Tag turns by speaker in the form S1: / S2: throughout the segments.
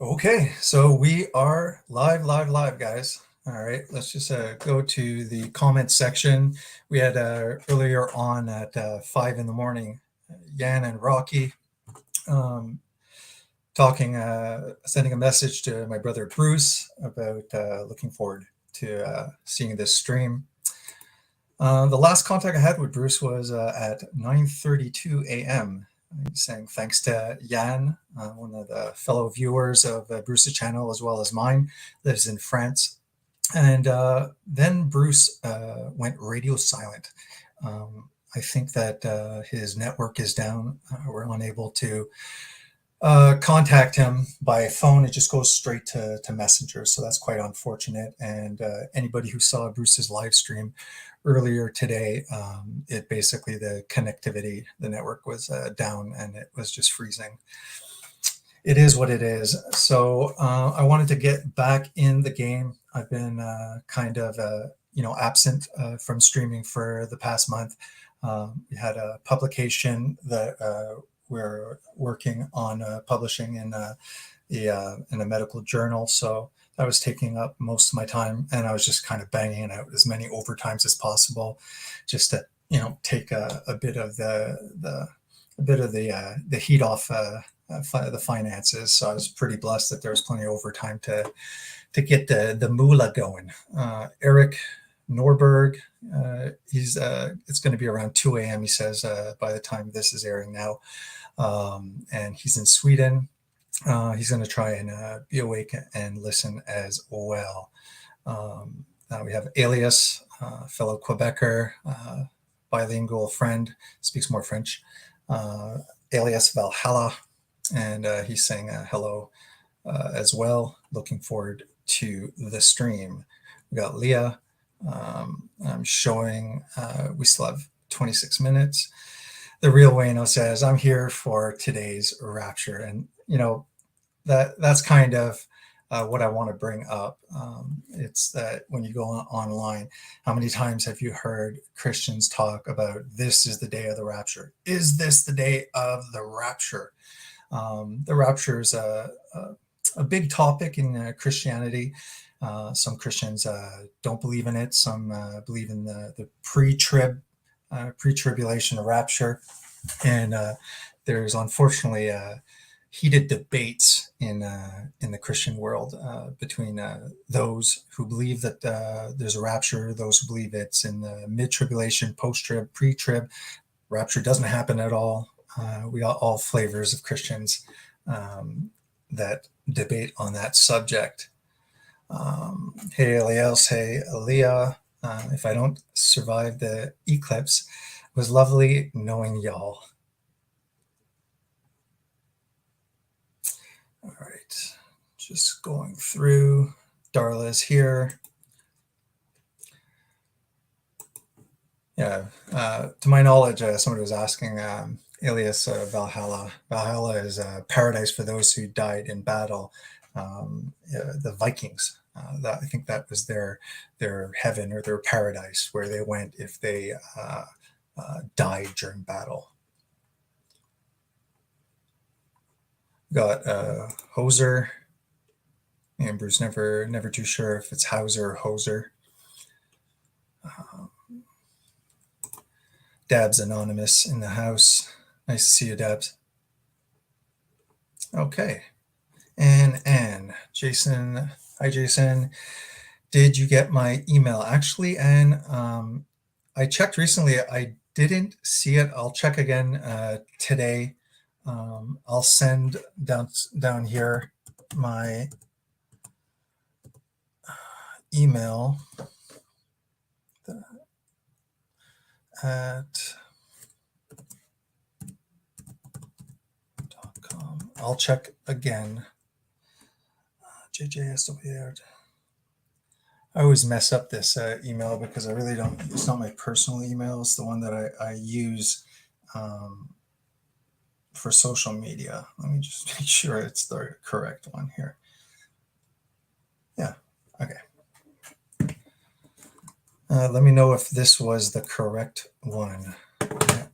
S1: Okay, so we are live, guys. All right, let's just go to the comment section. We had earlier on at 5 in the morning, Yan and Rocky um, talking, sending a message to my brother Bruce about looking forward to seeing this stream. The last contact I had with Bruce was at 9:32 a.m. He's saying thanks to Yan, one of the fellow viewers of Bruce's channel as well as mine, lives in France. And then Bruce went radio silent. I think that his network is down. We're unable to contact him by phone. It just goes straight to Messenger. So that's quite unfortunate. And anybody who saw Bruce's live stream earlier today, it basically the connectivity, the network was down and it was just freezing. It is what it is. So I wanted to get back in the game. I've been kind of absent from streaming for the past month. We had a publication that we're working on publishing in a medical journal. So that was taking up most of my time, and I was just kind of banging out as many overtimes as possible, just to take a bit of the heat off the finances. So I was pretty blessed that there was plenty of overtime to get the moolah going. Eric Norberg, it's going to be around 2 a.m. He says by the time this is airing now, and he's in Sweden. He's going to try and be awake and listen as well. We have Alias, fellow Quebecer, bilingual friend, speaks more French. Alias Valhalla, and he's saying hello as well. Looking forward to the stream. We got Leah. I'm showing we still have 26 minutes. The real Wayno says, I'm here for today's rapture. And, that's kind of what I want to bring up. It's that when you go online, how many times have you heard Christians talk about this is the day of the rapture? Is this the day of the rapture? The rapture is a big topic in Christianity. Some Christians don't believe in it. Some believe in the pre-tribulation rapture. And there's unfortunately heated debates in the Christian world between those who believe that there's a rapture, those who believe it's in the mid-tribulation, post-trib, pre-trib. Rapture doesn't happen at all. We got all flavors of Christians that debate on that subject. Hey, Elias. Hey, Aaliyah. If I don't survive the eclipse, it was lovely knowing y'all. All right, just going through. Darla's here. Yeah, to my knowledge, somebody was asking Alias Valhalla. Valhalla is paradise for those who died in battle. The Vikings. I think that was their heaven or their paradise where they went if they died during battle. Got Hoser. And Bruce never too sure if it's Hauser or Hoser. Dabs Anonymous in the house. Nice to see you, Dabs. Okay. And Jason. Hi, Jason. Did you get my email? Actually, Anne, I checked recently. I didn't see it. I'll check again today. I'll send down here my email at .com. I'll check again. JJSW. I always mess up this email because I really don't. It's not my personal email. It's the one that I use for social media. Let me just make sure it's the correct one here. Yeah. Okay. Let me know if this was the correct one. Yeah.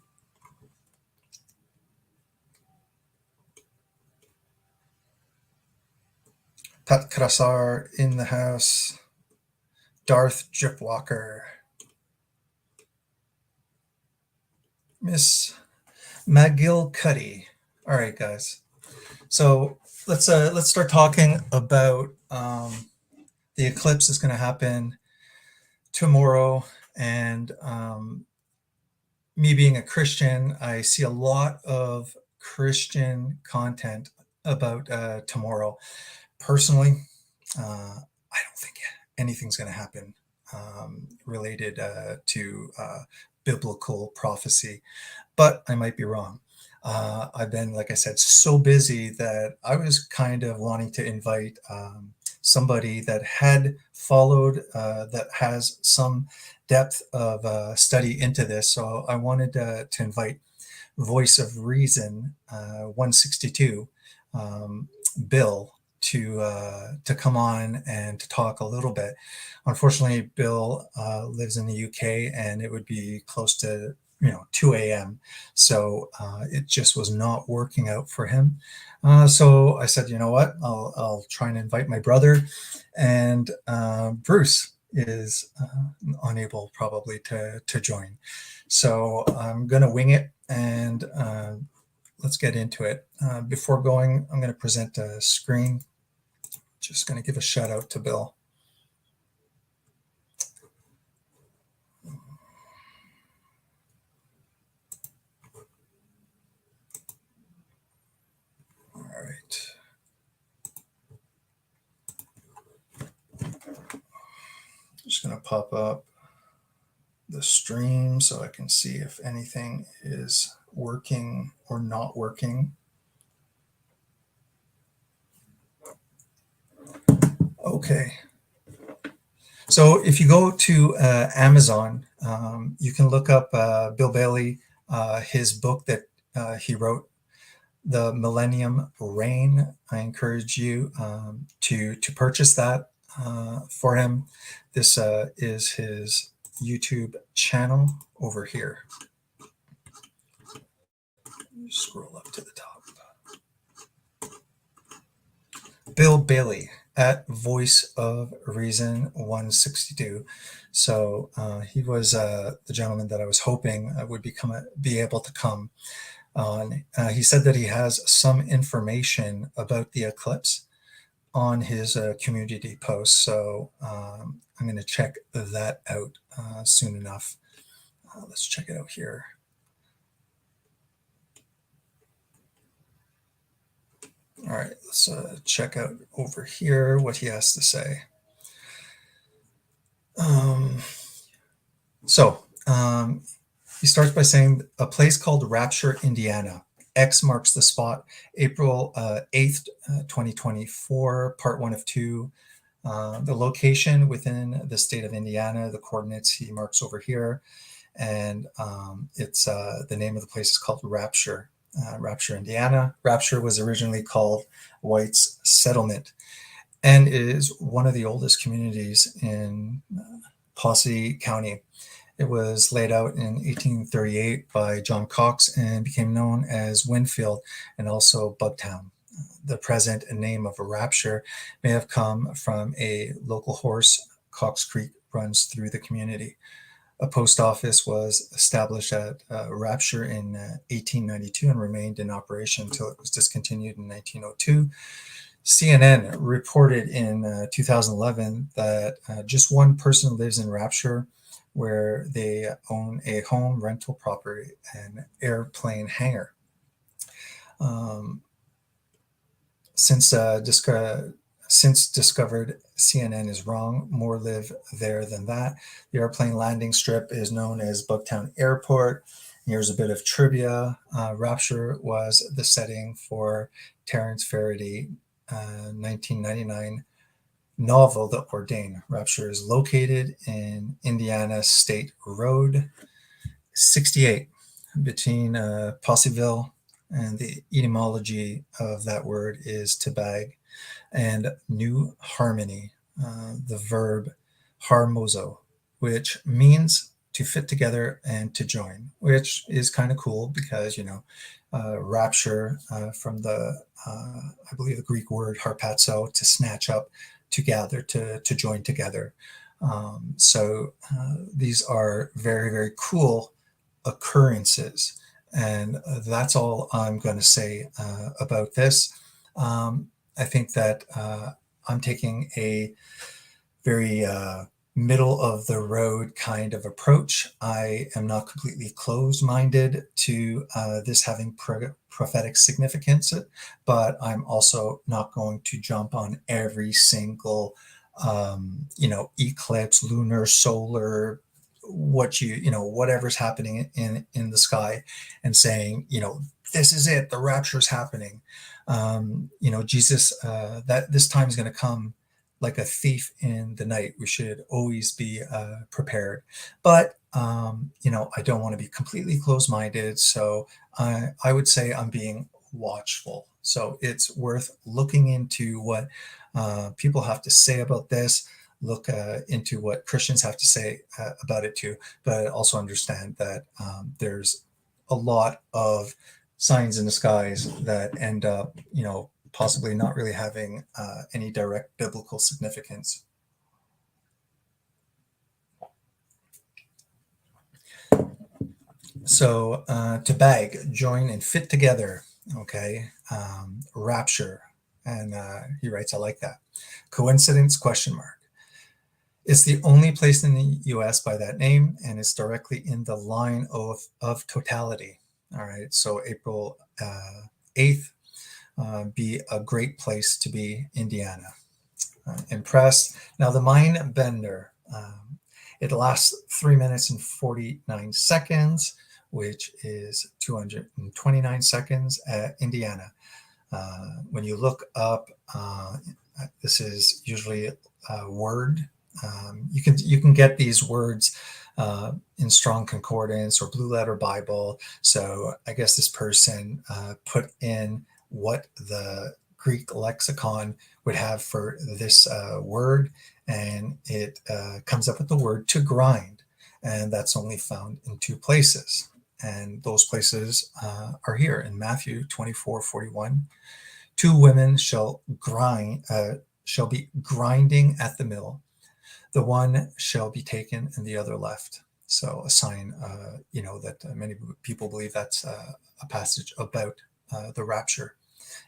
S1: Pat Krasar in the house. Darth Dripwalker. Miss McGilcuddy. All right, guys. So let's start talking about the eclipse is going to happen tomorrow, and me being a Christian, I see a lot of Christian content about tomorrow. Personally, I don't think anything's going to happen related to biblical prophecy, but I might be wrong. I've been, like I said, so busy that I was kind of wanting to invite somebody that had followed, that has some depth of study into this. So I wanted to invite Voice of Reason 162, Bill, to come on and to talk a little bit. Unfortunately, Bill lives in the UK, and it would be close to 2 a.m. So it just was not working out for him. So I said, you know what, I'll try and invite my brother, and Bruce is unable probably to join. So I'm gonna wing it, and let's get into it. Before going, I'm going to present a screen. Just going to give a shout out to Bill. All right. Just going to pop up the stream so I can see if anything is working or not working. Okay. So if you go to Amazon, you can look up Bill Bailey, his book that he wrote, The Millennium Reign. I encourage you to purchase that for him. This is his YouTube channel over here. Scroll up to the top. Bill Bailey at Voice of Reason 162. So he was the gentleman that I was hoping would be able to come on. He said that he has some information about the eclipse on his community post. So I'm going to check that out soon enough. Let's check it out here. All right, let's check out over here what he has to say. He starts by saying a place called Rapture, Indiana. X marks the spot, April 8th, 2024, part 1 of 2. The location within the state of Indiana, the coordinates he marks over here, and it's the name of the place is called Rapture, Rapture, Indiana. Rapture was originally called White's Settlement, and is one of the oldest communities in Posse County. It was laid out in 1838 by John Cox and became known as Winfield and also Bugtown. The present name of Rapture may have come from a local horse. Cox Creek runs through the community. A post office was established at Rapture in 1892 and remained in operation until it was discontinued in 1902. CNN reported in 2011 that just one person lives in Rapture, where they own a home, rental property, and airplane hangar. Since discovered CNN is wrong, more live there than that. The airplane landing strip is known as Bugtown Airport. Here's a bit of trivia. Rapture was the setting for Terence Faraday 1999 novel, The Ordain. Rapture is located in Indiana State Road 68 between Possieville, and the etymology of that word is to bag, and New Harmony, the verb harmozo, which means to fit together and to join, which is kind of cool because, rapture from the, I believe, the Greek word harpazo, to snatch up, to gather, to join together. So these are very, very cool occurrences. And that's all I'm going to say about this. I think that I'm taking a very middle of the road kind of approach. I am not completely closed minded to this having prophetic significance, but I'm also not going to jump on every single, eclipse, lunar, solar, whatever's happening in the sky, and saying, this is it, the rapture is happening. Jesus, that this time is going to come like a thief in the night. We should always be prepared. But, I don't want to be completely closed minded. So I would say I'm being watchful. So it's worth looking into what people have to say about this, look into what Christians have to say about it too, but also understand that there's a lot of signs in the skies that end up, possibly not really having any direct biblical significance. So to bag, join, and fit together. Okay, rapture, and he writes, "I like that." Coincidence? Question mark. It's the only place in the U.S. by that name, and it's directly in the line of totality. All right, so April 8th, be a great place to be, Indiana. Impressed. Now, the mind bender. It lasts 3 minutes and 49 seconds, which is 229 seconds at Indiana. When you look up, this is usually a word. You can get these words in Strong Concordance or Blue Letter Bible. So I guess this person put in what the Greek lexicon would have for this word, and it comes up with the word to grind, and that's only found in 2 places, and those places are here in Matthew 24:41. 2 women shall be grinding at the mill. The one shall be taken and the other left. So a sign, that many people believe that's a passage about the rapture.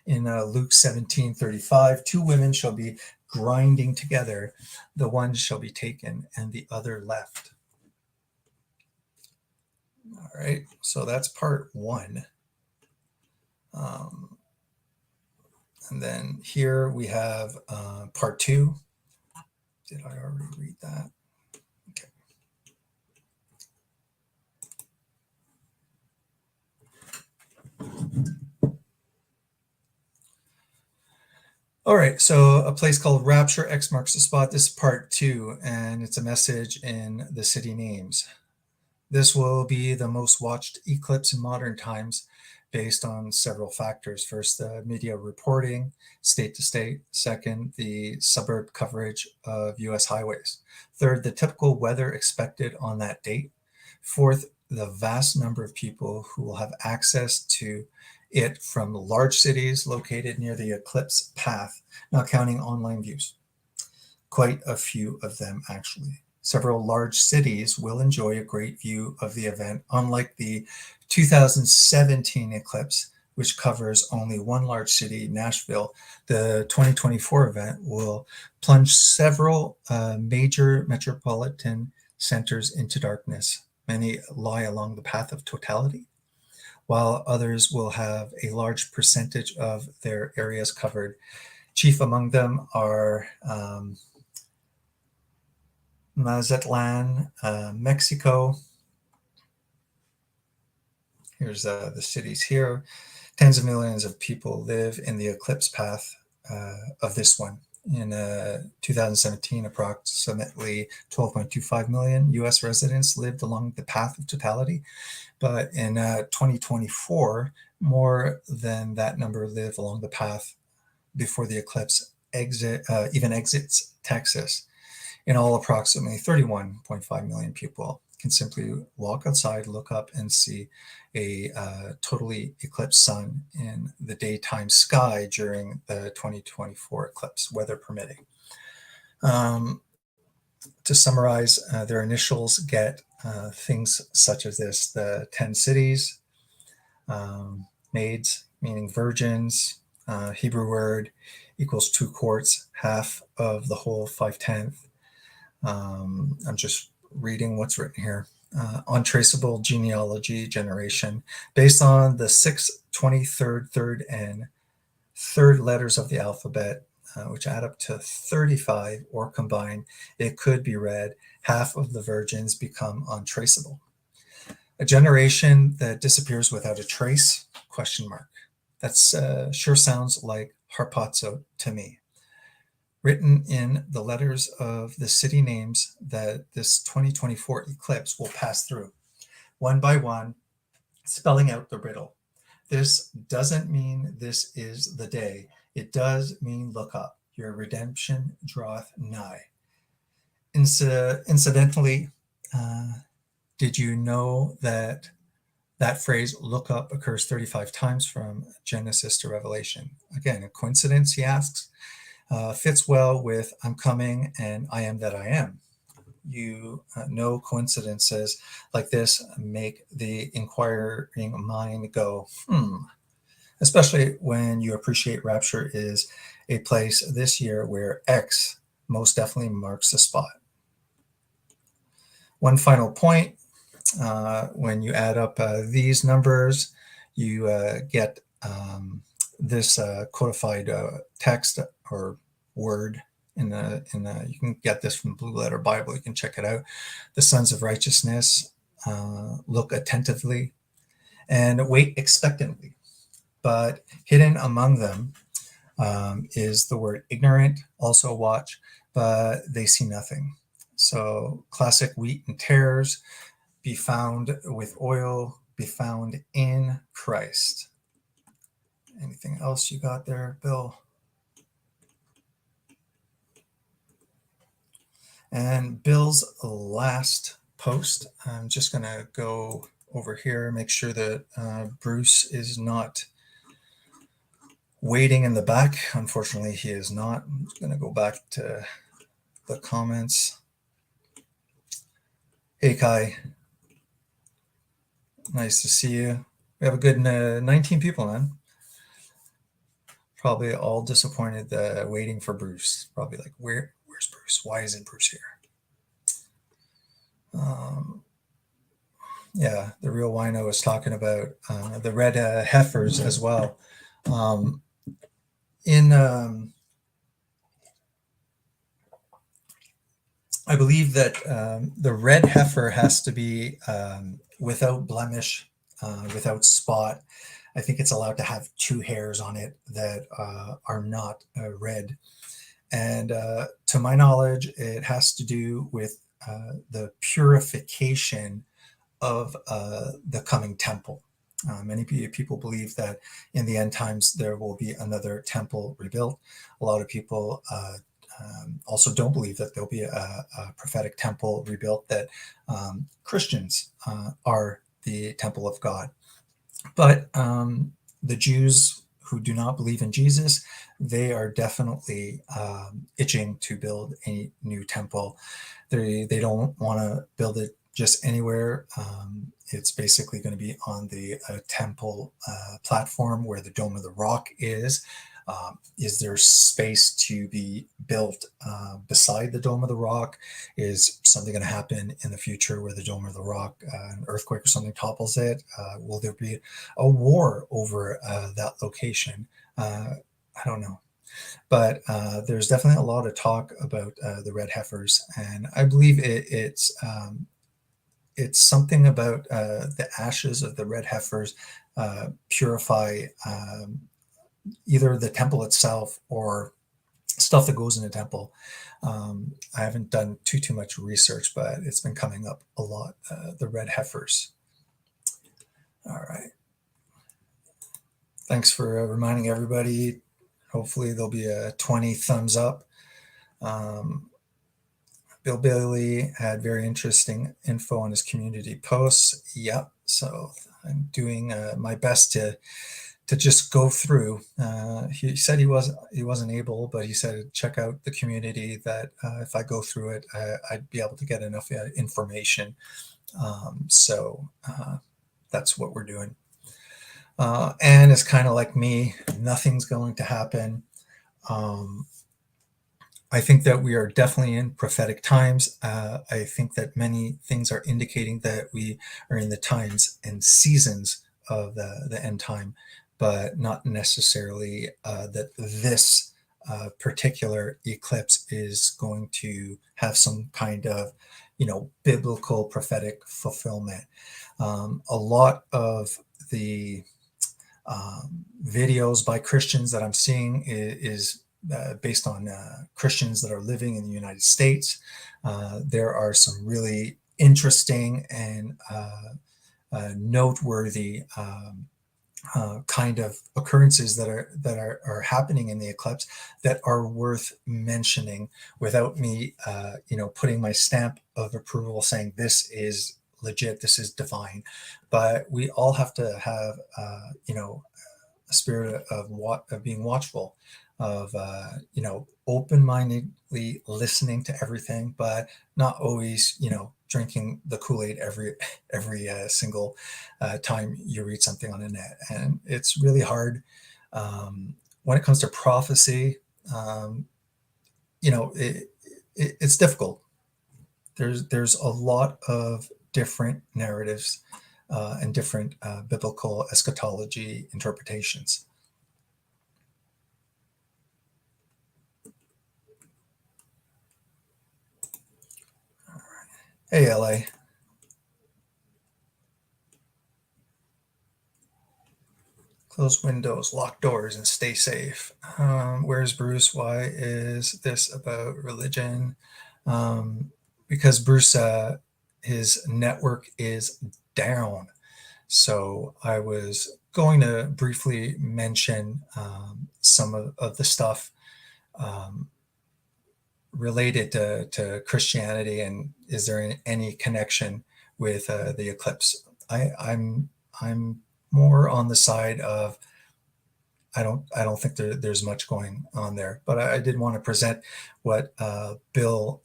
S1: In Luke 17:35, 2 women shall be grinding together. The one shall be taken and the other left. All right, so that's part 1. And then here we have part 2. Did I already read that? Okay. All right, so a place called Rapture, X marks the spot. This is part 2, and it's a message in the city names. This will be the most watched eclipse in modern times based on several factors. First, the media reporting, state to state. Second, the suburb coverage of US highways. Third, the typical weather expected on that date. Fourth, the vast number of people who will have access to it from large cities located near the eclipse path, not counting online views. Quite a few of them, actually. Several large cities will enjoy a great view of the event, unlike the 2017 eclipse, which covers only one large city, Nashville. The 2024 event will plunge several major metropolitan centers into darkness. Many lie along the path of totality, while others will have a large percentage of their areas covered. Chief among them are Mazatlan, Mexico. Here's the cities here. Tens of millions of people live in the eclipse path of this one. In 2017, approximately 12.25 million US residents lived along the path of totality. But in 2024, more than that number live along the path before the eclipse even exits Texas. In all, approximately 31.5 million people can simply walk outside, look up, and see a totally eclipsed sun in the daytime sky during the 2024 eclipse, weather permitting. To summarize, their initials get things such as this: the 10 cities, maids, meaning virgins, Hebrew word equals 2 quarts, half of the whole 5/10. I'm just reading what's written here. Untraceable genealogy generation based on the 6th, 23rd, 3rd, and 3rd letters of the alphabet, which add up to 35, or combined, it could be read, half of the virgins become untraceable. A generation that disappears without a trace, question mark. That's sure sounds like harpazo to me. Written in the letters of the city names that this 2024 eclipse will pass through, one by one, spelling out the riddle. This doesn't mean this is the day. It does mean look up. Your redemption draweth nigh. Incidentally, did you know that that phrase look up occurs 35 times from Genesis to Revelation? Again, a coincidence, he asks, fits well with I'm coming and I am that I am. You know, coincidences like this make the inquiring mind go, especially when you appreciate rapture is a place this year where X most definitely marks the spot. One final point, when you add up these numbers, you get this codified text or word in the you can get this from Blue Letter Bible. You can check it out. The sons of righteousness look attentively and wait expectantly. But hidden among them is the word ignorant, also watch, but they see nothing. So classic wheat and tares, be found with oil, be found in Christ. Anything else you got there, Bill? And Bill's last post, I'm just going to go over here, make sure that Bruce is not waiting in the back. Unfortunately, he is not. I'm just going to go back to the comments. Hey, Kai. Nice to see you. We have a good 19 people, man. Probably all disappointed waiting for Bruce. Probably like, where's Bruce? Why isn't Bruce here? Yeah, the real wino is talking about the red heifers as well. I believe that the red heifer has to be without blemish, without spot. I think it's allowed to have 2 hairs on it that are not red. And to my knowledge, it has to do with the purification of the coming temple. Many people believe that in the end times there will be another temple rebuilt. A lot of people also don't believe that there'll be a prophetic temple rebuilt, that Christians are the temple of God. But the Jews who do not believe in Jesus, they are definitely itching to build a new temple. They don't want to build it just anywhere. It's basically going to be on the temple platform where the Dome of the Rock is. Is there space to be built beside the Dome of the Rock? Is something going to happen in the future where the Dome of the Rock, an earthquake or something topples it? Will there be a war over that location? I don't know. But there's definitely a lot of talk about the red heifers, and I believe it's something about the ashes of the red heifers purify either the temple itself or stuff that goes in the temple. I haven't done too much research, but it's been coming up a lot, the red heifers. All right. Thanks for reminding everybody. Hopefully there'll be a 20 thumbs up. Bill Bailey had very interesting info on his community posts. Yep. So I'm doing my best to just go through. He said he wasn't able, but he said check out the community. That if I go through it, I'd be able to get enough information. So that's what we're doing. And it's kind of like me. Nothing's going to happen. Um, I think that we are definitely in prophetic times. I think that many things are indicating that we are in the times and seasons of the end time, but not necessarily that this particular eclipse is going to have some kind of, biblical prophetic fulfillment. A lot of the videos by Christians that I'm seeing is based on Christians that are living in the United States. There are some really interesting and noteworthy kind of occurrences that are happening in the eclipse that are worth mentioning without me, putting my stamp of approval, saying this is legit, this is divine. But we all have to have, a spirit of being watchful, of open-mindedly listening to everything, but not always drinking the Kool-Aid every single time you read something on the net. And it's really hard when it comes to prophecy. It's difficult. There's a lot of different narratives and different biblical eschatology interpretations. Hey, LA. Close windows, lock doors, and stay safe. Where's Bruce? Why is this about religion? Because Bruce, his network is down. So I was going to briefly mention some of the stuff related to Christianity, and is there any connection with the eclipse? I'm more on the side of I don't think there's much going on there, but I did want to present what Bill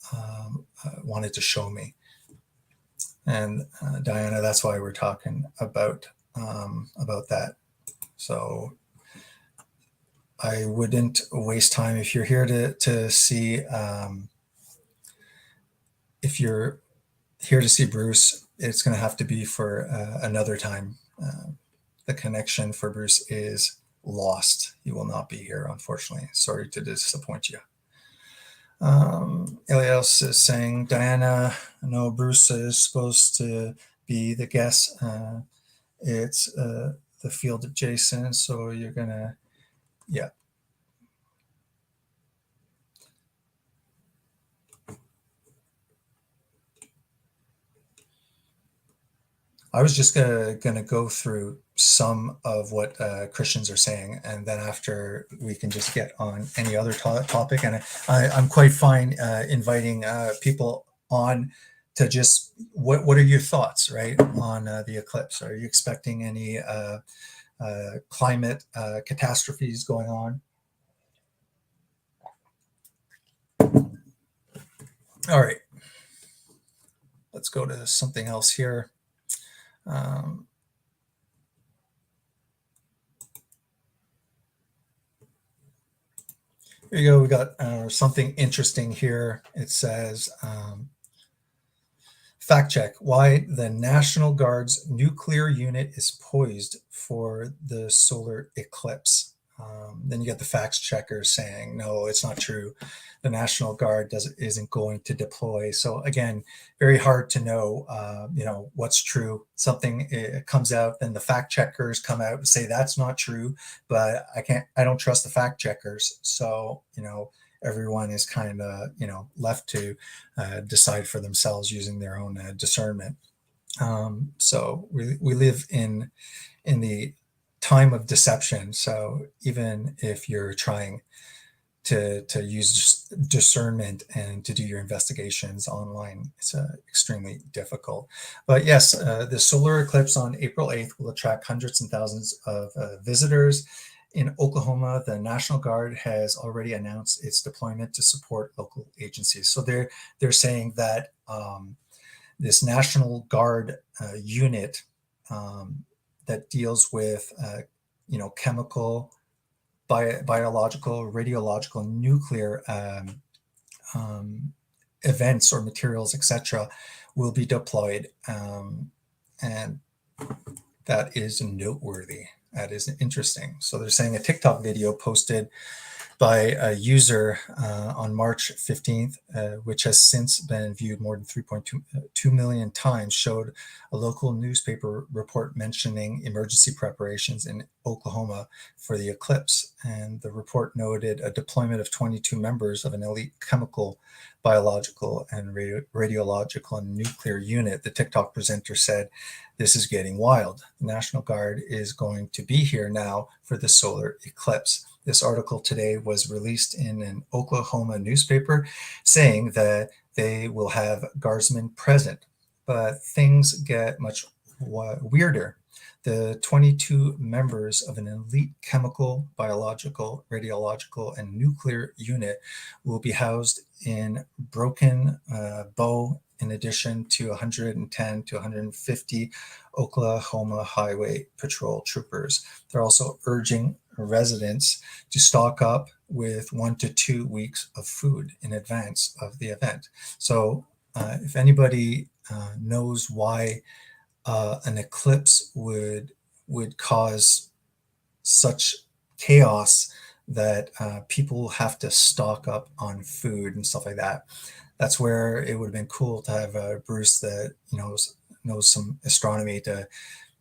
S1: wanted to show me. And Diana, that's why we're talking about that. So I wouldn't waste time. If you're here to see, if you're here to see Bruce, it's going to have to be for another time. The connection for Bruce is lost. He will not be here, unfortunately. Sorry to disappoint you. Elias is saying, Diana, no, Bruce is supposed to be the guest. It's the field adjacent, so you're gonna, yeah. I was just gonna go through some of what Christians are saying, and then after we can just get on any other topic. And I'm quite fine inviting people on to just what are your thoughts, right, on the eclipse? Are you expecting any climate catastrophes going on? All right, let's go to something else here. Um, Here you go. We got something interesting here. It says, fact check why the National Guard's nuclear unit is poised for the solar eclipse. Then you get the fact checker saying, no, it's not true. The National Guard isn't going to deploy. So again, very hard to know, what's true. Something comes out, then the fact checkers come out and say that's not true. But I don't trust the fact checkers. So everyone is kind of left to decide for themselves using their own discernment. So we live in the time of deception. So even if you're trying to use discernment and to do your investigations online. It's extremely difficult. But yes, the solar eclipse on April 8th will attract hundreds and thousands of visitors. In Oklahoma, the National Guard has already announced its deployment to support local agencies. So they're saying that this National Guard unit that deals with chemical, biological, radiological, nuclear events or materials, etc., will be deployed, and that is noteworthy. That is interesting. So they're saying a TikTok video posted by a user on March 15th, which has since been viewed more than 3.2 million times, showed a local newspaper report mentioning emergency preparations in Oklahoma for the eclipse. And the report noted a deployment of 22 members of an elite chemical, biological, and radiological and nuclear unit. The TikTok presenter said, "This is getting wild. The National Guard is going to be here now for the solar eclipse." This article today was released in an Oklahoma newspaper saying that they will have guardsmen present. But things get much weirder. The 22 members of an elite chemical, biological, radiological, and nuclear unit will be housed in Broken Bow, in addition to 110 to 150 Oklahoma Highway Patrol troopers. They're also urging residents to stock up with 1 to 2 weeks of food in advance of the event. So if anybody knows why an eclipse would cause such chaos that people have to stock up on food and stuff like that, that's where it would have been cool to have Bruce that knows some astronomy to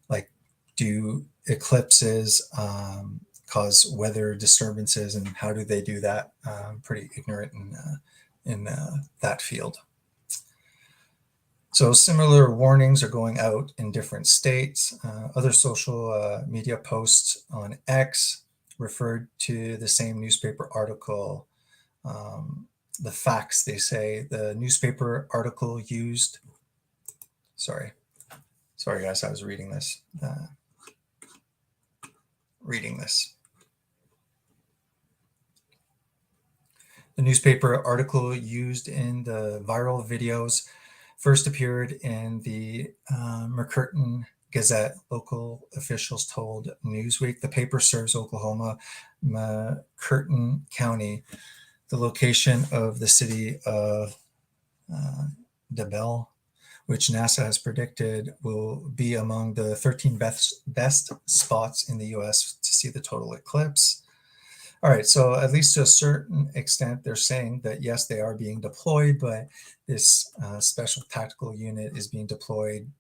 S1: like do eclipses, cause weather disturbances, and how do they do that? Pretty ignorant in that field. So similar warnings are going out in different states. Other social media posts on X referred to the same newspaper article. The facts, they say, the newspaper article used, sorry guys, I was reading this. The newspaper article used in the viral videos first appeared in the Mercurton Gazette, local officials told Newsweek. The paper serves Oklahoma, Mercurton County, the location of the city of DeBell, which NASA has predicted will be among the 13 best spots in the U.S. to see the total eclipse. All right, so at least to a certain extent, they're saying that, yes, they are being deployed, but this special tactical unit is being deployed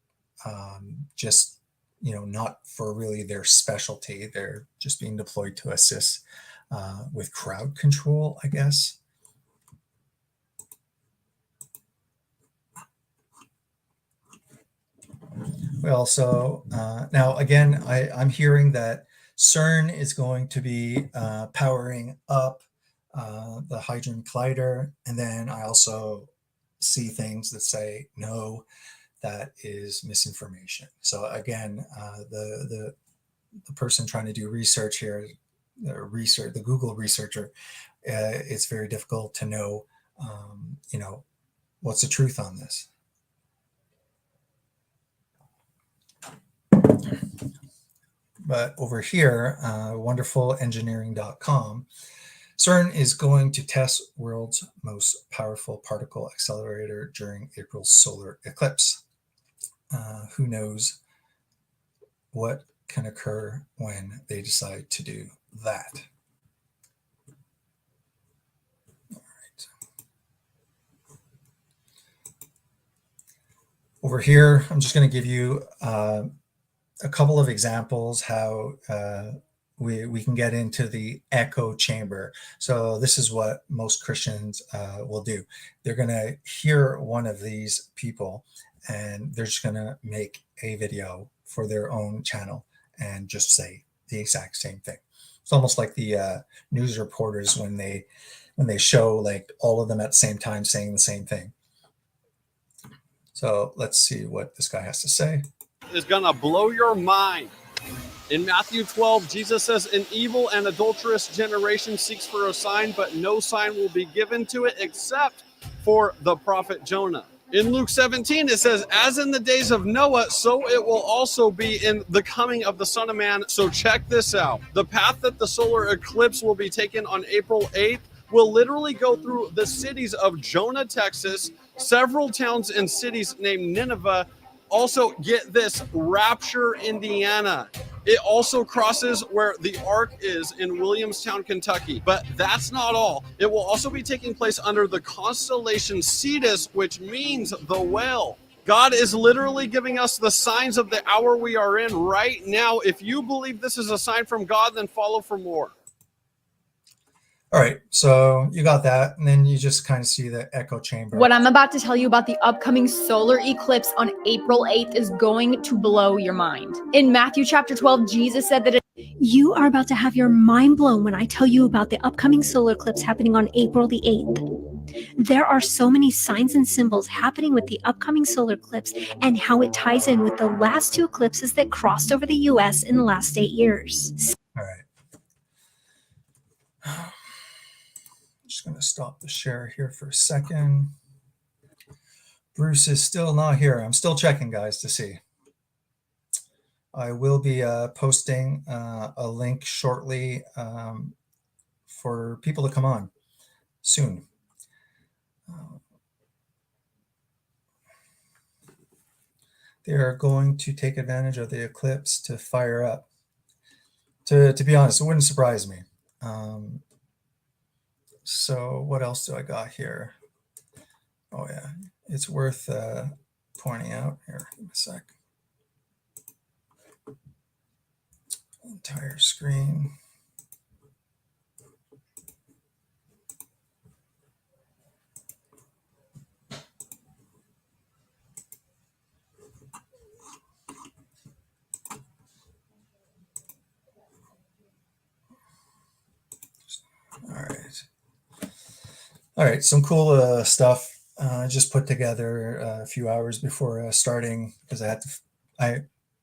S1: just, not for really their specialty. They're just being deployed to assist with crowd control, I guess. We also, now again, I'm hearing that CERN is going to be powering up the Hadron Collider. And then I also see things that say, no, that is misinformation. So again, the person trying to do research here, the Google researcher, it's very difficult to know, what's the truth on this. But over here, wonderfulengineering.com, CERN is going to test world's most powerful particle accelerator during April's solar eclipse. Who knows what can occur when they decide to do that. All right. Over here, I'm just going to give you a couple of examples how we can get into the echo chamber. So this is what most Christians will do. They're going to hear one of these people and they're just going to make a video for their own channel and just say the exact same thing. It's almost like the news reporters when they show like all of them at the same time saying the same thing. So let's see what this guy has to say.
S2: Is gonna blow your mind. In Matthew 12, Jesus says, an evil and adulterous generation seeks for a sign, but no sign will be given to it except for the prophet Jonah. In Luke 17, it says, as in the days of Noah, so it will also be in the coming of the Son of Man. So check this out. The path that the solar eclipse will be taken on April 8th will literally go through the cities of Jonah, Texas, several towns and cities named Nineveh. Also, get this, Rapture, Indiana. It also crosses where the Ark is in Williamstown, Kentucky. But that's not all. It will also be taking place under the constellation Cetus, which means the whale. God is literally giving us the signs of the hour we are in right now. If you believe this is a sign from God, then follow for more.
S1: All right, so you got that, and then you just kind of see the echo chamber.
S3: What I'm about to tell you about the upcoming solar eclipse on April 8th is going to blow your mind. In Matthew chapter 12, Jesus said that
S4: you are about to have your mind blown when I tell you about the upcoming solar eclipse happening on April the 8th. There are so many signs and symbols happening with the upcoming solar eclipse and how it ties in with the last two eclipses that crossed over the US in the last 8 years.
S1: All right. Just going to stop the share here for a second. Bruce is still not here. I'm still checking, guys, to see. I will be posting a link shortly for people to come on soon. They are going to take advantage of the eclipse to fire up. To be honest, it wouldn't surprise me. So what else do I got here? Oh yeah, it's worth pointing out here. Give me a sec. Entire screen. All right, some cool stuff. Just put together a few hours before starting because I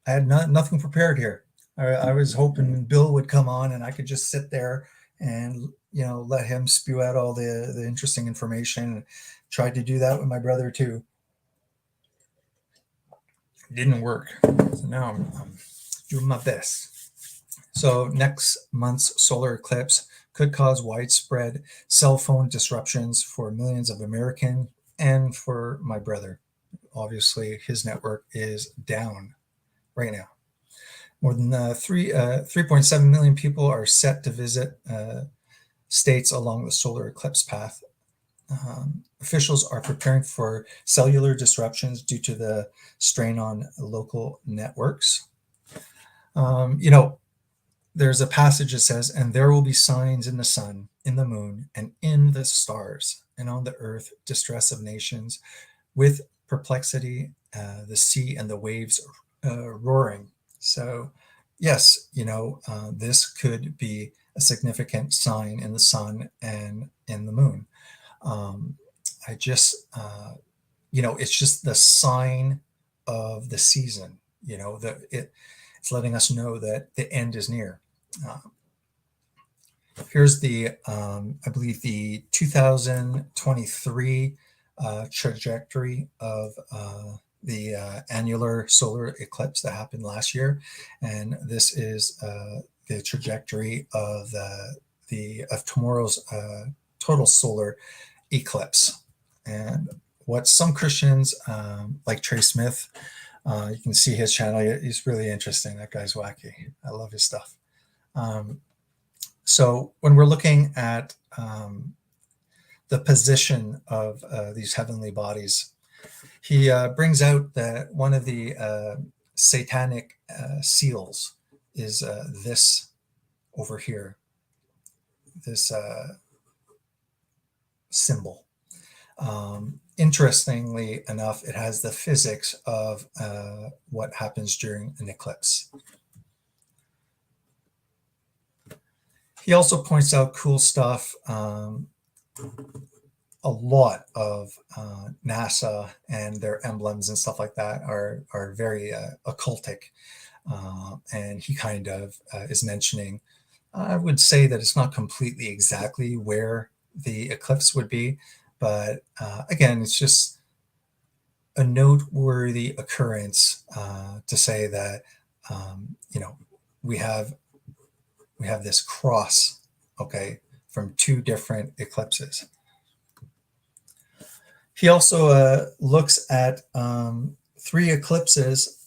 S1: had nothing prepared here. I was hoping Bill would come on and I could just sit there and let him spew out all the interesting information. Tried to do that with my brother too. It didn't work. So now I'm doing my best. So next month's solar eclipse could cause widespread cell phone disruptions for millions of Americans and for my brother. Obviously, his network is down right now. More than 3.7 million people are set to visit states along the solar eclipse path. Officials are preparing for cellular disruptions due to the strain on local networks. There's a passage that says, and there will be signs in the sun, in the moon, and in the stars, and on the earth, distress of nations, with perplexity, the sea and the waves roaring. So, yes, this could be a significant sign in the sun and in the moon. It's just the sign of the season, it's letting us know that the end is near. Here's the, I believe, the 2023 trajectory of the annular solar eclipse that happened last year, and this is the trajectory of tomorrow's total solar eclipse. And what some Christians, like Trey Smith, you can see his channel. He's really interesting. That guy's wacky. I love his stuff. So when we're looking at the position of these heavenly bodies, he brings out that one of the satanic seals is this over here, this symbol. Interestingly enough, it has the physics of what happens during an eclipse. He also points out cool stuff. A lot of NASA and their emblems and stuff like that are very occultic, and he kind of is mentioning. I would say that it's not completely exactly where the eclipse would be, but again, it's just a noteworthy occurrence to say that we have this cross, okay, from two different eclipses. He also looks at three eclipses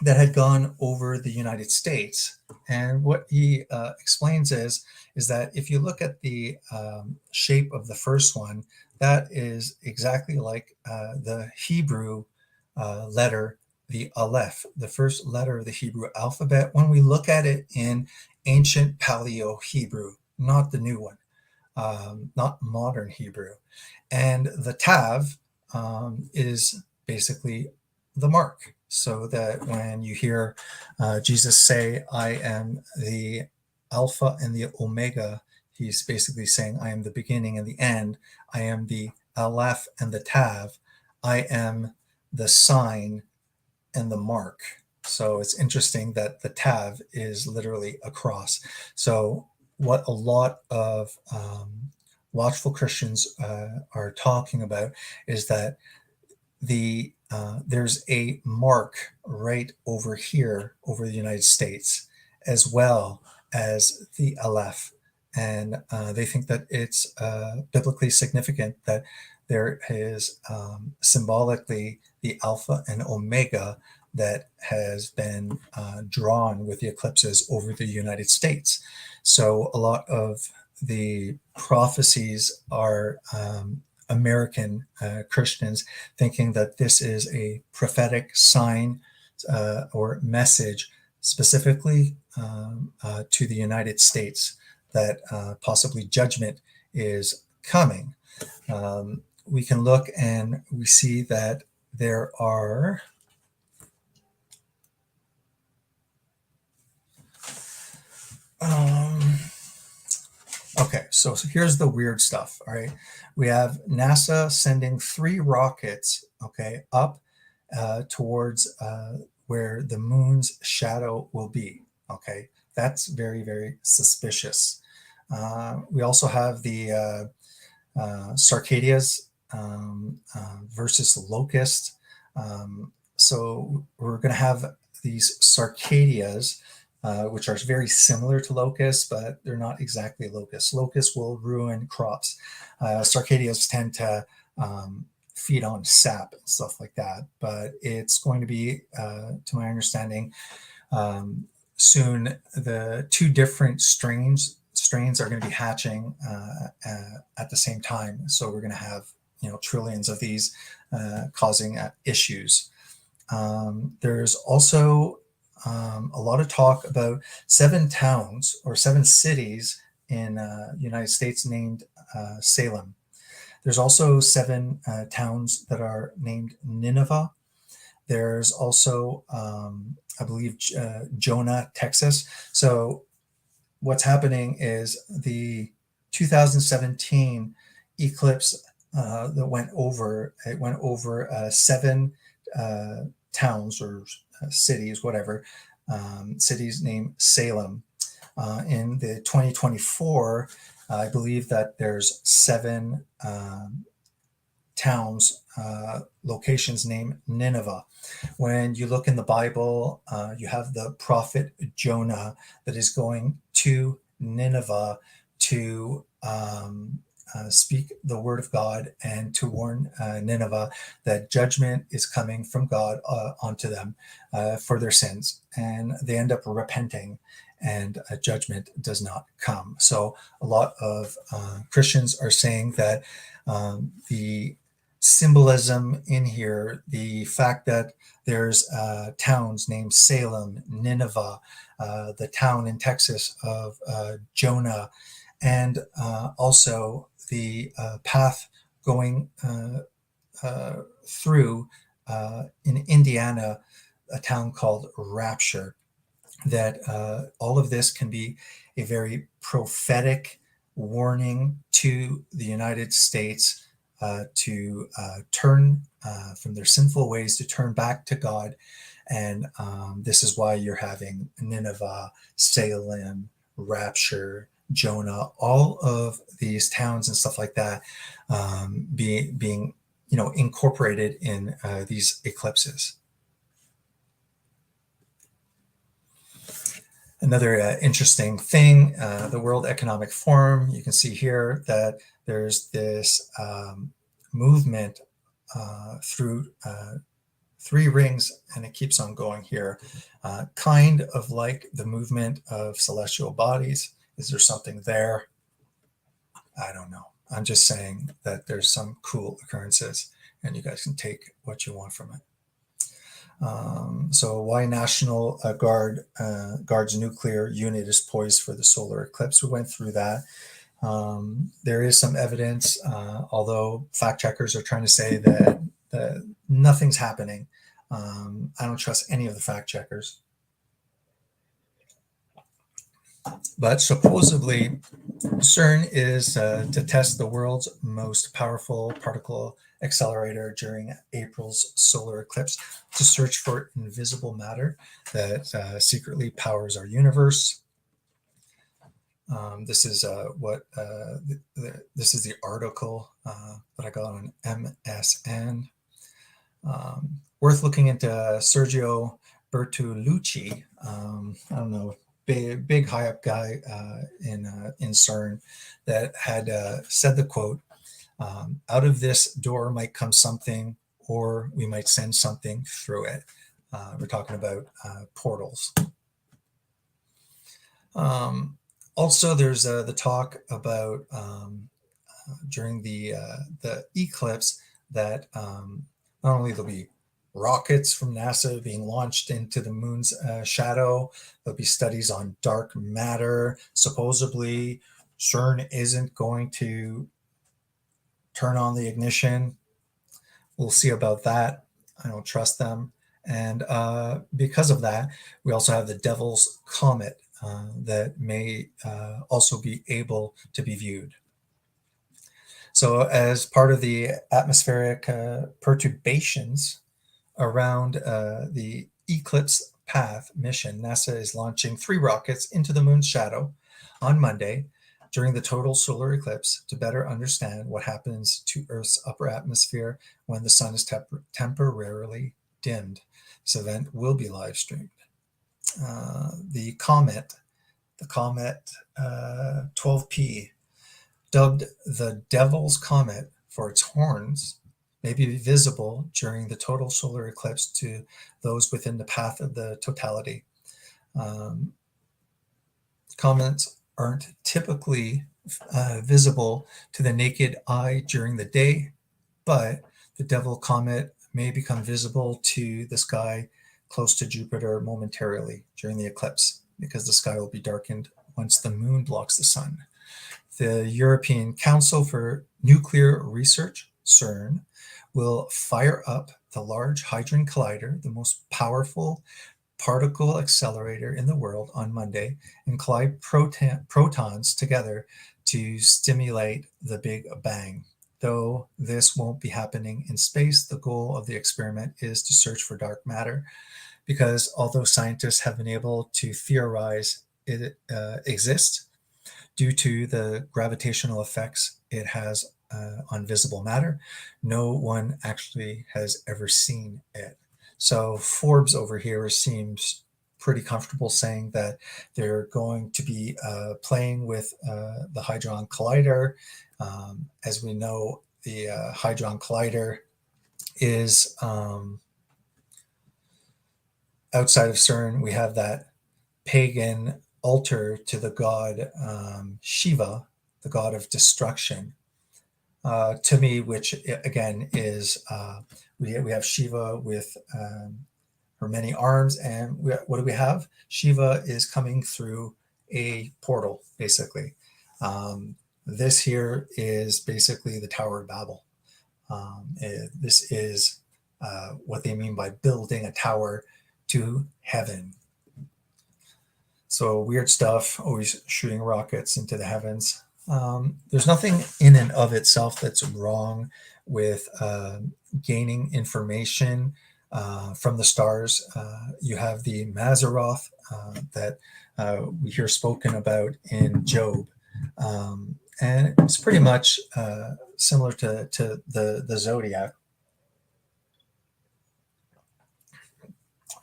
S1: that had gone over the United States. And what he explains is that if you look at the shape of the first one, that is exactly like the Hebrew letter, the Aleph, the first letter of the Hebrew alphabet, when we look at it in ancient Paleo Hebrew, not the new one, not modern Hebrew. And the Tav is basically the mark. So that when you hear Jesus say, I am the Alpha and the Omega, he's basically saying, I am the beginning and the end. I am the Aleph and the Tav. I am the sign and the mark. So it's interesting that the Tav is literally a cross. So what a lot of watchful Christians are talking about is that there's a mark right over here over the United States, as well as the Aleph, and they think that it's biblically significant that there is symbolically the Alpha and Omega that has been drawn with the eclipses over the United States. So a lot of the prophecies are American Christians thinking that this is a prophetic sign or message specifically to the United States that possibly judgment is coming. We can look and we see that there are okay, so here's the weird stuff. All right, we have NASA sending 3 rockets, okay, up towards where the moon's shadow will be. Okay, that's very, very suspicious. We also have the Sarcadias versus locust. So we're going to have these Sarcadias, which are very similar to locusts, but they're not exactly locusts. Locusts will ruin crops. Sarcadias tend to feed on sap and stuff like that, but it's going to be, to my understanding, soon the 2 different strains are going to be hatching at the same time. So we're going to have trillions of these causing issues. There's also a lot of talk about 7 towns or 7 cities in the United States named Salem. There's also 7 towns that are named Nineveh. There's also, I believe, Jonah, Texas. So what's happening is the 2017 eclipse that went over 7 towns or cities, whatever, cities named Salem. In the 2024, I believe that there's 7 towns, locations named Nineveh. When you look in the Bible, you have the prophet Jonah that is going to Nineveh to speak the word of God and to warn Nineveh that judgment is coming from God onto them for their sins. And they end up repenting, and a judgment does not come. So a lot of Christians are saying that the symbolism in here, the fact that there's towns named Salem, Nineveh, the town in Texas of Jonah, and also the path going through in Indiana, a town called Rapture, that all of this can be a very prophetic warning to the United States to turn from their sinful ways, to turn back to God. And this is why you're having Nineveh, Salem, Rapture, Jonah, all of these towns and stuff like that being incorporated in these eclipses. Another interesting thing, the World Economic Forum, you can see here that there's this movement through 3 rings, and it keeps on going here, kind of like the movement of celestial bodies. Is there something there? I don't know. I'm just saying that there's some cool occurrences, and you guys can take what you want from it. So why National Guard's nuclear unit is poised for the solar eclipse. We went through that. There is some evidence, although fact checkers are trying to say that nothing's happening. I don't trust any of the fact checkers. But supposedly, CERN is to test the world's most powerful particle accelerator during April's solar eclipse to search for invisible matter that secretly powers our universe. This is this is the article that I got on MSN. Worth looking into Sergio Bertolucci. I don't know, big high up guy in CERN that had said the quote, out of this door might come something, or we might send something through it. We're talking about portals. Also, there's the talk about during the eclipse that not only there'll be rockets from NASA being launched into the moon's shadow, there'll be studies on dark matter. Supposedly, CERN isn't going to turn on the ignition. We'll see about that. I don't trust them. And because of that, we also have the Devil's Comet that may also be able to be viewed. So as part of the atmospheric perturbations around the eclipse path mission, NASA is launching 3 rockets into the moon's shadow on Monday during the total solar eclipse to better understand what happens to Earth's upper atmosphere when the sun is temporarily dimmed. This event will be live streamed. The comet 12P, dubbed the Devil's Comet for its horns, may be visible during the total solar eclipse to those within the path of the totality. Comets aren't typically visible to the naked eye during the day, but the Devil Comet may become visible to the sky close to Jupiter momentarily during the eclipse, because the sky will be darkened once the moon blocks the sun. The European Council for Nuclear Research, CERN, will fire up the Large Hadron Collider, the most powerful particle accelerator in the world, on Monday, and collide protons together to stimulate the Big Bang. Though this won't be happening in space, the goal of the experiment is to search for dark matter, because although scientists have been able to theorize it exists due to the gravitational effects it has on visible matter, no one actually has ever seen it. So Forbes over here seems pretty comfortable saying that they're going to be playing with the Hadron Collider. As we know, the Hadron Collider is outside of CERN. We have that pagan altar to the god Shiva, the god of destruction, to me, which again is we have Shiva with her many arms, and what do we have? Shiva is coming through a portal, basically. This here is basically the Tower of Babel. This is what they mean by building a tower to heaven. So weird stuff, always shooting rockets into the heavens. There's nothing in and of itself that's wrong with gaining information from the stars. You have the Mazzaroth that we hear spoken about in Job. And it's pretty much similar to the zodiac.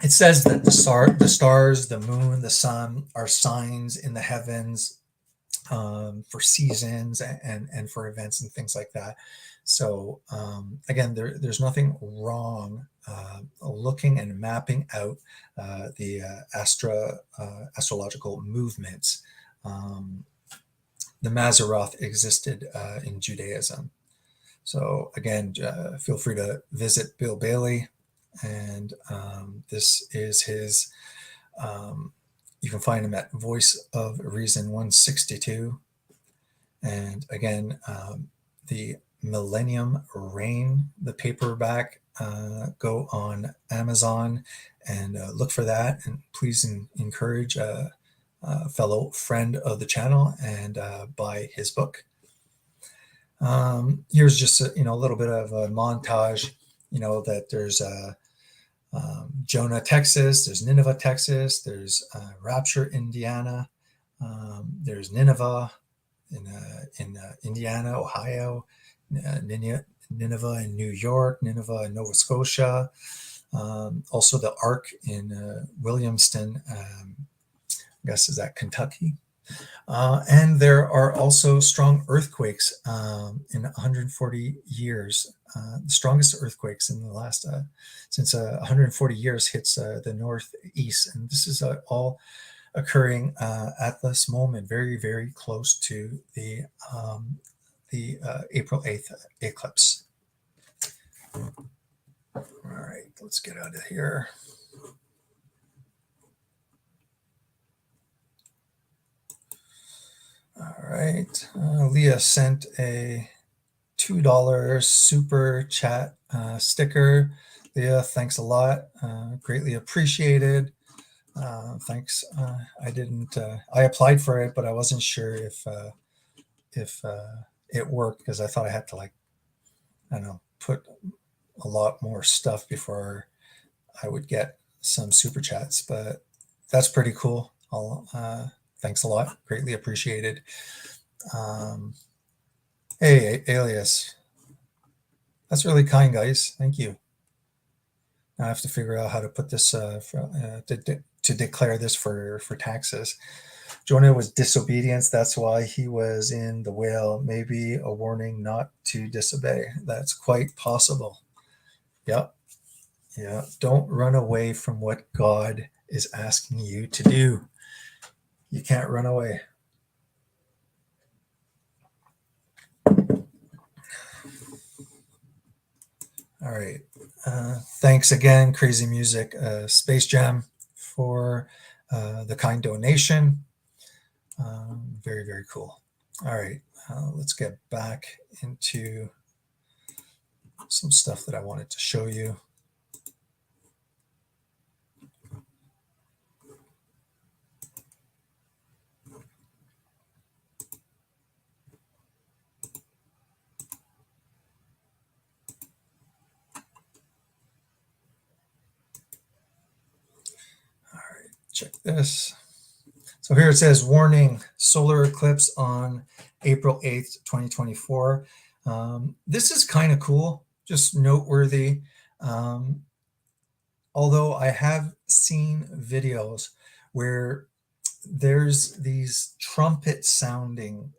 S1: It says that the stars, the moon, the sun are signs in the heavens for seasons and for events and things like that. So again, there's nothing wrong looking and mapping out the astrological movements. The Mazzaroth existed in Judaism. So again, feel free to visit Bill Bailey. And this is his, you can find him at Voice of Reason 162. And again, the Millennium Reign, the paperback, go on Amazon and look for that. And please encourage a fellow friend of the channel and buy his book. Here's just a little bit of a montage. That there's Jonah, Texas, there's Nineveh, Texas, there's Rapture, Indiana, there's Nineveh in Indiana, Ohio, Nineveh in New York, Nineveh in Nova Scotia, also the Ark in Williamston, I guess is that Kentucky. And there are also strong earthquakes in 140 years. The strongest earthquakes in the last, since 140 years hits the northeast. And this is all occurring at this moment, very, very close to the April 8th eclipse. All right, let's get out of here. All right, Leah sent a $2 super chat sticker. Leah, thanks a lot. Greatly appreciated. Thanks. I applied for it, but I wasn't sure if it worked because I thought I had to put a lot more stuff before I would get some super chats, but that's pretty cool. Thanks a lot. Greatly appreciated. Hey, Alias. That's really kind, guys. Thank you. Now I have to figure out how to put this to declare this for taxes. Jonah was disobedience. That's why he was in the whale. Maybe a warning not to disobey. That's quite possible. Yep. Yeah. Don't run away from what God is asking you to do. You can't run away. All right. Thanks again, Crazy Music Space Jam, for the kind donation. Very, very cool. All right. Let's get back into some stuff that I wanted to show you. Check this. So here it says, warning, solar eclipse on April 8th, 2024. This is kind of cool, just noteworthy. Although I have seen videos where there's these trumpet sounding,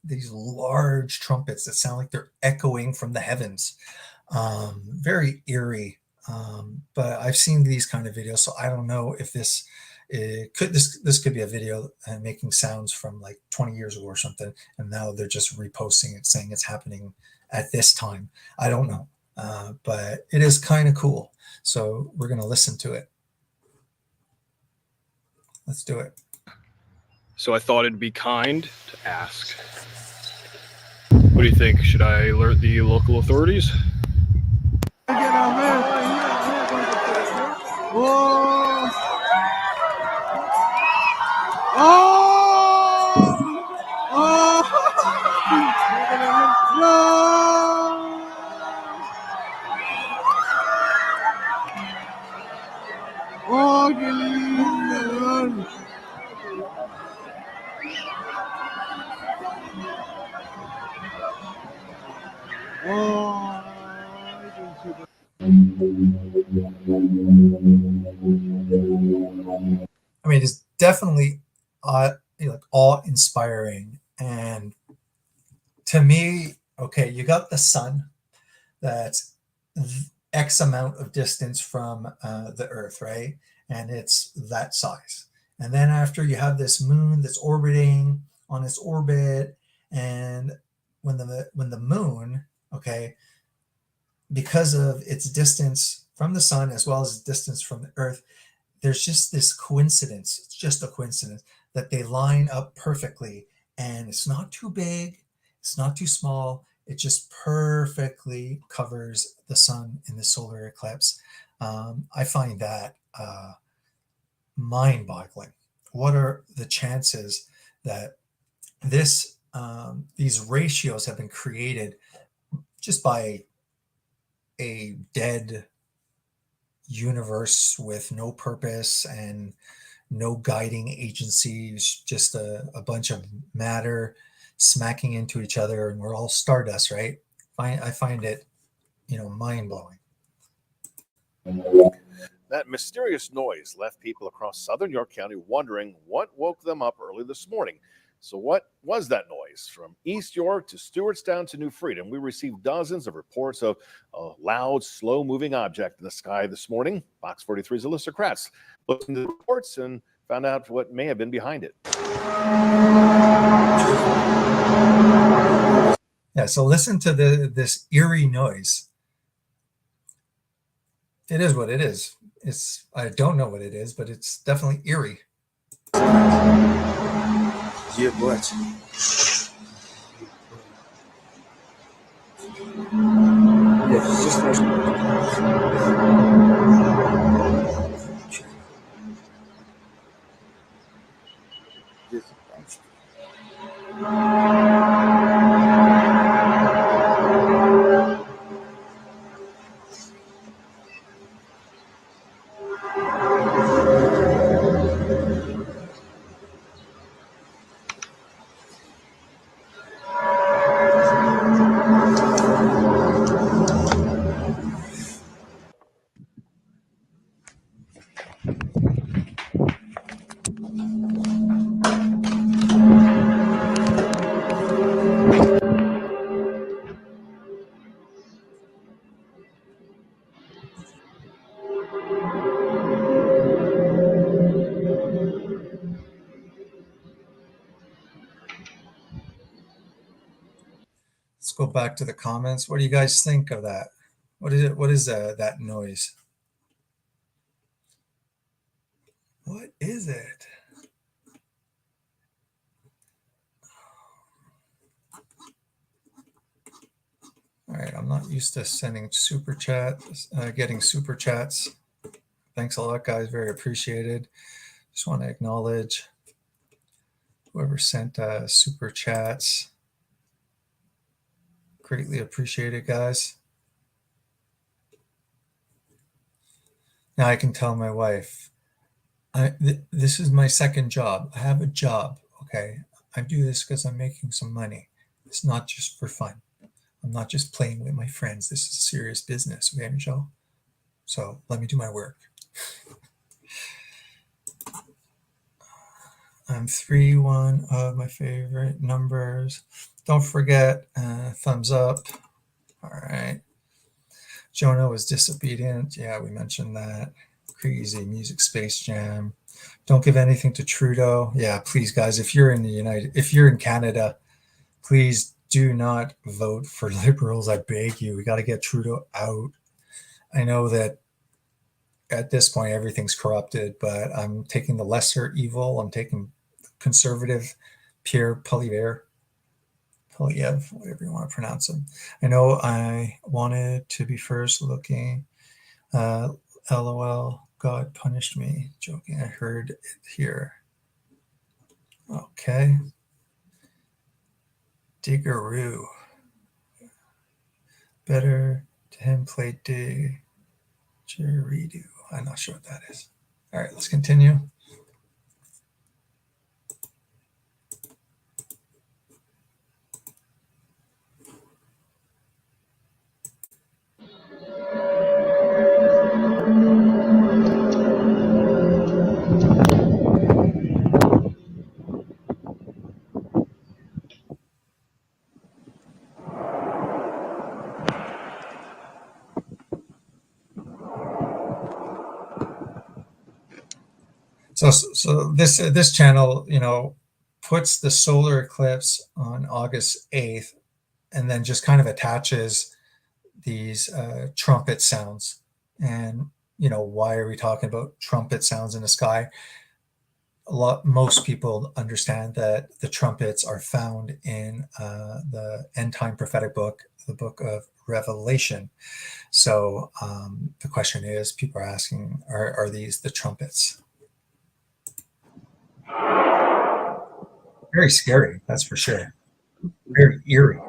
S1: these large trumpets that sound like they're echoing from the heavens. Very eerie. But I've seen these kind of videos, so I don't know if this could be a video making sounds from like 20 years ago or something, and now they're just reposting it saying it's happening at this time. I don't know, but it is kind of cool. So we're gonna listen to it. Let's do it.
S5: So I thought it'd be kind to ask. What do you think? Should I alert the local authorities?
S1: I mean, it's definitely like awe-inspiring. And to me, okay, you got the sun that's X amount of distance from the Earth, right? And it's that size. And then after you have this moon that's orbiting on its orbit, and when the moon, okay, because of its distance from the sun as well as distance from the Earth, there's just this coincidence. It's just a coincidence that they line up perfectly, and it's not too big, it's not too small. It just perfectly covers the sun in the solar eclipse. I find that mind-boggling. What are the chances that these ratios have been created just by a dead universe with no purpose and no guiding agencies, just a bunch of matter smacking into each other, and we're all stardust, right? I find it, mind-blowing.
S6: That mysterious noise left people across southern York County wondering what woke them up early this morning. So what was that noise? From East York to Stewartstown to New Freedom, we received dozens of reports of a loud, slow-moving object in the sky this morning. Fox 43's Alyssa Kratz looked into the reports and found out what may have been behind it.
S1: Yeah, so listen to this eerie noise. It is what it is. I don't know what it is, but it's definitely eerie.
S7: Yeah, what? Yeah, it's just
S1: Let's go back to the comments. What do you guys think of that? What is it? What is that noise? What is it? All right, I'm not used to sending super chats, getting super chats. Thanks a lot, guys. Very appreciated. Just want to acknowledge whoever sent super chats. Greatly appreciated, guys. Now I can tell my wife, this is my second job. I have a job, okay? I do this because I'm making some money. It's not just for fun. I'm not just playing with my friends. This is serious business, okay, Michelle? So let me do my work. I'm 3, one of my favorite numbers. Don't forget, thumbs up. All right. Jonah was disobedient. Yeah, we mentioned that. Crazy music, Space Jam. Don't give anything to Trudeau. Yeah, please, guys, if you're in Canada, please do not vote for Liberals. I beg you. We got to get Trudeau out. I know that at this point everything's corrupted, but I'm taking the lesser evil. I'm taking conservative Pierre Poilievre, whatever you want to pronounce him. I know I wanted to be first looking. LOL, God punished me. Joking, I heard it here. Okay. Diggeroo. Better to him play didgeridoo. I'm not sure what that is. All right, let's continue. So this channel, puts the solar eclipse on August 8th, and then just kind of attaches these trumpet sounds. And why are we talking about trumpet sounds in the sky? Most people understand that the trumpets are found in the end time prophetic book, the book of Revelation. So the question is, people are asking, are these the trumpets? Very scary, that's for sure. Very eerie.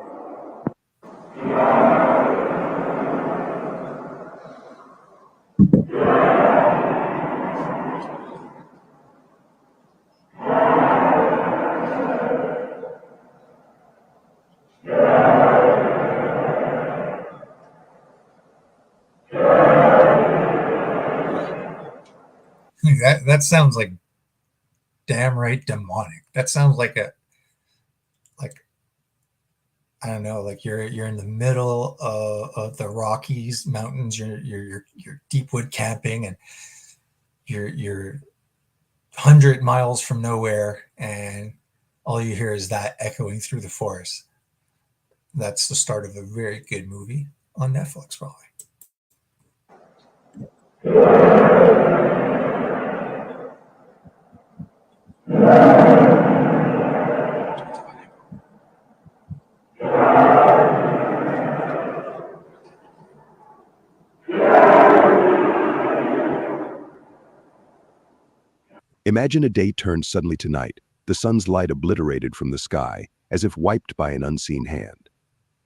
S1: That sounds like damn right demonic. That sounds like I don't know, like you're in the middle of the Rockies mountains. You're deep wood camping, and you're 100 miles from nowhere, and all you hear is that echoing through the forest. That's the start of a very good movie on Netflix, probably.
S8: Imagine a day turned suddenly to night, the sun's light obliterated from the sky, as if wiped by an unseen hand.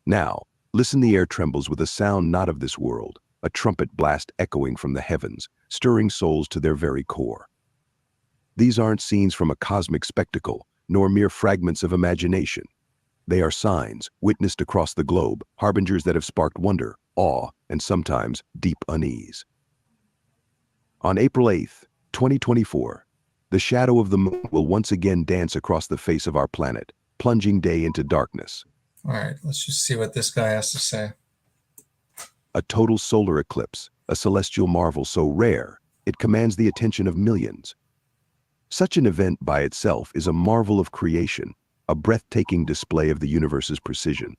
S8: Now, listen, the air trembles with a sound not of this world, a trumpet blast echoing from the heavens, stirring souls to their very core. These aren't scenes from a cosmic spectacle, nor mere fragments of imagination. They are signs, witnessed across the globe, harbingers that have sparked wonder, awe, and sometimes deep unease. On April 8th, 2024, the shadow of the moon will once again dance across the face of our planet, plunging day into darkness.
S1: All right, let's just see what this guy has to say.
S8: A total solar eclipse, a celestial marvel so rare, it commands the attention of millions. Such an event by itself is a marvel of creation, a breathtaking display of the universe's precision.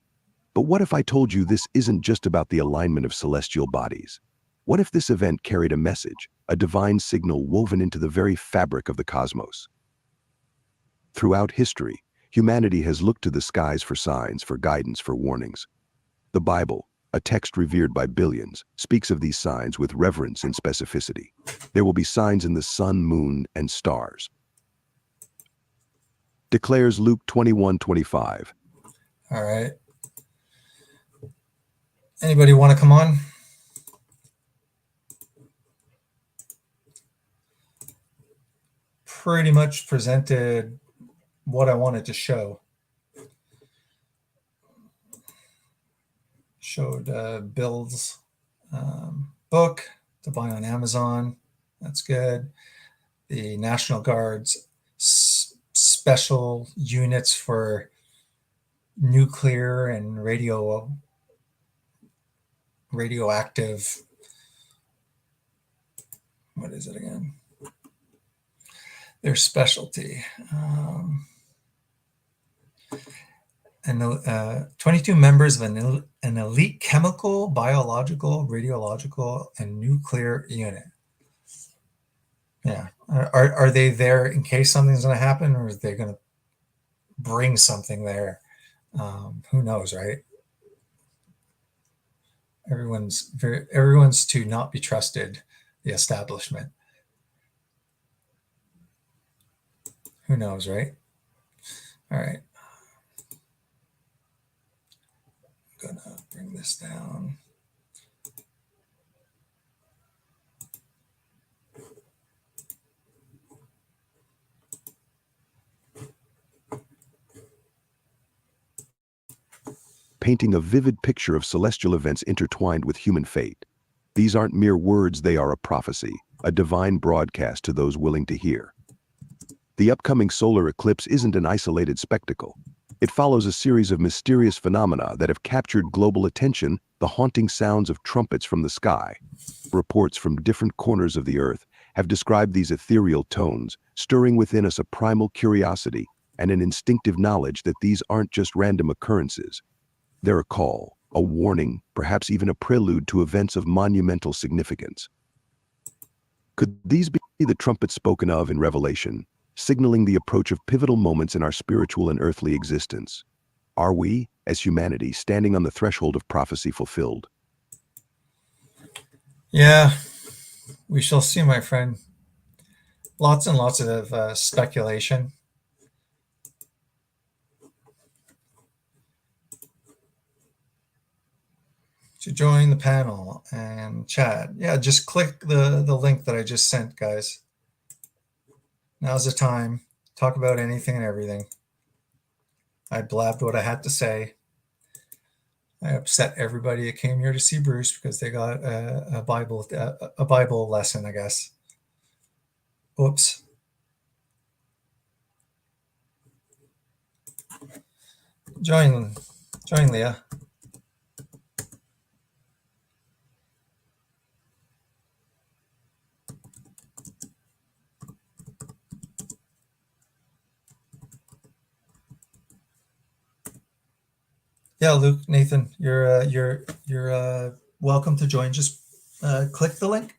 S8: But what if I told you this isn't just about the alignment of celestial bodies? What if this event carried a message, a divine signal woven into the very fabric of the cosmos? Throughout history, humanity has looked to the skies for signs, for guidance, for warnings. The Bible, a text revered by billions, speaks of these signs with reverence and specificity. There will be signs in the sun, moon, and stars, declares Luke 21:25.
S1: All right. Anybody want to come on? Pretty much presented what I wanted to show. Showed Bill's book to buy on Amazon. That's good. The National Guard's special units for nuclear and radioactive. What is it again? Their specialty. And 22 members of an elite chemical, biological, radiological, and nuclear unit. Yeah. Are they there in case something's going to happen, or are they going to bring something there? Who knows, right? Everyone's to not be trusted, the establishment. Who knows, right? All right. gonna bring this down.
S8: Painting a vivid picture of celestial events intertwined with human fate. These aren't mere words, they are a prophecy, a divine broadcast to those willing to hear. The upcoming solar eclipse isn't an isolated spectacle. It follows a series of mysterious phenomena that have captured global attention, the haunting sounds of trumpets from the sky. Reports from different corners of the earth have described these ethereal tones, stirring within us a primal curiosity and an instinctive knowledge that these aren't just random occurrences. They're a call, a warning, perhaps even a prelude to events of monumental significance. Could these be the trumpets spoken of in Revelation, signaling the approach of pivotal moments in our spiritual and earthly existence? Are we, as humanity, standing on the threshold of prophecy fulfilled?
S1: Yeah, we shall see, my friend. Lots and lots of speculation. To join the panel and chat, yeah, just click the link that I just sent, guys. Now's the time. Talk about anything and everything. I blabbed what I had to say. I upset everybody that came here to see Bruce because they got a Bible lesson, I guess. Oops. Join, Leah. Yeah, Luke, Nathan, you're welcome to join. Just click the link.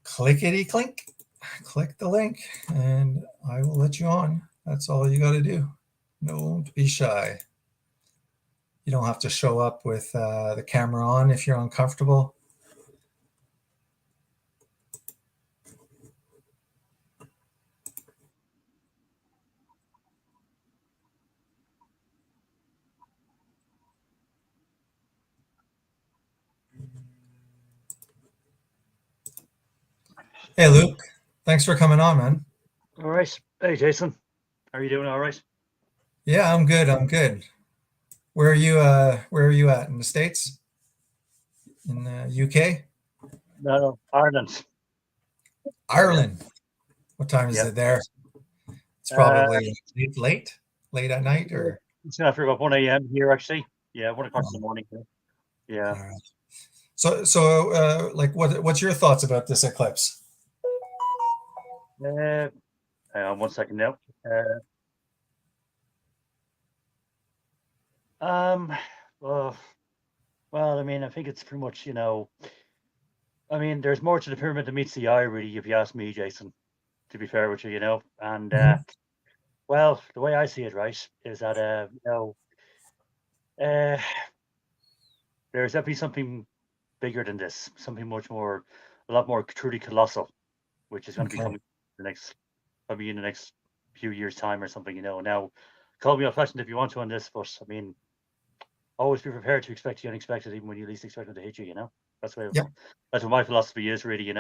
S1: Clickety clink. Click the link, and I will let you on. That's all you got to do. Don't be shy. You don't have to show up with the camera on if you're uncomfortable. Hey, Luke. Thanks for coming on, man.
S9: All right. Hey, Jason. Are you doing all right?
S1: Yeah, I'm good. I'm good. Where are you? Where are you at? In the States? In the UK?
S9: No, Ireland.
S1: Ireland. What time is
S9: Yeah.
S1: it there? It's
S9: Uh,
S1: probably late at night, or
S9: it's after about 1 a.m. here, actually. Yeah, 1 o'clock in the morning. Yeah.
S1: all right. So, like, what's your thoughts about this eclipse?
S9: Hang on 1 second now. Um, well, I mean, I think it's pretty much, I mean, there's more to the pyramid than meets the eye, really, if you ask me, Jason, to be fair with you, and, well, the way I see it, right, is that, uh, there's definitely something bigger than this, something a lot more truly colossal, which is going to be
S1: Okay.
S9: coming probably in the next few years' time or something. Now, call me old-fashioned if you want to on this, but I mean, always be prepared to expect the unexpected, even when you least expect it to hit you. That's
S1: Yep.
S9: that's what my philosophy is, really.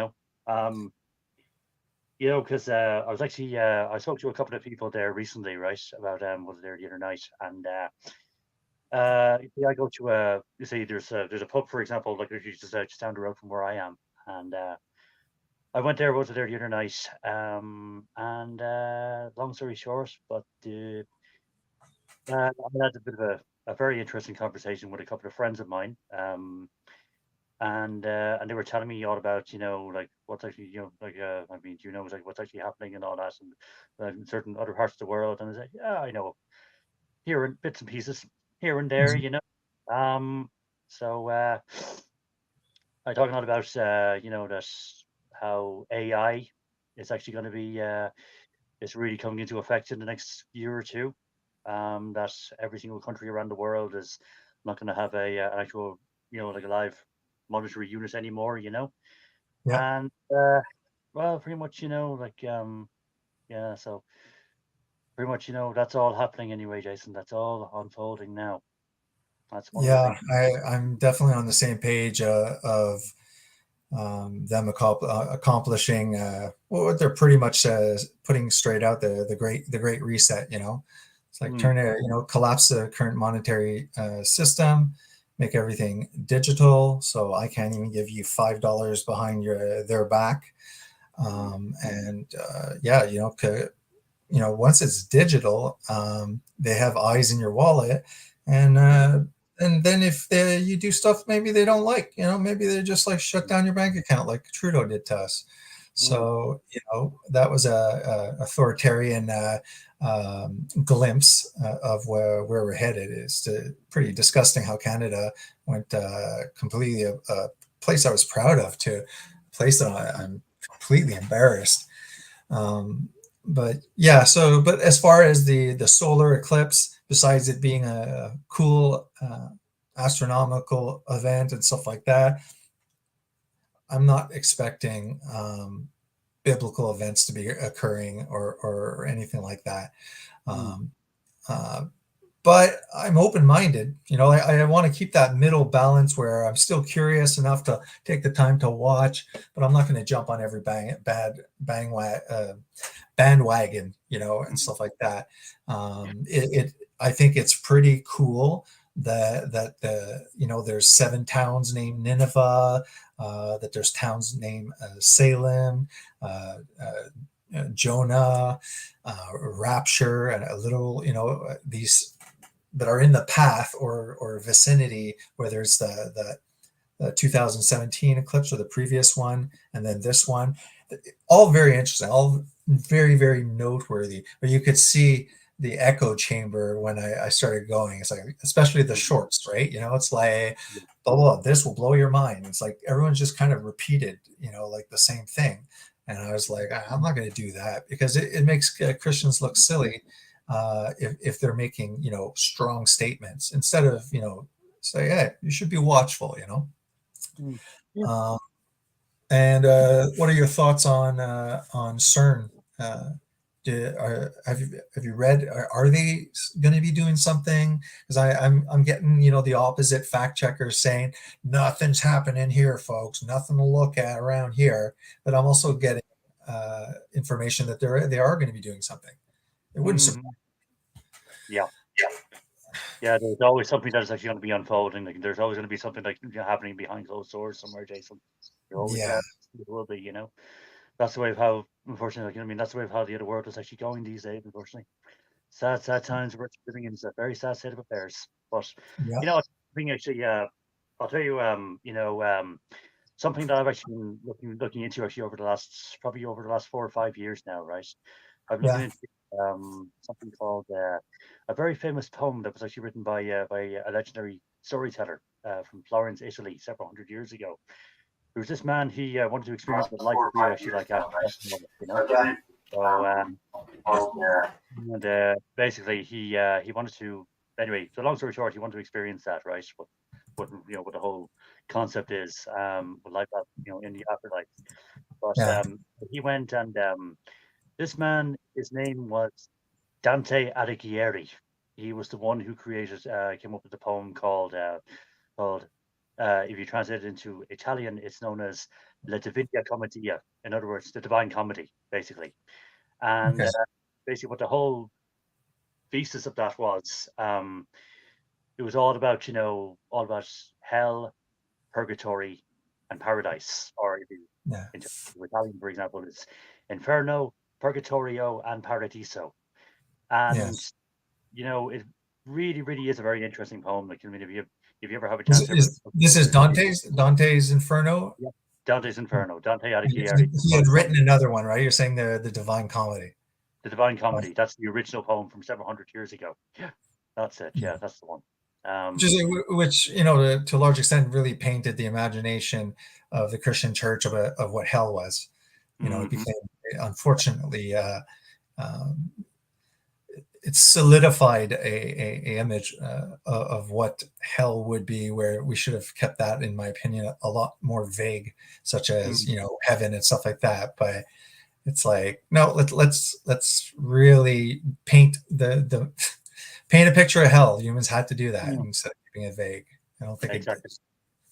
S9: Because I was actually I spoke to a couple of people there recently, right, about was there the other night, and I go to you see, there's a pub, for example, like literally just down the road from where I am, and I went there, was there the other night, and long story short, but I had a bit of a very interesting conversation with a couple of friends of mine, and they were telling me all about, like what's actually, like I mean, like what's actually happening and all that, and in certain other parts of the world, and I was like, yeah, I know, here in bits and pieces, here and there, so I talking a lot about, that how AI is actually going to be is really coming into effect in the next year or two. That every single country around the world is not going to have an actual, like a live monetary unit anymore.
S1: Yeah.
S9: And well, pretty much, like yeah. So pretty much, that's all happening anyway, Jason. That's all unfolding now. That's one of the
S1: Yeah,
S9: things.
S1: I'm definitely on the same page of them accomplishing what they're pretty much putting straight out the great reset. It's like
S9: Mm,
S1: turn it, collapse the current monetary system, make everything digital. So I can't even give you $5 behind their back.
S9: mm,
S1: And yeah, once it's digital, they have eyes in your wallet, and
S9: mm,
S1: then if you do stuff maybe they don't like, maybe they just like shut down your bank account like Trudeau did to us.
S9: mm,
S1: So that was a authoritarian glimpse of where we're headed. It's pretty disgusting how Canada went completely a place I was proud of to a place that I'm completely embarrassed. But yeah, but as far as the solar eclipse, besides it being a cool astronomical event and stuff like that, I'm not expecting biblical events to be occurring or anything like that.
S9: mm,
S1: Um, uh, but I'm open-minded. I want to keep that middle balance where I'm still curious enough to take the time to watch, but I'm not going to jump on every bandwagon, and
S9: mm,
S1: stuff like that. I think it's pretty cool that there's 7 towns named Nineveh, that there's towns named Salem, Jonah, Rapture, and a little, these that are in the path or vicinity where there's the 2017 eclipse or the previous one, and then this one. All very interesting, all very, very noteworthy. But you could see the echo chamber when I started going. It's like, especially the
S9: mm,
S1: shorts, right? It's like,
S9: mm,
S1: blah, blah, this will blow your mind. It's like everyone's just kind of repeated, like the same thing. And I was like, I'm not going to do that because it makes Christians look silly if they're making, strong statements instead of, say, hey, you should be watchful.
S9: mm. Yeah.
S1: Um, and what are your thoughts on CERN? Have you read? Are they going to be doing something? Because I'm getting the opposite fact checkers saying nothing's happening here, folks. Nothing to look at around here. But I'm also getting information that they are going to be doing something. It wouldn't surprise.
S9: Mhm. Yeah. Yeah, there's always something that is actually going to be unfolding. Like, there's always going to be something like happening behind closed doors somewhere, Jason. There always
S1: Yeah,
S9: will be. That's the way of how, unfortunately, that's the way of how the other world is actually going these days. Unfortunately, sad times we're living in. It's a very sad state of affairs. But
S1: yeah,
S9: I think actually, I'll tell you, something that I've actually been looking into actually probably over the last 4 or 5 years now, right? I'm looking
S1: yeah.
S9: into something called a very famous poem that was actually written by a legendary storyteller from Florence, Italy, several hundred years ago. There was this man. He wanted to experience what life would be actually like after death, So and basically he wanted to. Anyway, so long story short, he wanted to experience that, right? What the whole concept is, what life in the afterlife. But
S1: Yeah.
S9: he went and this man, his name was Dante Alighieri. He was the one who came up with the poem called if you translate it into Italian, it's known as La Divina Commedia. In other words, the Divine Comedy, basically. And
S1: Okay.
S9: basically, what the whole thesis of that was, it was all about hell, purgatory, and paradise. Or if you
S1: Yeah.
S9: in Italian, for example, it's Inferno, Purgatorio, and Paradiso. And
S1: Yes.
S9: it really, really is a very interesting poem. Like, I mean, if you ever have a
S1: Is,
S9: chance ever,
S1: is this is Dante's Inferno?
S9: yeah, Dante's Inferno, Dante
S1: And
S9: Alighieri,
S1: he had written another one, right? You're saying the Divine Comedy.
S9: the Divine
S1: Oh,
S9: Comedy. That's the original poem from several hundred years ago. Yeah, that's it.
S1: yeah.
S9: Yeah, that's the one.
S1: Which to a large extent really painted the imagination of the Christian church of what hell was. It
S9: Mhm,
S1: became, unfortunately, um, it solidified a image of what hell would be, where we should have kept that, in my opinion, a lot more vague, such as
S9: mhm,
S1: heaven and stuff like that. But it's like, no, let's really paint the paint a picture of hell. Humans had to do that,
S9: mhm.
S1: and so keeping it vague. I don't think
S9: Exactly.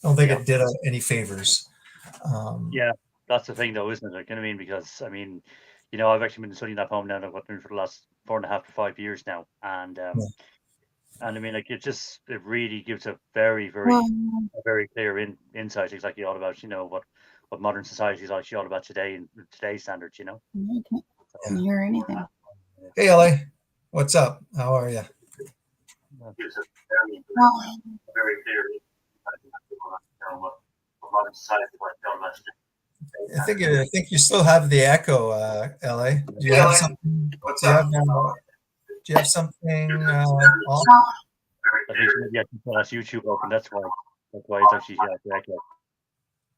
S1: it did any favors.
S9: Yeah, that's the thing, though, isn't it? Like, you know what I mean? Because I mean, you know, I've actually been studying that poem now. I've been for the last 4.5 to 5 years now, and I mean, like, it really gives a very, very clear insight exactly all about, you know, what modern society is actually all about today and today's standards, you know.
S10: I can't hear anything.
S1: Hey, LA, what's up? How are you?
S9: Gives a very clear insight exactly what modern society is all about today.
S1: I think you still have the echo, LA. Do you have something? Do you have something off?
S9: I think maybe I can put us YouTube open. That's why it's actually echo.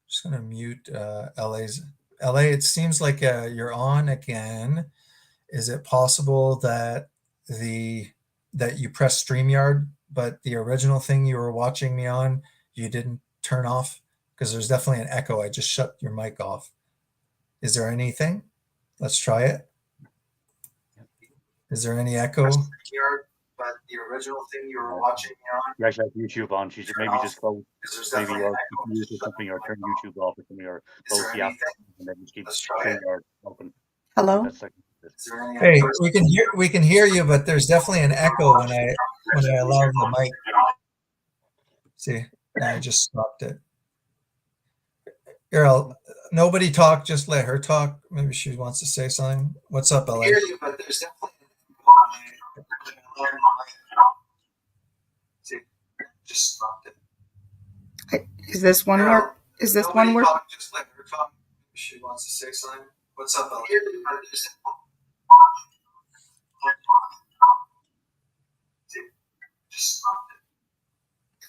S1: Just gonna mute LA's. LA, it seems like you're on again. Is it possible that you pressed StreamYard, but the original thing you were watching me on, you didn't turn off? Because there's definitely an echo. I just shut your mic off. Is there anything? Let's try it. Is there any echo? But the original thing you were watching me on.
S9: You actually have YouTube on. You should maybe just close maybe your computer or something, or turn YouTube off or something, or close the app and then just keep StreamYard open.
S10: Hello?
S1: Hey, we can hear you, but there's definitely an echo when I allow the mic. See, now I just stopped it. Girl, nobody talk, just let her talk. Maybe she wants to say something. What's up, LA? I hear you, but there's definitely an echo when I allow the mic. See, just stopped it.
S10: Is this one work? Is this one work?
S1: Talk, just let her talk. Maybe she wants to say something. What's up, LA? Just stopped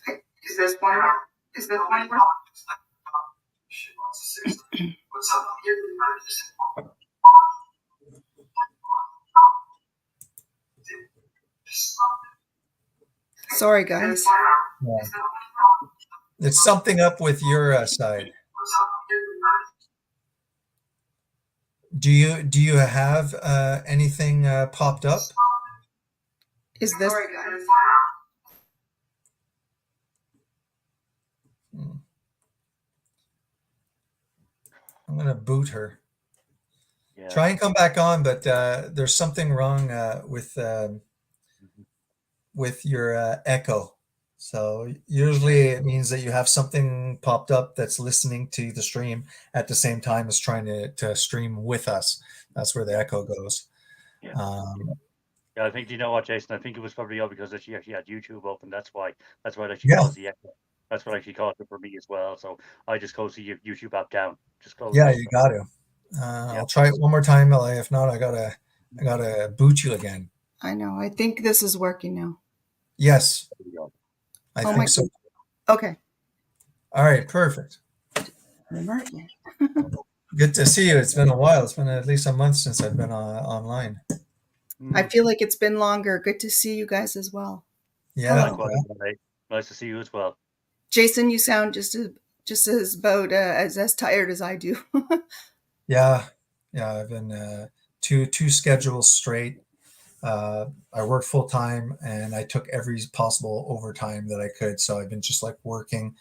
S1: it.
S10: Is this one work? Is this one work?
S1: She wants to say something. What's up?
S10: Sorry, guys.
S1: Yeah. It's something up with your side. Do you have anything popped up?
S10: Is this?
S1: Sorry, guys. I'm gonna boot her.
S9: Yeah.
S1: Try and come back on, but there's something wrong with your echo. So usually it means that you have something popped up that's listening to the stream at the same time as trying to stream with us. That's where the echo goes.
S9: Yeah. I think, you know what, Jason? I think it was probably all because she actually had YouTube open. That's why it actually caused the echo. That's what actually caused it for me as well. So I just closed the YouTube app down. Just close.
S1: Yeah, you got to. I'll try it one more time, LA. If not, I gotta boot you again.
S10: I know. I think this is working now.
S1: Yes. I think so.
S10: Okay.
S1: All right, perfect. Good to see you. It's been a while. It's been at least a month since I've been online.
S10: I feel like it's been longer. Good to see you guys as well.
S1: Yeah.
S9: Nice to see you as well.
S10: Jason, you sound just as about as tired as I do.
S1: Yeah. I've been two schedules straight. I worked full time and I took every possible overtime that I could. So I've been just like working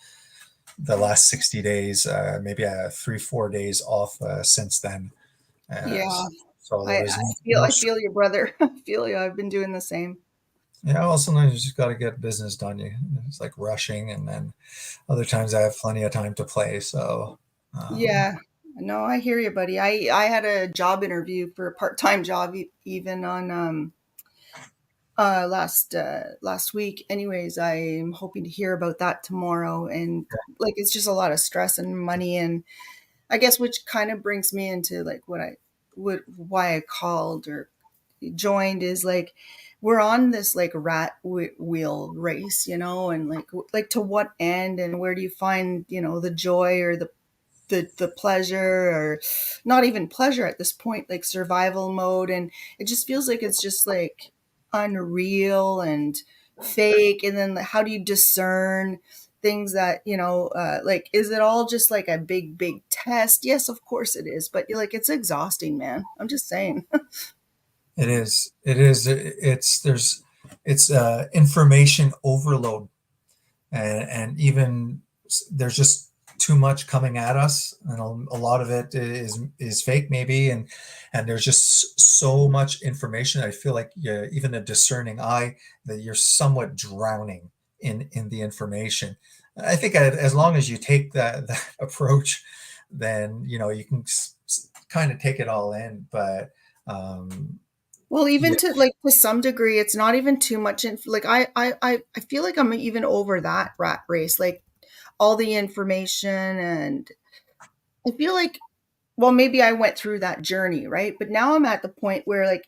S1: the last 60 days, maybe 3-4 days off since then.
S10: Yeah.
S1: So
S10: I feel your brother. I feel you. I've been doing the same.
S1: Yeah. Well, sometimes you just got to get business done. It's like rushing, and then other times I have plenty of time to play. So
S10: yeah. No, I hear you, buddy. I had a job interview for a part-time job even on last week. Anyways, I'm hoping to hear about that tomorrow, and like it's just a lot of stress and money, and I guess which kind of brings me into like why I called or joined is like we're on this like rat wheel race, you know, and like to what end, and where do you find, you know, the joy or the pleasure, or not even pleasure at this point, like survival mode. And it just feels like it's just like unreal and fake. And then how do you discern things that, you know, like, is it all just like a big test? Yes, of course it is. But like, it's exhausting, man. I'm just saying.
S1: It is. It's information overload. and even there's just too much coming at us, and a lot of it is fake maybe, and there's just so much information. I feel like, yeah, even a discerning eye, that you're somewhat drowning in the information. I think as long as you take that approach, then you can kind of take it all in. But
S10: Well,
S1: yeah.
S10: even to some degree, it's not even too much. Like I feel like I'm even over that rat race. Like all the information, and I feel like, well, maybe I went through that journey, right? But now I'm at the point where, like,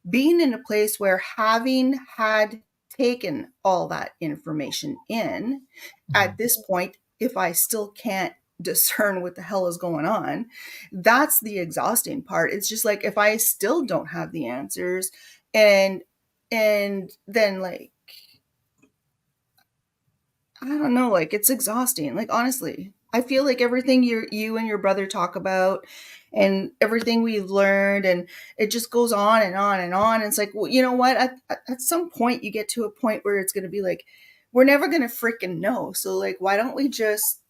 S10: being in a place where, having had taken all that information in, at this point, if I still can't discern what the hell is going on, that's the exhausting part. It's just like, if I still don't have the answers, and then, like, I don't know, like, it's exhausting. Like, honestly, I feel like everything you and your brother talk about, and everything we've learned, and it just goes on and on and on. And it's like, well, you know what? At some point, you get to a point where it's going to be like, we're never going to freaking know. So, like, why don't we just,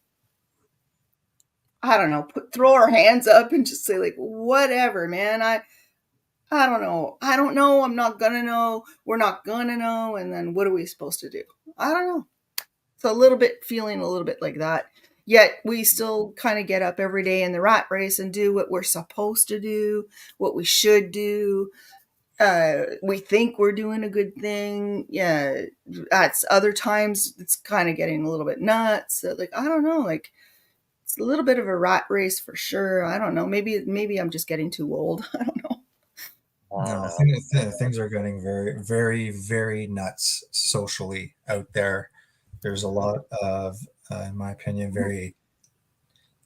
S10: I don't know, throw our hands up and just say, like, whatever, man. I don't know. I don't know. I'm not gonna know. We're not gonna know. And then what are we supposed to do? I don't know. So a little bit, feeling a little bit like that. Yet we still kind of get up every day in the rat race and do what we're supposed to do, what we should do. We think we're doing a good thing. Yeah. At other times, it's kind of getting a little bit nuts. So, like, I don't know. Like, it's a little bit of a rat race for sure. I don't know. Maybe I'm just getting too old. I don't know.
S9: Oh
S1: No,
S9: no.
S1: things are getting very, very, very nuts socially out there. There's a lot of, in my opinion, very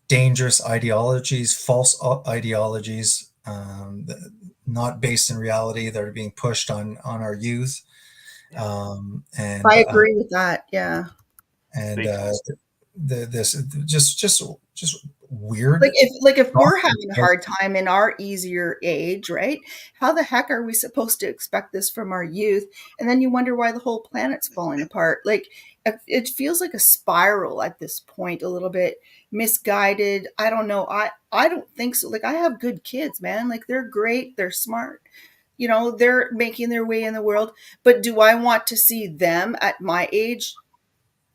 S1: dangerous ideologies, false ideologies, not based in reality, that are being pushed on our youth. And
S10: I agree with that. Yeah.
S1: and
S9: Big time.
S1: this just weird.
S10: Like if we're having a hard time in our easier age, right? How the heck are we supposed to expect this from our youth? And then you wonder why the whole planet's falling apart. Like, it feels like a spiral at this point, a little bit misguided. I don't know. I don't think so. Like, I have good kids, man. Like, they're great, they're smart. They're making their way in the world. But do I want to see them at my age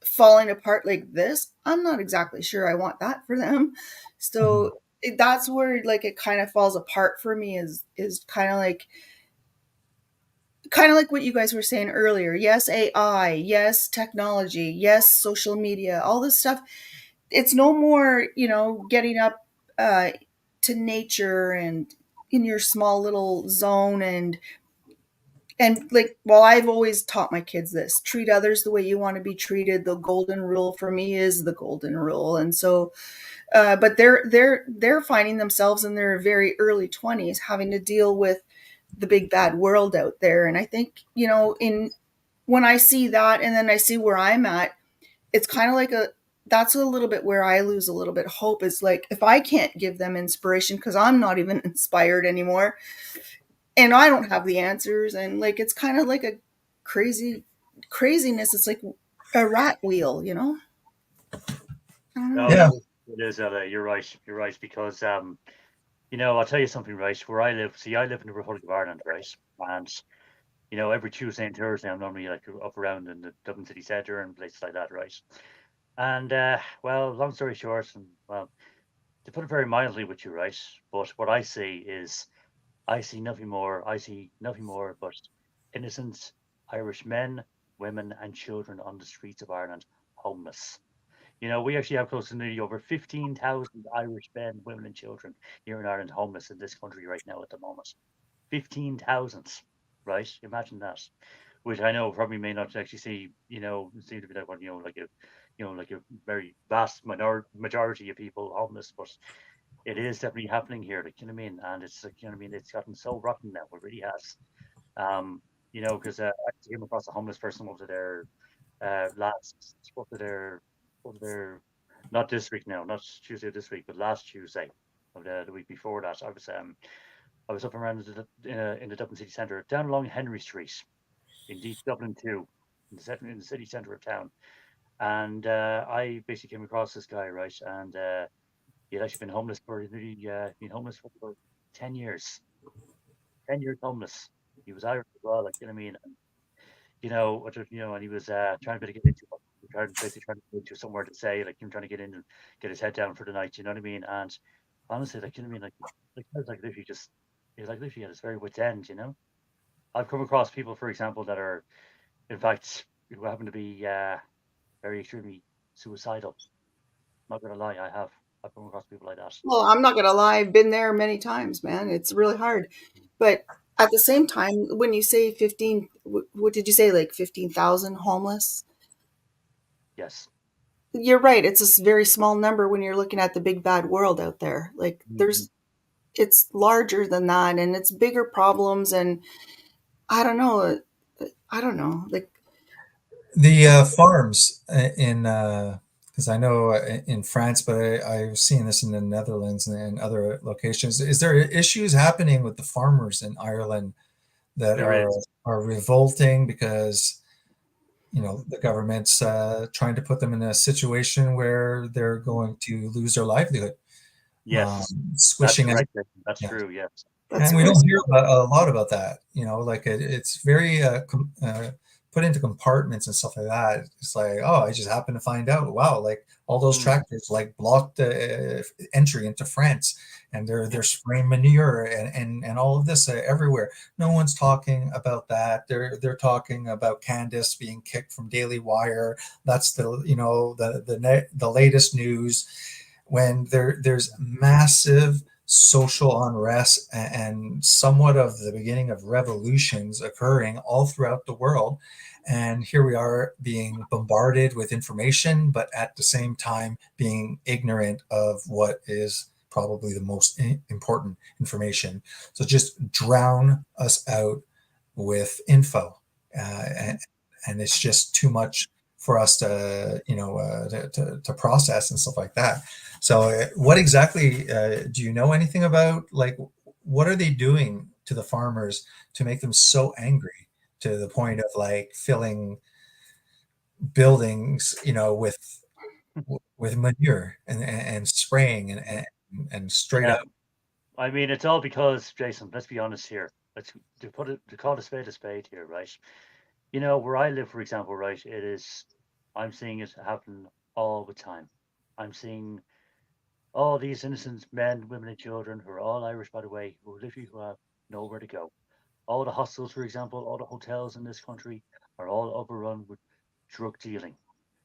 S10: falling apart like this? I'm not exactly sure I want that for them. So that's where, like, it kind of falls apart for me, is kind of like what you guys were saying earlier. Yes, AI, yes, technology, yes, social media, all this stuff. It's no more, getting up to nature and in your small little zone, and like, well, I've always taught my kids this: treat others the way you want to be treated. The golden rule for me is the golden rule. And so, but they're finding themselves in their very early 20s having to deal with the big bad world out there. And I think, in when I see that, and then I see where I'm at, it's kind of like that's a little bit where I lose a little bit of hope. Is like, if I can't give them inspiration, because I'm not even inspired anymore, and I don't have the answers, and, like, it's kind of like a craziness. It's like a rat wheel, I don't
S9: No,
S10: know.
S1: Yeah.
S9: it is. You're right. You're right, because I'll tell you something, right? Where I live, see, I live in the Republic of Ireland, right? And every Tuesday and Thursday, I'm normally, like, up around in the Dublin city centre and places like that, right? And well, long story short, and well, to put it very mildly with you, right? But what I see is, I see nothing more. I see nothing more but innocent Irish men, women, and children on the streets of Ireland, homeless. We actually have close to nearly over 15,000 Irish men, women, and children here in Ireland, homeless in this country right now at the moment. 15,000, right? Imagine that. Which I know probably may not actually seem to be like one, like a very vast majority of people homeless, but it is definitely happening here. Like, you know what I mean? And it's like, it's gotten so rotten now. It really has. Because I came across a homeless person over there last over there, not this week now, not Tuesday of this week, but last Tuesday of the week before that. I was up around in the Dublin city centre, down along Henry Street, in deep Dublin too. in the city center of town. And I basically came across this guy, right? And he had actually been homeless for been homeless for 10 years. 10 years homeless. He was Irish as well, like, you know what I mean? And, and he was trying to get into basically trying to get into somewhere to say, like, him trying to get in and get his head down for the night, you know what I mean? And honestly, like, you know what I mean? Like I was like literally just, he was like literally at his very wit's end, you know? I've come across people, for example, that are, in fact, who happen to be very extremely suicidal. Not gonna lie, I've come across people like that.
S10: Well, I'm not gonna lie, I've been there many times, man. It's really hard. But at the same time, when you say 15, what did you say, like 15,000 homeless?
S9: Yes.
S10: You're right. It's a very small number when you're looking at the big bad world out there. Like it's larger than that, and it's bigger problems. And I don't know. I don't know. Like,
S1: The farms in, because I know in France, but I've seen this in the Netherlands and other locations. Is there issues happening with the farmers in Ireland that
S9: There is.
S1: are revolting because the government's trying to put them in a situation where they're going to lose their livelihood,
S9: Yes. That's
S1: squishing out.
S9: correct. That's
S1: Yeah.
S9: true. Yes.
S10: that's
S1: And we
S10: very
S1: don't hear a lot about that, like it's very put into compartments and stuff like that. It's like, oh, I just happened to find out, wow, like all those tractors like blocked the entry into France, and they're spraying manure and all of this everywhere. No one's talking about that. They're talking about Candace being kicked from Daily Wire. That's the latest news, when there's massive social unrest and somewhat of the beginning of revolutions occurring all throughout the world. And here we are being bombarded with information, but at the same time being ignorant of what is probably the most important information. So just drown us out with info. And it's just too much for us to process and stuff like that. So what exactly do you know anything about, like, what are they doing to the farmers to make them so angry to the point of like filling buildings with manure and spraying and straight
S9: Yeah.
S1: up?
S9: I mean, it's all because, Jason, let's be honest here. Let's to call a spade here, right? Where I live, for example, right, I'm seeing it happen all the time. I'm seeing all these innocent men, women, and children who are all Irish, by the way, who have nowhere to go. All the hostels, for example, all the hotels in this country are all overrun with drug dealing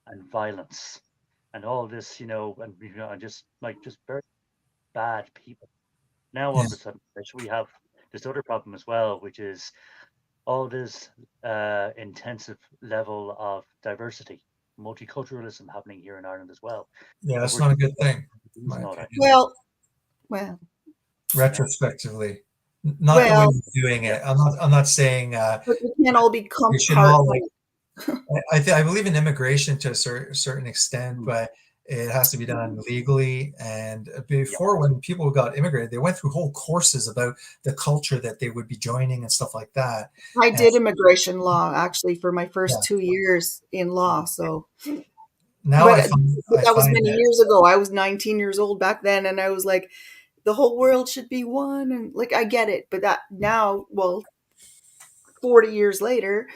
S9: and violence and all this, and just very bad people. Now all
S1: Yeah.
S9: of a sudden, we have this other problem as well, which is all this intensive level of diversity, multiculturalism happening here in Ireland as well.
S1: Yeah,
S9: So
S1: that's
S9: we're
S1: not a good thing, in my
S9: losing all that.
S1: opinion.
S10: well,
S1: Retrospectively, not the way
S10: well,
S1: you're doing
S9: Yeah.
S1: it. I'm not saying
S10: but we can't all be
S1: we should all like.
S10: compartment.
S1: I believe in immigration to a certain extent,
S9: Mm.
S1: but it has to be done legally. And
S9: Yeah.
S1: before, when people got immigrated, they went through whole courses about the culture that they would be joining and stuff like that.
S10: I
S1: And
S10: did immigration law actually for my
S1: yeah,
S10: first 2 years in law. So,
S1: now
S10: but,
S1: I
S10: that was
S1: find
S10: many
S1: that,
S10: years ago. I was 19 years old back then, and I was like, the whole world should be one. And like, I get it, but that now, well, 40 years later,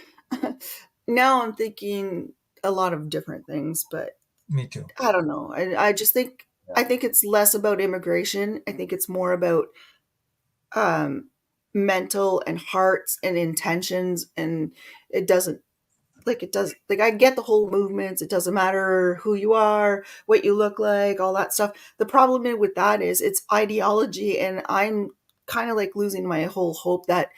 S10: now I'm thinking a lot of different things. But
S1: me too.
S10: I don't know. I just think
S9: Yeah.
S10: I think it's less about immigration. I think it's more about mental and hearts and intentions, and it doesn't I get the whole movements. It doesn't matter who you are, what you look like, all that stuff. The problem with that is it's ideology, and I'm kind of like losing my whole hope that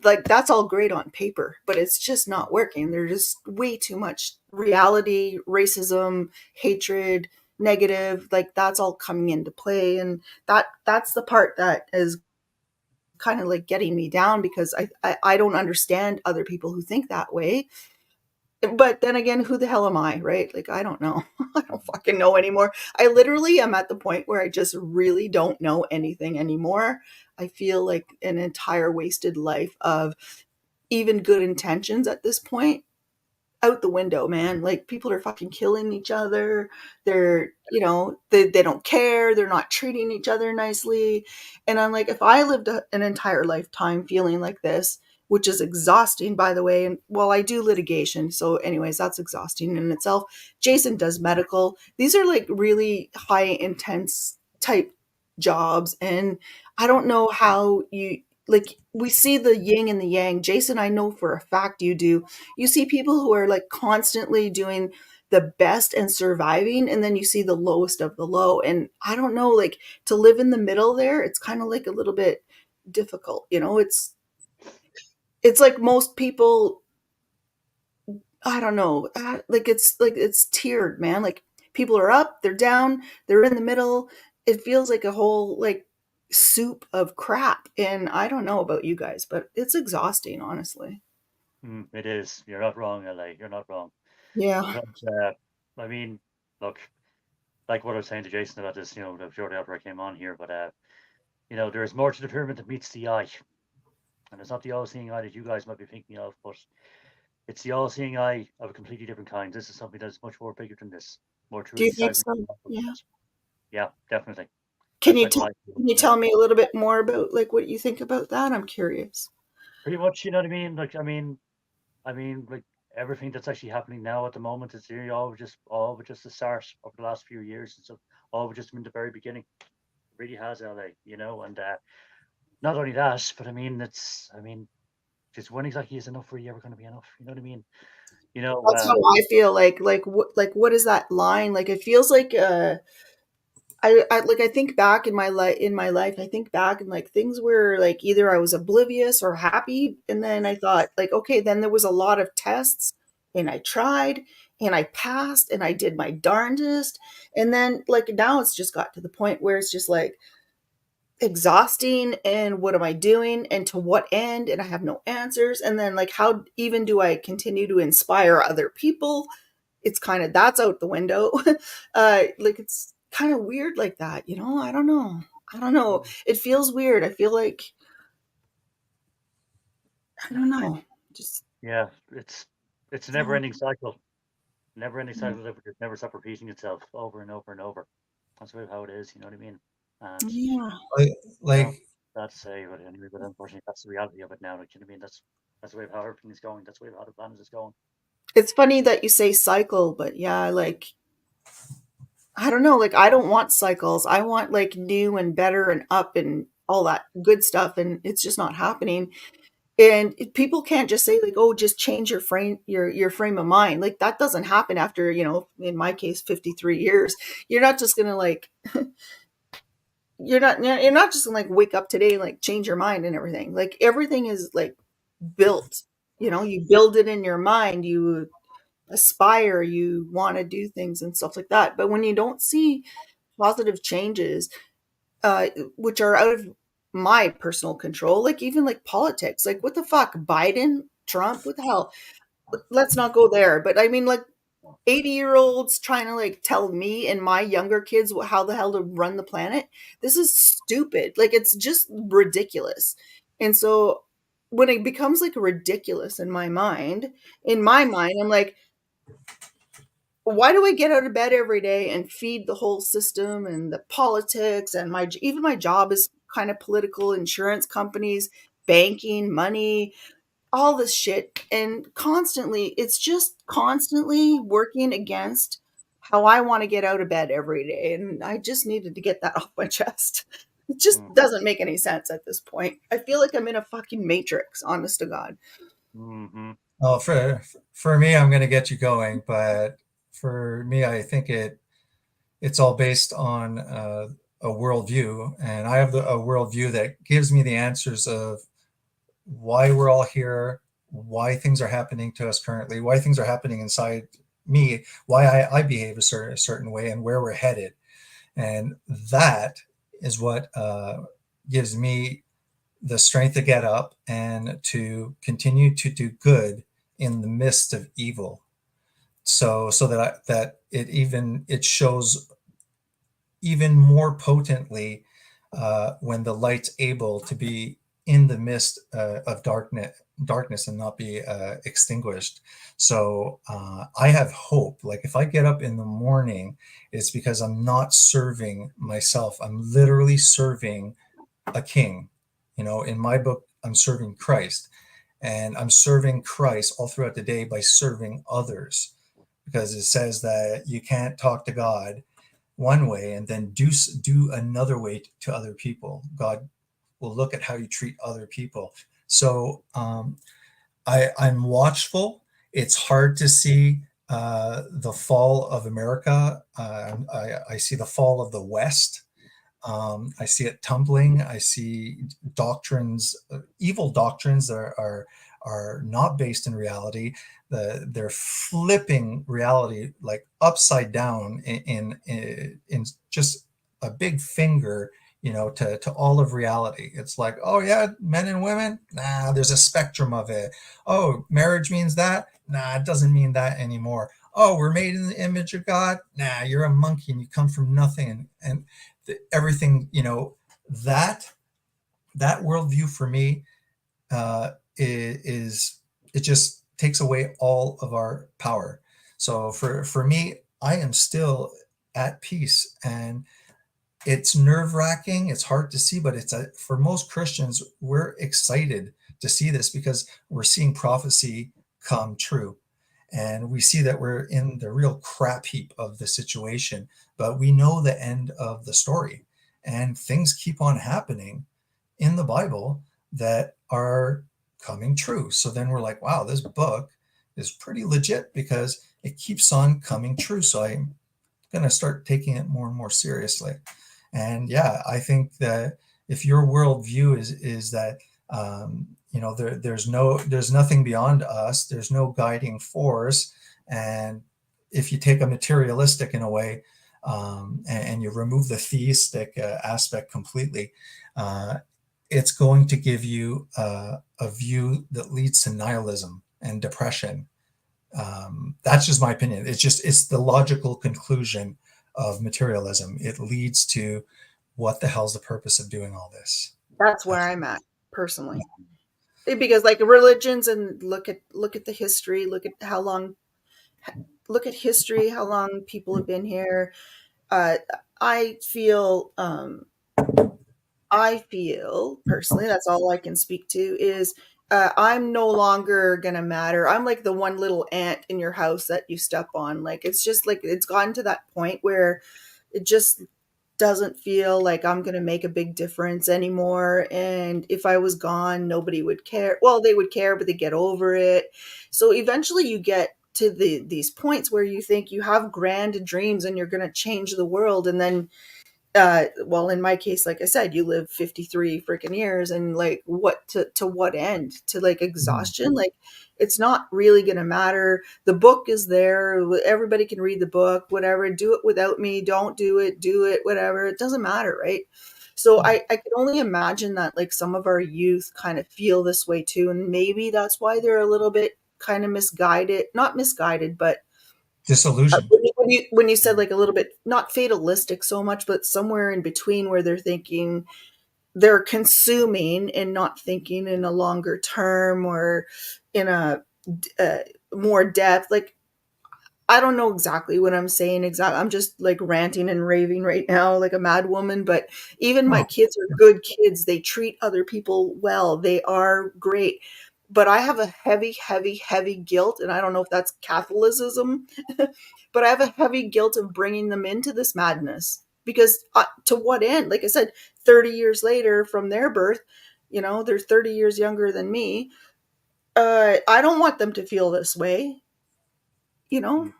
S10: like that's all great on paper, but it's just not working. There's just way too much reality, racism, hatred, negative, like that's all coming into play. And that's the part that is kind of like getting me down, because I don't understand other people who think that way. But then again, who the hell am I, right? Like, I don't know. I don't fucking know anymore. I literally am at the point where I just really don't know anything anymore. I feel like an entire wasted life of even good intentions at this point. out the window, man. Like people are fucking killing each other. They're, they don't care. They're not treating each other nicely. And I'm like, if I lived an entire lifetime feeling like this, which is exhausting, by the way. And well, I do litigation. So anyways, that's exhausting in itself. Jason does medical. These are like really high intense type jobs. And I don't know how like we see the yin and the yang. Jason, I know for a fact you do. You see people who are like constantly doing the best and surviving, and then you see the lowest of the low. And I don't know, like to live in the middle there, it's kind of like a little bit difficult. It's like most people, I don't know, like it's tiered, man. Like people are up, they're down, they're in the middle. It feels like a whole like soup of crap. And I don't know about you guys, but it's exhausting, honestly.
S9: It is. You're not wrong, LA. You're not wrong.
S10: Yeah.
S9: But, I mean, look, like what I was saying to Jason about this, shortly after I came on here, but there's more to the pyramid than meets the eye. And it's not the all-seeing eye that you guys might be thinking of, but it's the all-seeing eye of a completely different kind. This is something that's much more bigger than this, more
S10: Do you
S9: truly
S10: think
S9: seismic.
S10: so? Yeah.
S9: Yeah, definitely.
S10: Can
S9: That's
S10: you
S9: like
S10: tell
S9: life.
S10: can you tell me a little bit more about like what you think about that? I'm curious.
S9: Pretty much, you know what I mean? Like, like everything that's actually happening now at the moment is all but just the start of the last few years and stuff. All but just in the very beginning. It really has, LA, and not only that, but just when exactly is enough for you ever going to be enough? You know what I mean?
S10: That's how I feel. What is that line? Like it feels like I think back in my life, I think back and like things were like either I was oblivious or happy, and then I thought like, okay, then there was a lot of tests, and I tried, and I passed, and I did my darndest, and then like now it's just got to the point where it's just like exhausting, and what am I doing, and to what end, and I have no answers, and then like how even do I continue to inspire other people? It's kind of that's out the window. Like it's kind of weird like that, I don't know. It feels weird. I feel like I don't know. Just
S9: yeah, it's a never-ending cycle. Never-ending
S10: yeah.
S9: cycle that just never stop repeating itself over and over and over. That's really how it is. You know what I mean? And
S10: Yeah.
S1: Like
S9: that's say, but anyway, but unfortunately, that's the reality of it now. Like, you know what I mean? That's the way of how everything is going. That's the way of how the planet is going.
S10: It's funny that you say cycle, but yeah, like I don't know, like I don't want cycles. I want like new and better and up and all that good stuff, and it's just not happening. And people can't just say like, "Oh, just change your frame of mind." Like that doesn't happen after, in my case 53 years. You're not just going to like you're not just going to like wake up today and like change your mind and everything. Like everything is like built. You build it in your mind, you aspire, you want to do things and stuff like that. But when you don't see positive changes, which are out of my personal control, like even like politics, like what the fuck, Biden, Trump, what the hell? Let's not go there. But I mean, like 80-year-olds trying to like tell me and my younger kids how the hell to run the planet. This is stupid. Like it's just ridiculous. And so when it becomes like ridiculous in my mind, I'm like, why do I get out of bed every day and feed the whole system and the politics, and even my job is kind of political, insurance companies, banking, money, all this shit, and constantly it's just constantly working against how I want to get out of bed every day, and I just needed to get that off my chest. It just doesn't make any sense at this point. I feel like I'm in a fucking matrix, honest to God.
S9: Mm-hmm.
S1: well, for me, I'm going to get you going, but for me, I think it's all based on a worldview, and I have a worldview that gives me the answers of why we're all here, why things are happening to us currently, why things are happening inside me, why I behave a certain way, and where we're headed. And that is what gives me the strength to get up and to continue to do good in the midst of evil. So that it shows even more potently when the light's able to be in the midst of darkness and not be extinguished. So I have hope. Like if I get up in the morning, it's because I'm not serving myself. I'm literally serving a king. You know, in my book, I'm serving Christ, and I'm serving Christ all throughout the day by serving others, because it says that you can't talk to God one way and then do another way to other people. God will look at how you treat other people. So I'm watchful. It's hard to see the fall of America. I see the fall of the West. I see it tumbling. I see doctrines, evil doctrines that are not based in reality. They're flipping reality like upside down in just a big finger, you know, to all of reality. It's like, oh yeah, men and women. Nah, there's a spectrum of it. Oh, marriage means that. Nah, it doesn't mean that anymore. Oh, we're made in the image of God. Nah, you're a monkey and you come from nothing. And everything, you know, that worldview for me is it just takes away all of our power. So for me, I am still at peace, and it's nerve wracking. It's hard to see, but for most Christians, we're excited to see this because we're seeing prophecy come true. And we see that we're in the real crap heap of the situation, but we know the end of the story. And things keep on happening in the Bible that are coming true. So then we're like, wow, this book is pretty legit because it keeps on coming true. So I'm going to start taking it more and more seriously. And yeah, I think that if your worldview is that you know, there's nothing beyond us, there's no guiding force, and if you take a materialistic in a way, and you remove the theistic aspect completely, it's going to give you a view that leads to nihilism and depression. That's just my opinion. It's the logical conclusion of materialism. It leads to what the hell's the purpose of doing all this?
S10: That's where I'm at personally. Because like religions, and look at the history, look at history, how long people have been here. I feel personally, that's all I can speak to, is I'm no longer gonna matter. I'm like the one little ant in your house that you step on. Like it's just like it's gotten to that point where it just doesn't feel like I'm going to make a big difference anymore. And if I was gone, nobody would care. Well, they would care, but they get over it. So eventually you get to these points where you think you have grand dreams and you're going to change the world. And then, well, in my case, like I said, you live 53 freaking years, and like what to what end? To like exhaustion? Like it's not really going to matter. The book is there. Everybody can read the book, whatever. Do it without me. Don't do it, whatever. It doesn't matter. Right. So I can only imagine that like some of our youth kind of feel this way too. And maybe that's why they're a little bit kind of misguided, not misguided, but
S1: disillusioned.
S10: When you said like a little bit, not fatalistic so much, but somewhere in between, where they're thinking, they're consuming and not thinking in a longer term or in a more depth. Like I don't know exactly what I'm saying. I'm just like ranting and raving right now like a mad woman. But even my kids are good kids. They treat other people well. They are great. But I have a heavy, heavy, heavy guilt. And I don't know if that's Catholicism, but I have a heavy guilt of bringing them into this madness. Because to what end? Like I said, 30 years later from their birth, you know, they're 30 years younger than me. I don't want them to feel this way. You know,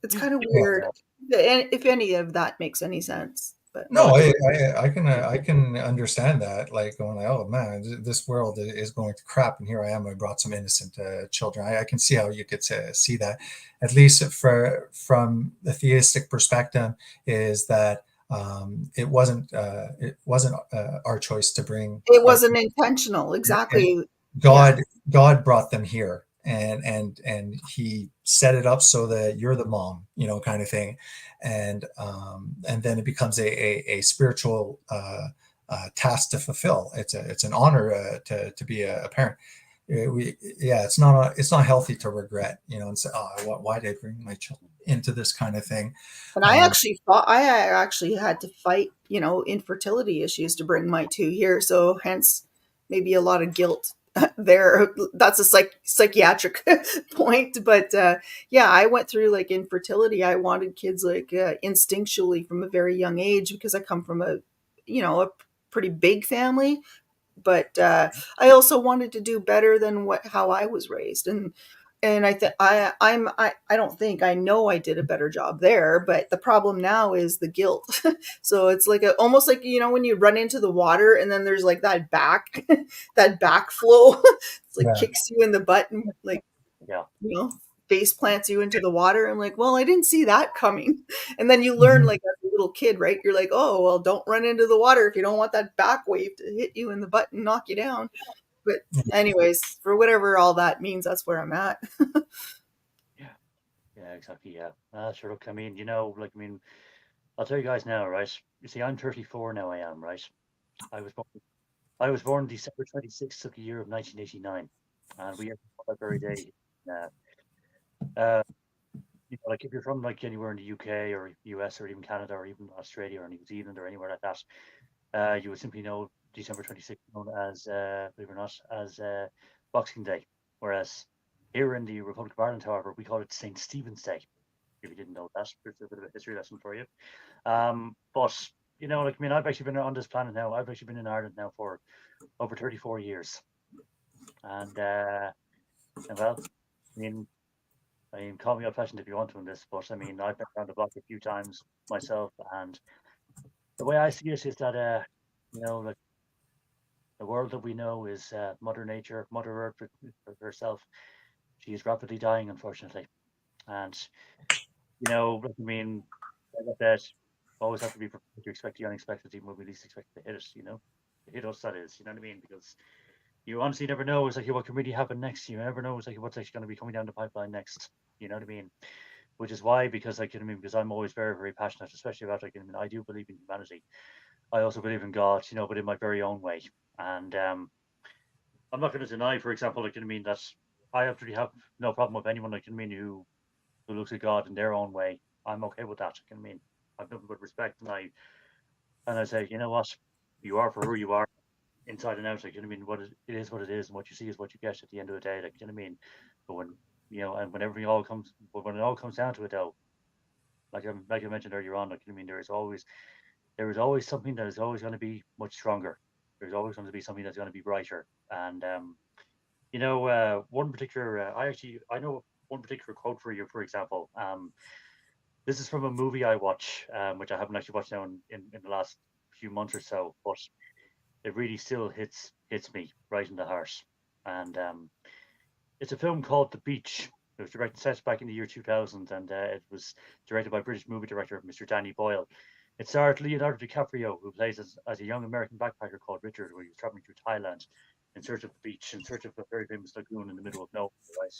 S10: it's kind of weird. If any of that makes any sense. But
S1: No, I can understand that. Like going, like, oh man, this world is going to crap, and here I am. I brought some innocent children. I can see how you could see that. At least from the theistic perspective, is that it wasn't our choice to bring.
S10: It wasn't intentional, exactly.
S1: God brought them here, and he set it up so that you're the mom, you know, kind of thing, and then it becomes a spiritual task to fulfill. It's an honor to be a parent. It's not healthy to regret, and say, oh, why did I bring my children into this kind of thing?
S10: And I actually had to fight, infertility issues to bring my two here. So hence maybe a lot of guilt there. That's a psychiatric point. But yeah, I went through like infertility. I wanted kids like instinctually from a very young age because I come from a pretty big family. But I also wanted to do better than how I was raised, and I don't think I know I did a better job there. But the problem now is the guilt. So it's like almost like when you run into the water and then there's like that that backflow. It's like
S1: Yeah.
S10: kicks you in the butt and like
S9: Yeah.
S10: face plants you into the water. I'm like, well, I didn't see that coming. And then you learn like as a little kid, right? You're like, oh, well, don't run into the water if you don't want that back wave to hit you in the butt and knock you down. But anyways, for whatever all that means, that's where I'm at.
S9: Yeah, exactly. Yeah. Sure. Look, I mean, I'll tell you guys now, right? You see, I'm 34 now. I am, right? I was born December 26th of the year of 1989, and we are that very day. Like if you're from like anywhere in the UK or US or even Canada or even Australia or New Zealand or anywhere like that, you would simply know December 26th, known as, believe it or not, as Boxing Day. Whereas here in the Republic of Ireland, however, we call it St. Stephen's Day. If you didn't know that, there's a bit of a history lesson for you. But I've actually been on this planet now. I've actually been in Ireland now for over 34 years, and well, I mean, call me old-fashioned if you want to on this, but I mean, I've been around the block a few times myself, and the way I see it is that, like the world that we know is Mother Nature, Mother Earth herself. She is rapidly dying, unfortunately, and like I said, always have to be prepared to expect the unexpected, even when we least expect to hit us. To hit us, that is. You know what I mean? Because you honestly never know exactly what can really happen next. You never know exactly what's actually going to be coming down the pipeline next. You know what I mean? Which is why, because because I'm always very, very passionate, especially about I do believe in humanity. I also believe in God, but in my very own way. And I'm not going to deny, for example, that I absolutely have no problem with anyone who looks at God in their own way. I'm okay with that. I've nothing but respect, and I say, you know what, you are for who you are, inside and out. It is what it is, and what you see is what you get at the end of the day. But when and when everything all comes, when it all comes down to it, though, like I mentioned earlier on, there is always something that is always going to be much stronger. There's always going to be something that's going to be brighter. And one particular, I know one particular quote for you, for example. This is from a movie I watch, which I haven't actually watched now in the last few months or so, but it really still hits me right in the heart. And it's a film called The Beach. It was set back in the year 2000, and it was directed by British movie director Mr. Danny Boyle. It starred Leonardo DiCaprio, who plays as a young American backpacker called Richard, who was traveling through Thailand in search of the beach, in search of a very famous lagoon in the middle of nowhere. Right?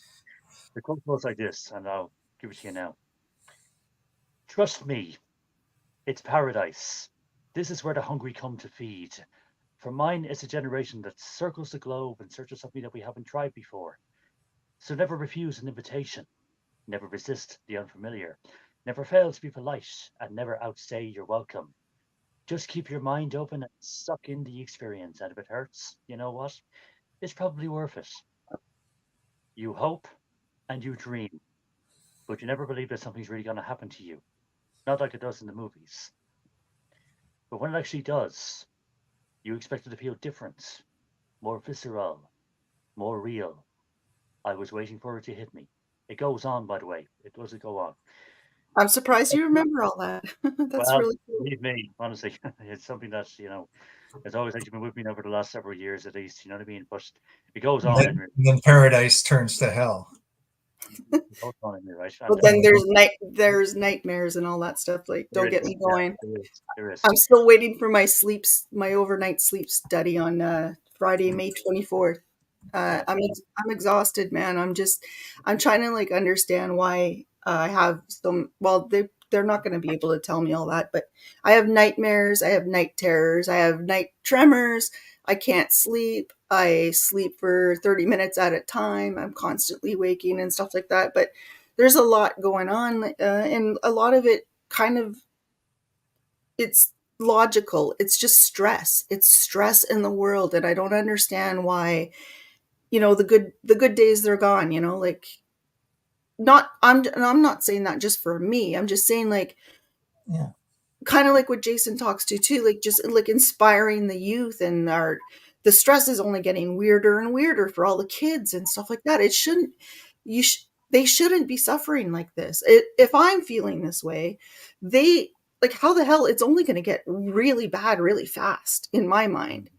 S9: The quote goes like this, and I'll give it to you now. Trust me, it's paradise. This is where the hungry come to feed. For mine is a generation that circles the globe in search of something that we haven't tried before. So never refuse an invitation. Never resist the unfamiliar. Never fail to be polite, and never outstay your welcome. Just keep your mind open and suck in the experience. And if it hurts, you know what? It's probably worth it. You hope and you dream, but you never believe that something's really going to happen to you. Not like it does in the movies. But when it actually does, you expect it to feel different, more visceral, more real. I was waiting for it to hit me. It goes on, by the way. It doesn't go on.
S10: I'm surprised you remember all that. That's really cool.
S9: Believe me, honestly, it's something that has always actually been with me over the last several years, at least. You know what I mean? But it goes on in me.
S1: Then paradise turns to hell.
S9: It goes on in me, right?
S10: But then there's nightmares and all that stuff. Like, don't get me going.
S9: Yeah, there is.
S10: I'm still waiting for my overnight sleep study on Friday, May 24th. I'm I'm exhausted, man. I'm trying to like understand why I have some. Well, the they're not going to be able to tell me all that. But I have nightmares. I have night terrors. I have night tremors. I can't sleep. I sleep for 30 minutes at a time. I'm constantly waking and stuff like that. But there's a lot going on, and a lot of it kind of, it's logical. It's just stress. It's stress in the world, and I don't understand why, the good days, they're gone, like, not, I'm not saying that just for me. I'm just saying, like,
S1: Yeah.
S10: kind of like what Jason talks to too, like just like inspiring the youth, and the stress is only getting weirder and weirder for all the kids and stuff like that. It shouldn't, they shouldn't be suffering like this. If I'm feeling this way, they, like, how the hell, it's only going to get really bad really fast in my mind.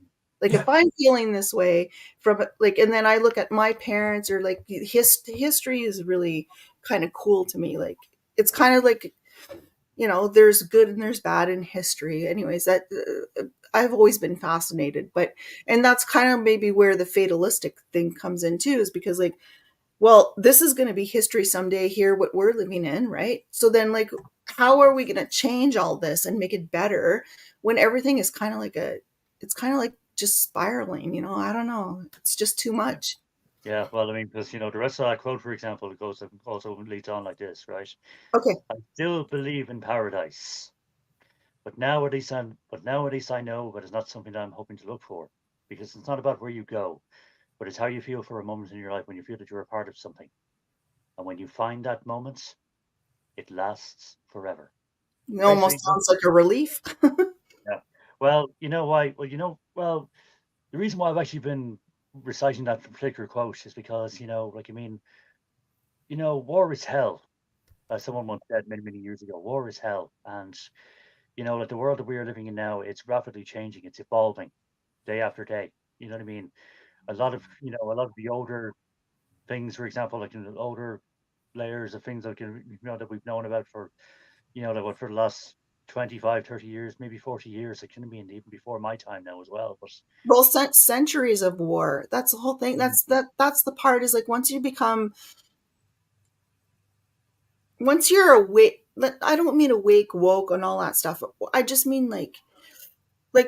S10: Like,
S1: Yeah.
S10: if I'm feeling this way from, like, and then I look at my parents, or like history is really kind of cool to me. Like, it's kind of like, there's good and there's bad in history. Anyways, that I've always been fascinated, and that's kind of maybe where the fatalistic thing comes in too, is because, like, well, this is going to be history someday here, what we're living in, right? So then, like, how are we going to change all this and make it better when everything is kind of like it's kind of like just spiraling, I don't know. It's just too much.
S9: Yeah, well, I mean, because the rest of that quote, for example, it goes also leads on like this, right?
S10: Okay.
S9: I still believe in paradise, but nowadays I know, but it's not something that I'm hoping to look for, because it's not about where you go, but it's how you feel for a moment in your life when you feel that you're a part of something, and when you find that moment, it lasts forever.
S10: It
S9: Basically,
S10: almost sounds like a relief.
S9: yeah. Well, you know why? Well, the reason why I've actually been reciting that particular quote is because, like, I mean, war is hell. As someone once said many, many years ago, war is hell. And, like, the world that we are living in now, it's rapidly changing. It's evolving day after day. You know what I mean? A lot of the older things, for example, like, the older layers of things like, that we've known about for, like, what, for the last 25, 30 years, maybe 40 years. It couldn't be even before my time now as well. But
S10: Well, centuries of war. That's the whole thing. That's the part, is like, once you're awake, I don't mean awake, woke, and all that stuff. I just mean, like,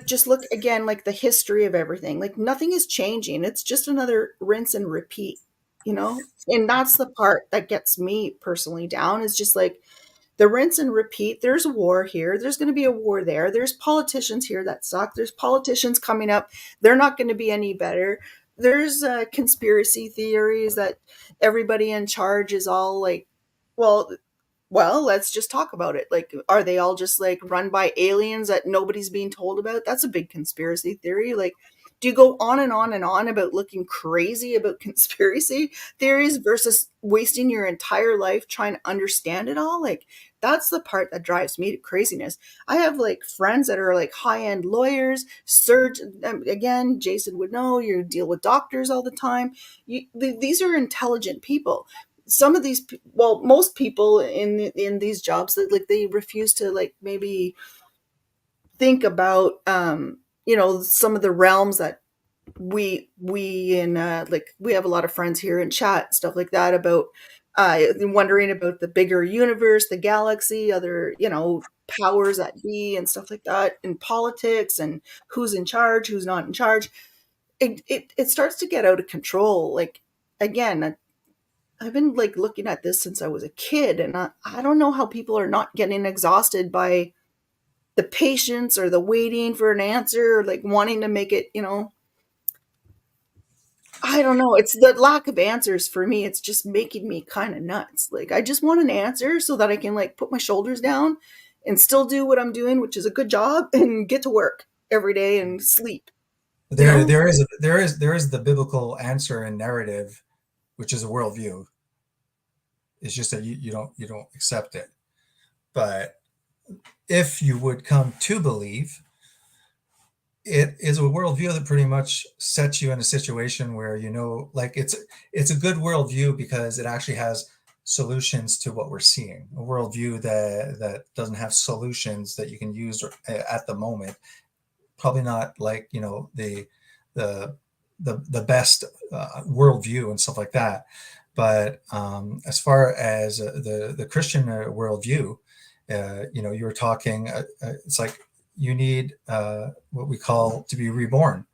S10: just look again, like, the history of everything. Like, nothing is changing. It's just another rinse and repeat, And that's the part that gets me personally down, is just like the rinse and repeat. There's a war here. There's going to be a war there. There's politicians here that suck. There's politicians coming up. They're not going to be any better. There's conspiracy theories that everybody in charge is all like, well, let's just talk about it. Like, are they all just like run by aliens that nobody's being told about? That's a big conspiracy theory. Like, do you go on and on and on about looking crazy about conspiracy theories versus wasting your entire life trying to understand it all? Like, that's the part that drives me to craziness. I have like friends that are like high-end lawyers, surgeons. Again, Jason would know, you deal with doctors all the time. These are intelligent people. Some of these, well, most people in these jobs, that like, they refuse to, like, maybe think about some of the realms that we in like, we have a lot of friends here in chat, stuff like that, about wondering about the bigger universe, the galaxy, other powers that be, and stuff like that, in politics, and who's in charge, who's not in charge. It starts to get out of control. Like, again, I've been like looking at this since I was a kid, and I don't know how people are not getting exhausted by the patience, or the waiting for an answer, or like wanting to make it, I don't know. It's the lack of answers for me. It's just making me kind of nuts. Like, I just want an answer so that I can, like, put my shoulders down and still do what I'm doing, which is a good job, and get to work every day and sleep.
S1: There is the biblical answer and narrative, which is a worldview. It's just that you don't accept it. But if you would come to believe, it is a worldview that pretty much sets you in a situation where, like, it's a good worldview because it actually has solutions to what we're seeing. A worldview that doesn't have solutions that you can use at the moment, probably not like, the best worldview and stuff like that. But as far as the Christian worldview, You were talking, it's like you need what we call to be reborn,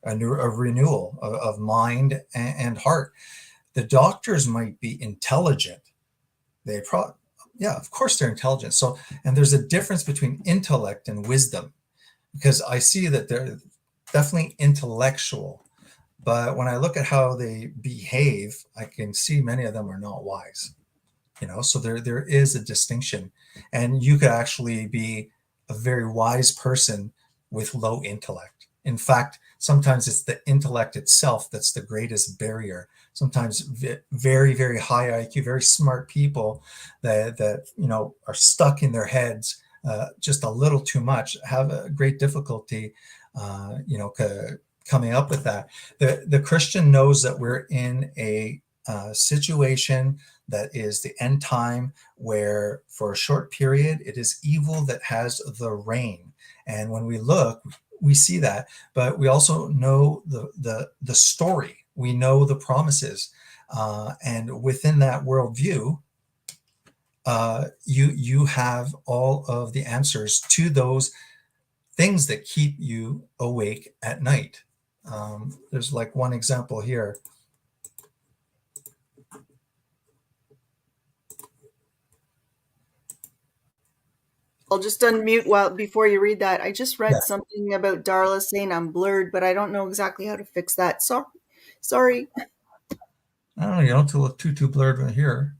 S1: a renewal of mind and heart. The doctors might be intelligent. Yeah, of course they're intelligent. So, and there's a difference between intellect and wisdom, because I see that they're definitely intellectual. But when I look at how they behave, I can see many of them are not wise. So there is a distinction, and you could actually be a very wise person with low intellect. In fact, sometimes it's the intellect itself that's the greatest barrier. Sometimes very, very high IQ, very smart people that are stuck in their heads just a little too much, have a great difficulty coming up with that. The Christian knows that we're in a situation that is the end time, where for a short period it is evil that has the reign. And when we look, we see that, but we also know the story. We know the promises, and within that worldview, you have all of the answers to those things that keep you awake at night. There's like one example here.
S10: I'll just unmute before you read that. I just read something about Darla saying I'm blurred, but I don't know exactly how to fix that. Sorry.
S1: I don't know. You don't look too blurred right here.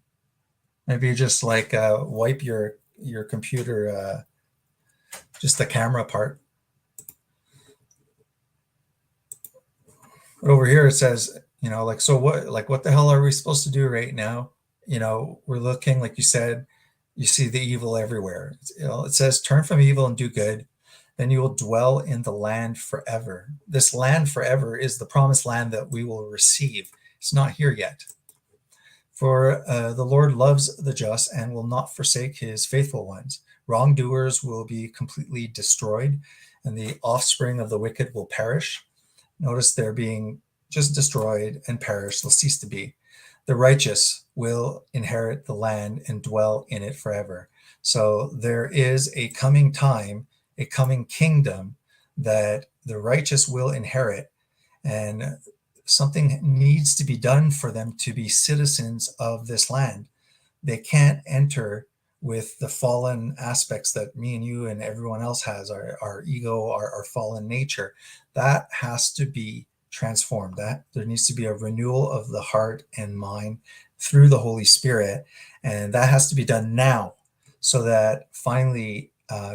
S1: Maybe you just like wipe your computer, just the camera part. But over here it says, so what the hell are we supposed to do right now? We're looking, like you said, you see the evil everywhere. It says, turn from evil and do good, then you will dwell in the land forever. This land forever is the promised land that we will receive. It's not here yet. For the Lord loves the just and will not forsake his faithful ones. Wrongdoers will be completely destroyed, and the offspring of the wicked will perish. Notice they're being just destroyed and perish. They'll cease to be. The righteous will inherit the land and dwell in it forever. So there is a coming time, a coming kingdom that the righteous will inherit, and something needs to be done for them to be citizens of this land. They can't enter with the fallen aspects that me and you and everyone else has, our ego, our fallen nature. That has to be transformed. That there needs to be a renewal of the heart and mind through the Holy Spirit, and that has to be done now, so that finally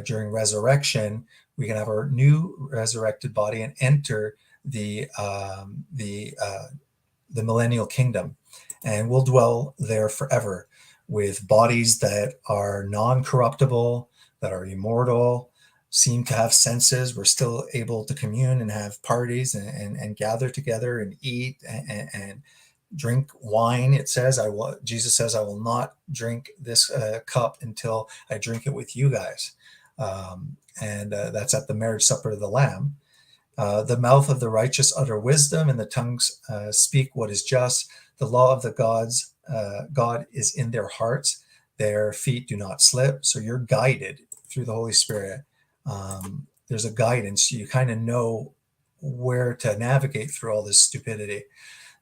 S1: during resurrection we can have our new resurrected body and enter the millennial kingdom, and we'll dwell there forever with bodies that are non-corruptible, that are immortal, seem to have senses. We're still able to commune and have parties and gather together and eat and drink wine. It says, Jesus says, I will not drink this cup until I drink it with you guys. And that's at the marriage supper of the Lamb. The mouth of the righteous utter wisdom, and the tongues speak what is just. The law of the gods, God is in their hearts. Their feet do not slip. So you're guided through the Holy Spirit. There's a guidance. You kind of know where to navigate through all this stupidity.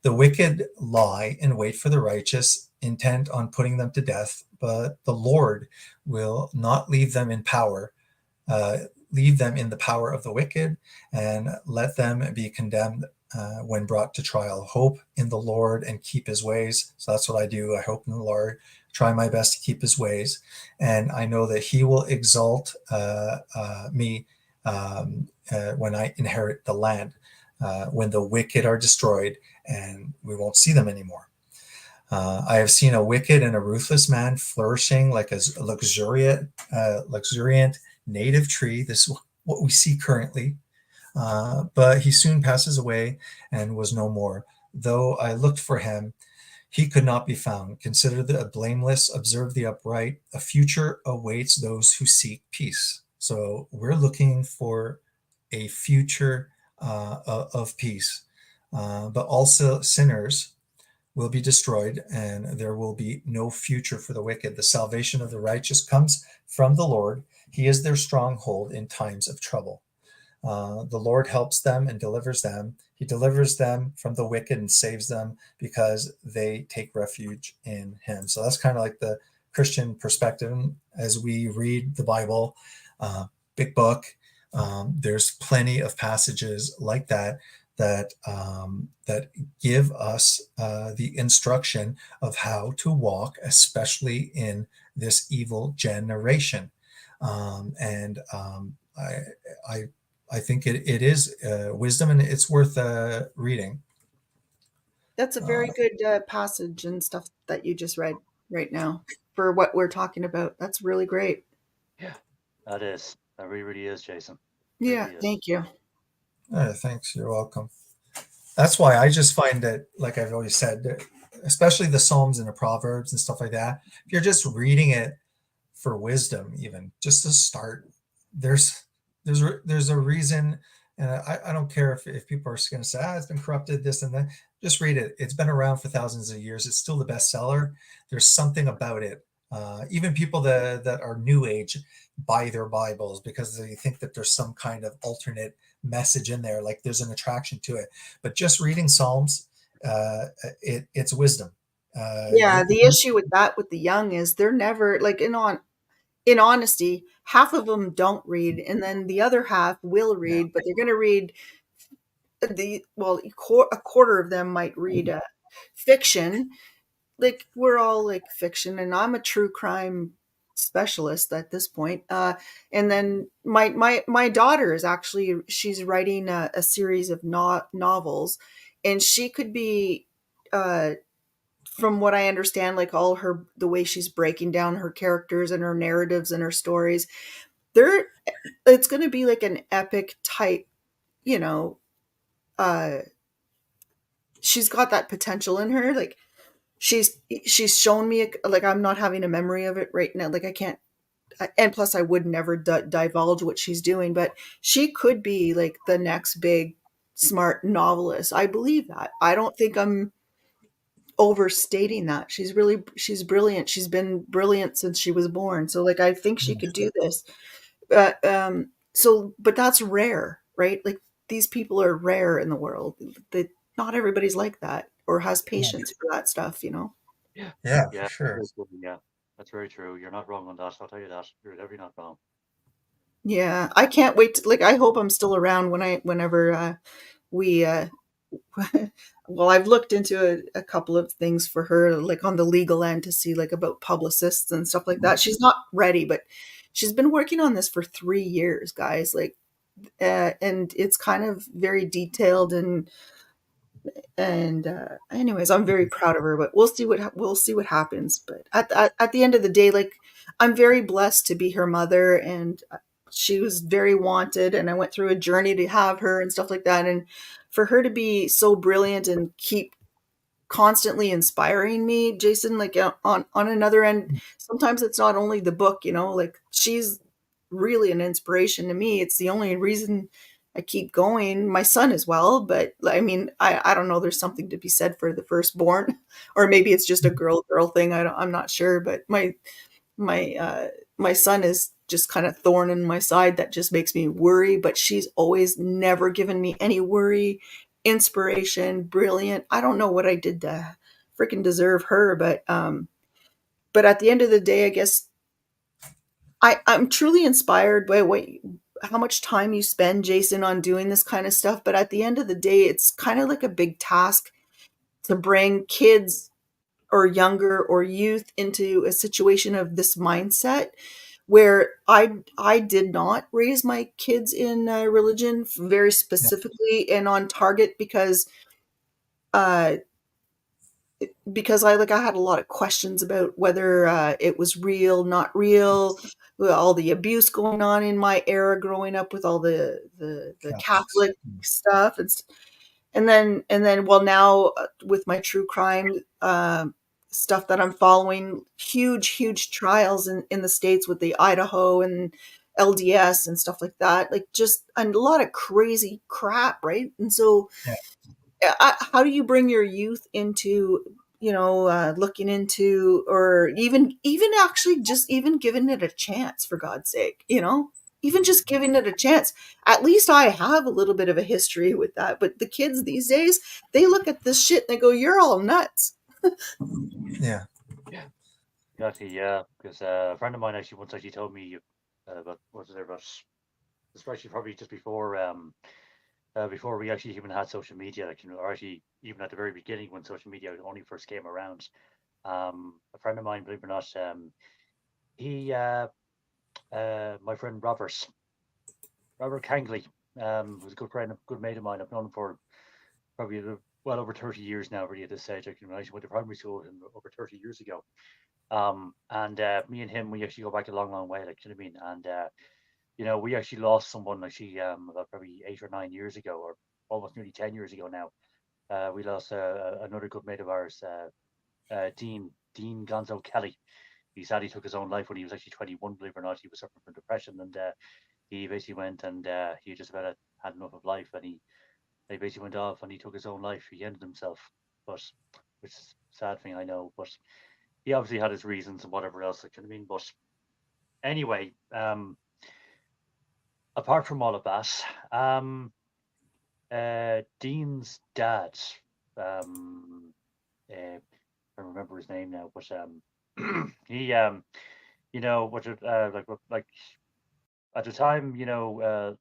S1: The wicked lie in wait for the righteous, intent on putting them to death, but the Lord will not leave them in power. Leave them in the power of the wicked, and let them be condemned when brought to trial. Hope in the Lord and keep his ways. So that's what I do. I hope in the Lord, try my best to keep his ways, and I know that he will exalt me when I inherit the land, when the wicked are destroyed and we won't see them anymore. I have seen a wicked and a ruthless man flourishing like a luxuriant native tree. This is what we see currently. But he soon passes away and was no more. Though I looked for him, he could not be found. Consider the blameless, observe the upright. A future awaits those who seek peace. So we're looking for a future of peace. But also sinners will be destroyed, and there will be no future for the wicked. The salvation of the righteous comes from the Lord. He is their stronghold in times of trouble. The Lord helps them and delivers them. He delivers them from the wicked and saves them because they take refuge in him. So that's kind of like the Christian perspective as we read the Bible. Big book. There's plenty of passages like that that give us the instruction of how to walk, especially in this evil generation. I I think it is wisdom, and it's worth reading.
S10: That's a very good passage and stuff that you just read right now for what we're talking about. That's really great.
S9: Yeah, that is. That really, really is, Jason.
S10: Yeah,
S9: Really is.
S10: thank you.
S1: Thanks. You're welcome. That's why I just find that, like I've always said, especially the Psalms and the Proverbs and stuff like that, if you're just reading it for wisdom, even just to start, there's there's a reason. And I don't care if people are going to say, it's been corrupted, this and that. Just read it. It's been around for thousands of years. It's still the bestseller. There's something about it. Even people that are new age buy their Bibles because they think that there's some kind of alternate message in there, like there's an attraction to it. But just reading Psalms, it's wisdom.
S10: Yeah, the issue with that with the young is they're never like in honesty, half of them don't read, and then the other half will read, but they're going to read a quarter of them might read fiction. Like we're all like fiction, and I'm a true crime specialist at this point. And then my daughter is actually she's writing a series of novels, and she could be. From what I understand, like all her the way she's breaking down her characters and her narratives and her stories, there it's going to be like an epic type, you know. Uh, she's got that potential in her. Like she's shown me like I'm not having a memory of it right now. Like I can't, and plus I would never divulge what she's doing, but she could be like the next big smart novelist. I believe that. I don't think I'm overstating that. She's brilliant. She's been brilliant since she was born. So like I think she could do this. But but that's rare, right? Like these people are rare in the world. That not everybody's like that or has patience for that stuff, you know.
S9: Yeah.
S1: Yeah,
S9: Yeah.
S1: for sure.
S9: Yeah. That's very true. You're not wrong on that. I'll tell you that. You're definitely not wrong.
S10: Yeah, I can't wait to, like I hope I'm still around whenever we well, I've looked into a couple of things for her, like on the legal end to see like about publicists and stuff like that. She's not ready, but she's been working on this for 3 years, guys. Like, and it's kind of very detailed and anyways, I'm very proud of her. But we'll see what happens. But at the end of the day, like I'm very blessed to be her mother, and she was very wanted, and I went through a journey to have her and stuff like that, and for her to be so brilliant and keep constantly inspiring me, Jason, like on another end, sometimes it's not only the book, you know, like she's really an inspiration to me. It's the only reason I keep going. My son as well, but I mean, I don't know, there's something to be said for the firstborn, or maybe it's just a girl thing. I'm not sure, but my son is just kind of thorn in my side that just makes me worry, but she's always never given me any worry. Inspiration, brilliant. I don't know what I did to freaking deserve her, but at the end of the day, I guess I'm truly inspired by how much time you spend, Jason, on doing this kind of stuff. But at the end of the day, it's kind of like a big task to bring kids or younger or youth into a situation of this mindset where I did not raise my kids in religion very specifically and on target uh, because I had a lot of questions about whether it was real, not real, with all the abuse going on in my era growing up with all the Catholic stuff and then well now with my true crime stuff that I'm following, huge trials in the States with the Idaho and LDS and stuff like that, like just a lot of crazy crap, right? And so
S1: Yeah.
S10: how do you bring your youth into, looking into, or even actually just even giving it a chance, for God's sake, even just giving it a chance. At least I have a little bit of a history with that. But the kids these days, they look at this shit and they go, "You're all nuts."
S1: Yeah.
S9: Exactly, yeah. Because a friend of mine actually once actually told me about what was there about, especially probably just before we actually even had social media, like, or actually even at the very beginning when social media only first came around. A friend of mine, believe it or not, he my friend Robert Kangley, was a good friend, a good mate of mine. I've known him for probably well over 30 years now, really, at this stage. I can actually went to primary school with him over 30 years ago. And me and him, we actually go back a long, long way, like, you know what I mean? And we actually lost someone actually about probably 8 or 9 years ago, or almost nearly 10 years ago now. We lost another good mate of ours, Dean Gonzo Kelly. He sadly took his own life when he was actually 21, believe it or not. He was suffering from depression, and he basically went and he just about had enough of life, and he basically went off and he took his own life. He ended himself, but which is a sad thing, I know, but he obviously had his reasons and whatever else. Like, you know what I mean? But anyway, apart from all of that, Dean's dad, I remember his name now, but he, like at the time,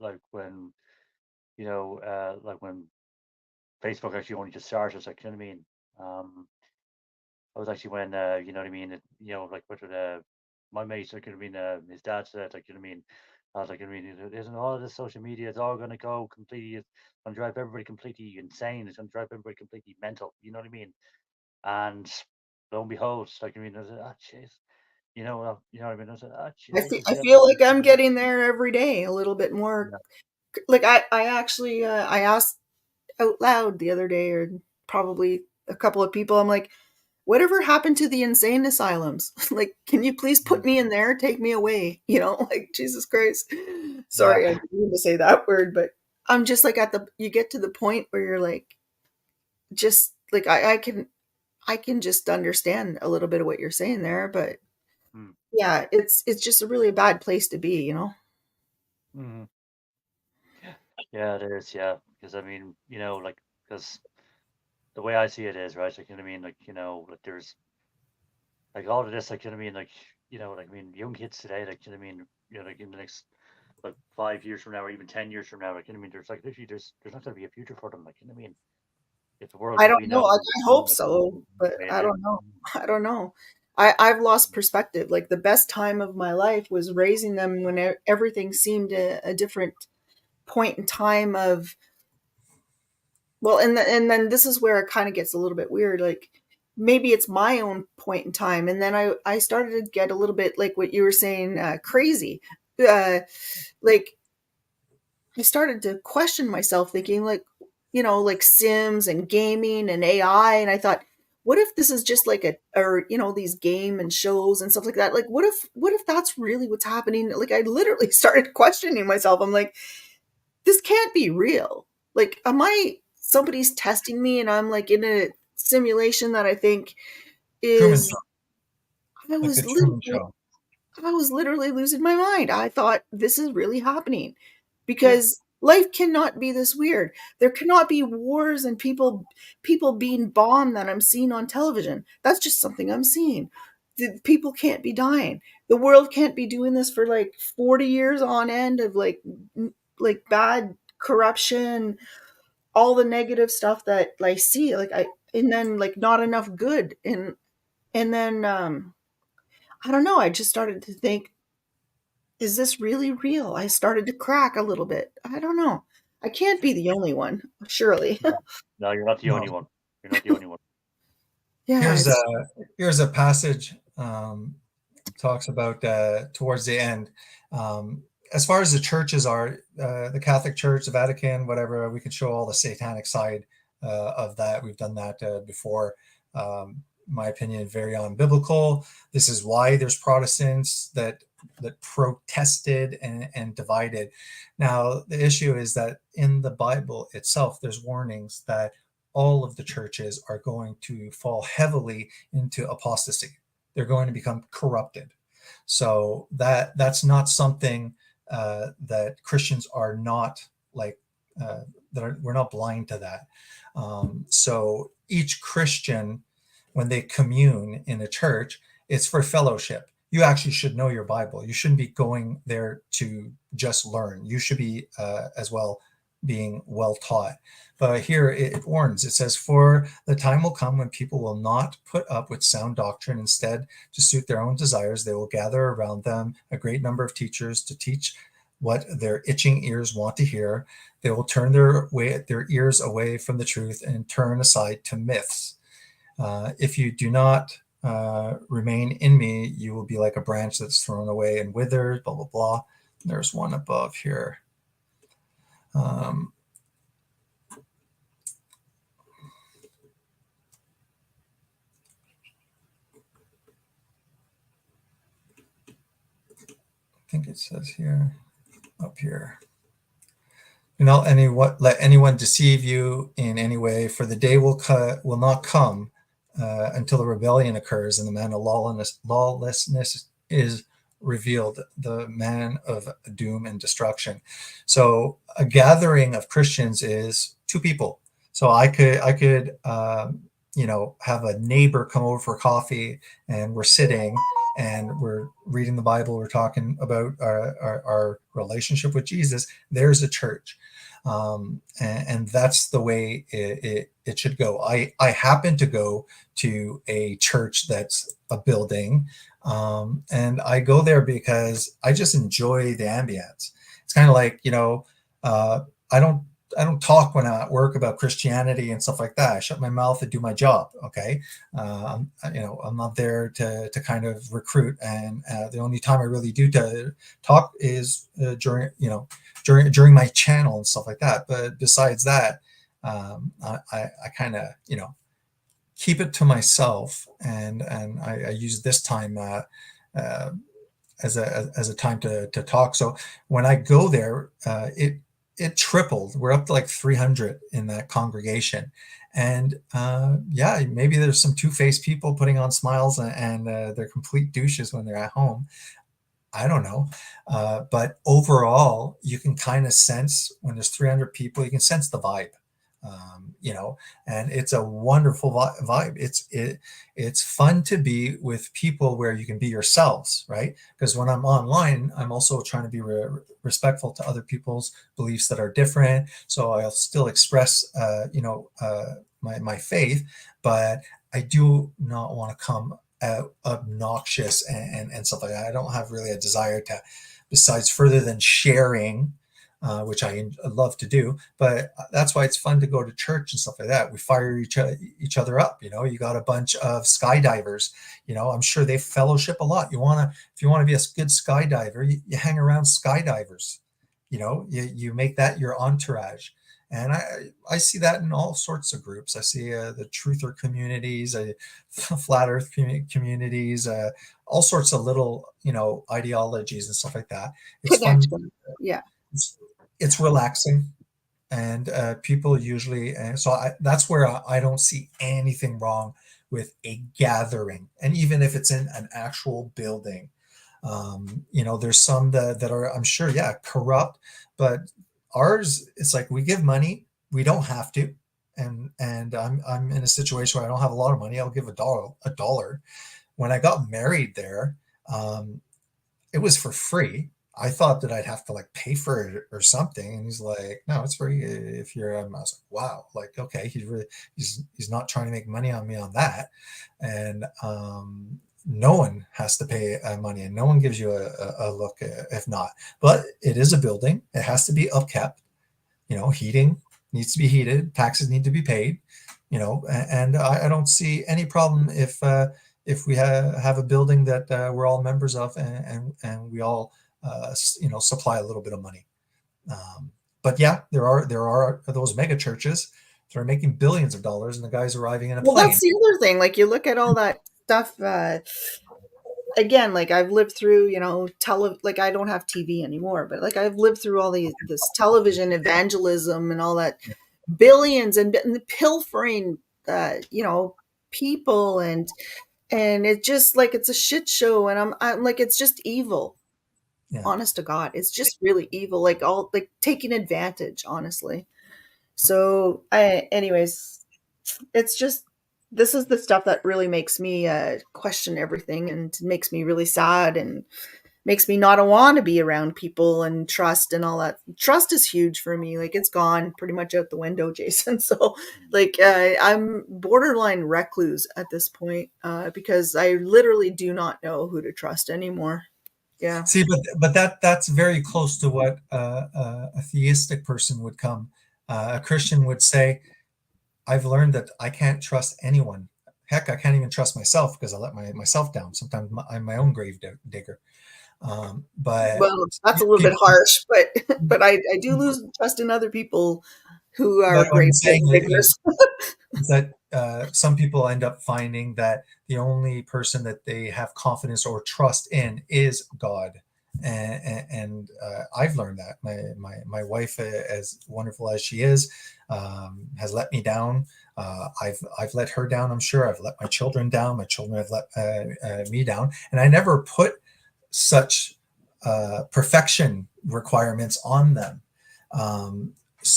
S9: like when Facebook actually only just started, like, you know what I mean? I was actually when, you know what I mean? Like what my mates, like, you know what I mean? His dad said, like, you know what I mean? I was like, I mean, isn't all of this social media, it's all going to go completely, it's going to drive everybody completely insane. It's going to drive everybody completely mental. You know what I mean? And lo and behold, like, I mean, I was like, ah, jeez. You know what I mean? I was like, ah, Jesus,
S10: I
S9: yeah.
S10: feel like I'm getting there every day, a little bit more. Like I actually, I asked out loud the other day, or probably a couple of people, I'm like, whatever happened to the insane asylums? Like, can you please put me in there? Take me away. Like, Jesus Christ. Sorry, I
S9: Yeah.
S10: didn't mean to say that word, but I'm just like you get to the point where you're like, just like, I can just understand a little bit of what you're saying there, but
S9: Mm.
S10: yeah, it's just a really bad place to be.
S9: Mhm. Yeah, it is. Yeah, because I mean, like, because the way I see it is, right? Like, you know what I mean? Like, like there's like all of this, like, you know what I mean? Like, like, I mean, young kids today, like, you know what I mean? Like in the next like 5 years from now, or even 10 years from now, like, you know what I mean? There's like literally there's not going to be a future for them. Like, you know what I mean? If the world
S10: I
S9: that
S10: don't
S9: we
S10: know.
S9: know,
S10: Like, I hope
S9: like,
S10: so, but
S9: the way it
S10: I
S9: is.
S10: don't know. I don't know. I've lost perspective. Like, the best time of my life was raising them when everything seemed a different point in time of, well, and then this is where it kind of gets a little bit weird. Like, maybe it's my own point in time, and then I started to get a little bit like what you were saying, crazy. Like, I started to question myself, thinking like, like Sims and gaming and AI. And I thought, what if this is just like or, these game and shows and stuff like that? Like, what if that's really what's happening? Like, I literally started questioning myself. I'm like, this can't be real. Like, somebody's testing me and I'm like in a simulation that I think
S1: Truman
S10: is,
S1: Show,
S10: I
S1: like the
S10: was
S1: Truman
S10: literally
S1: Show.
S10: I was literally losing my mind. I thought, this is really happening, because life cannot be this weird. There cannot be wars and people being bombed that I'm seeing on television. That's just something I'm seeing. The people can't be dying. The world can't be doing this for like 40 years on end of like bad corruption, all the negative stuff that I see. And then like not enough good. And then I don't know. I just started to think, is this really real? I started to crack a little bit. I don't know. I can't be the only one, surely.
S9: No, no, you're not the
S1: No.
S9: only one. You're not the only one.
S10: Yeah,
S1: Here's a passage talks about towards the end. As far as the churches are, the Catholic Church, the Vatican, whatever, we could show all the satanic side of that. We've done that before. My opinion, very unbiblical. This is why there's Protestants that protested and divided. Now, the issue is that in the Bible itself, there's warnings that all of the churches are going to fall heavily into apostasy. They're going to become corrupted. So that's not something that Christians are not like, we're not blind to that. So each Christian, when they commune in a church, it's for fellowship. You actually should know your Bible. You shouldn't be going there to just learn. You should be as well being well taught. But here it warns, it says, for the time will come when people will not put up with sound doctrine. Instead, to suit their own desires, they will gather around them a great number of teachers to teach what their itching ears want to hear. They will turn their ears away from the truth and turn aside to myths. If you do not remain in me, you will be like a branch that's thrown away and withered, blah, blah, blah. There's one above here. I think it says here, up here. Do not let anyone deceive you in any way, for the day will not come until the rebellion occurs and the man of lawlessness is revealed, the man of doom and destruction. So a gathering of Christians is two people. So I could have a neighbor come over for coffee, and we're sitting and we're reading the Bible. We're talking about our relationship with Jesus. There's a church. And that's the way it should go. I happen to go to a church that's a building, and I go there because I just enjoy the ambience. It's kind of like, I don't talk when I'm at work about Christianity and stuff like that. I shut my mouth and do my job. Okay. I'm not there to kind of recruit. And the only time I really do to talk is during my channel and stuff like that. But besides that, I kind of, keep it to myself. And I use this time as a time to talk. So when I go there, it tripled. We're up to like 300 in that congregation. And maybe there's some two-faced people putting on smiles and they're complete douches when they're at home. I don't know. But overall, you can kind of sense when there's 300 people, you can sense the vibe. And it's a wonderful vibe. It's fun to be with people where you can be yourselves, right? Because when I'm online, I'm also trying to be respectful to other people's beliefs that are different. So I'll still express, my faith, but I do not want to come out obnoxious and stuff like that. I don't have really a desire to, besides further than sharing, which I love to do, but that's why it's fun to go to church and stuff like that. We fire each other up. You got a bunch of skydivers. I'm sure they fellowship a lot. If you want to be a good skydiver, you hang around skydivers. You make that your entourage. And I see that in all sorts of groups. I see the truther communities, flat earth communities, all sorts of little, ideologies and stuff like that. It's fun.
S10: Yeah.
S1: It's relaxing, and people usually, and so that's where I don't see anything wrong with a gathering. And even if it's in an actual building, there's some that are, I'm sure, corrupt, but ours, it's like we give money, we don't have to. And I'm in a situation where I don't have a lot of money. I'll give a dollar. When I got married there, it was for free. I thought that I'd have to like pay for it or something. And he's like, no, it's free if you're, I was like, wow, like, okay. He's not trying to make money on me on that. And, no one has to pay money, and no one gives you a look if not, but it is a building. It has to be upkept, heating needs to be heated, taxes need to be paid, and I don't see any problem if we have a building that we're all members of and we all, supply a little bit of money. But yeah, there are those mega churches that are making billions of dollars, and the guy's arriving in a plane.
S10: Well, that's the other thing. Like, you look at all that stuff. Again, like, I've lived through, like, I don't have TV anymore, but like, I've lived through all this television evangelism and all that billions and pilfering, people, and it's just like it's a shit show, and I'm like, it's just evil.
S1: Yeah.
S10: Honest to God, it's just really evil, like all like taking advantage, honestly. So, anyways, it's just this is the stuff that really makes me question everything, and makes me really sad, and makes me not want to be around people and trust and all that. Trust is huge for me. Like, it's gone pretty much out the window, Jason. So, like, I'm borderline recluse at this point, because I literally do not know who to trust anymore. Yeah.
S1: See, but that's very close to what a theistic person would come. A Christian would say, "I've learned that I can't trust anyone. Heck, I can't even trust myself because I let myself down. Sometimes I'm my own grave digger." But
S10: Well, that's a little bit
S1: people,
S10: harsh, but I do lose trust in other people who are
S1: but what I'm
S10: grave
S1: saying
S10: diggers.
S1: is that some people end up finding that the only person that they have confidence or trust in is God. And I've learned that my wife, as wonderful as she is, has let me down. I've let her down. I'm sure I've let my children down. My children have let me down, and I never put such perfection requirements on them,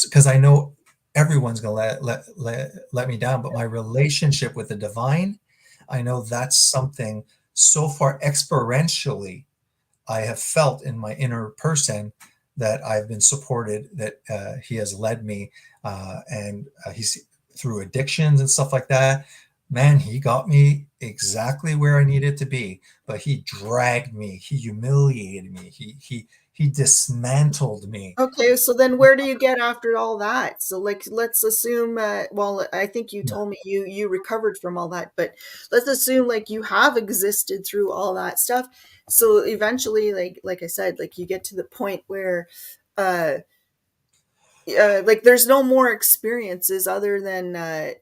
S1: because I know everyone's going to let me down. But my relationship with the divine, I know that's something so far experientially I have felt in my inner person that I've been supported, that he has led me, and he's through addictions and stuff like that. Man, he got me exactly where I needed to be, but he dragged me, he humiliated me, he dismantled me.
S10: Okay, so then where do you get after all that? So, like, let's assume, well, I think you
S1: Yeah.
S10: told me you recovered from all that, but let's assume like you have existed through all that stuff. So eventually, like I said, like you get to the point where, uh, like there's no more experiences other than,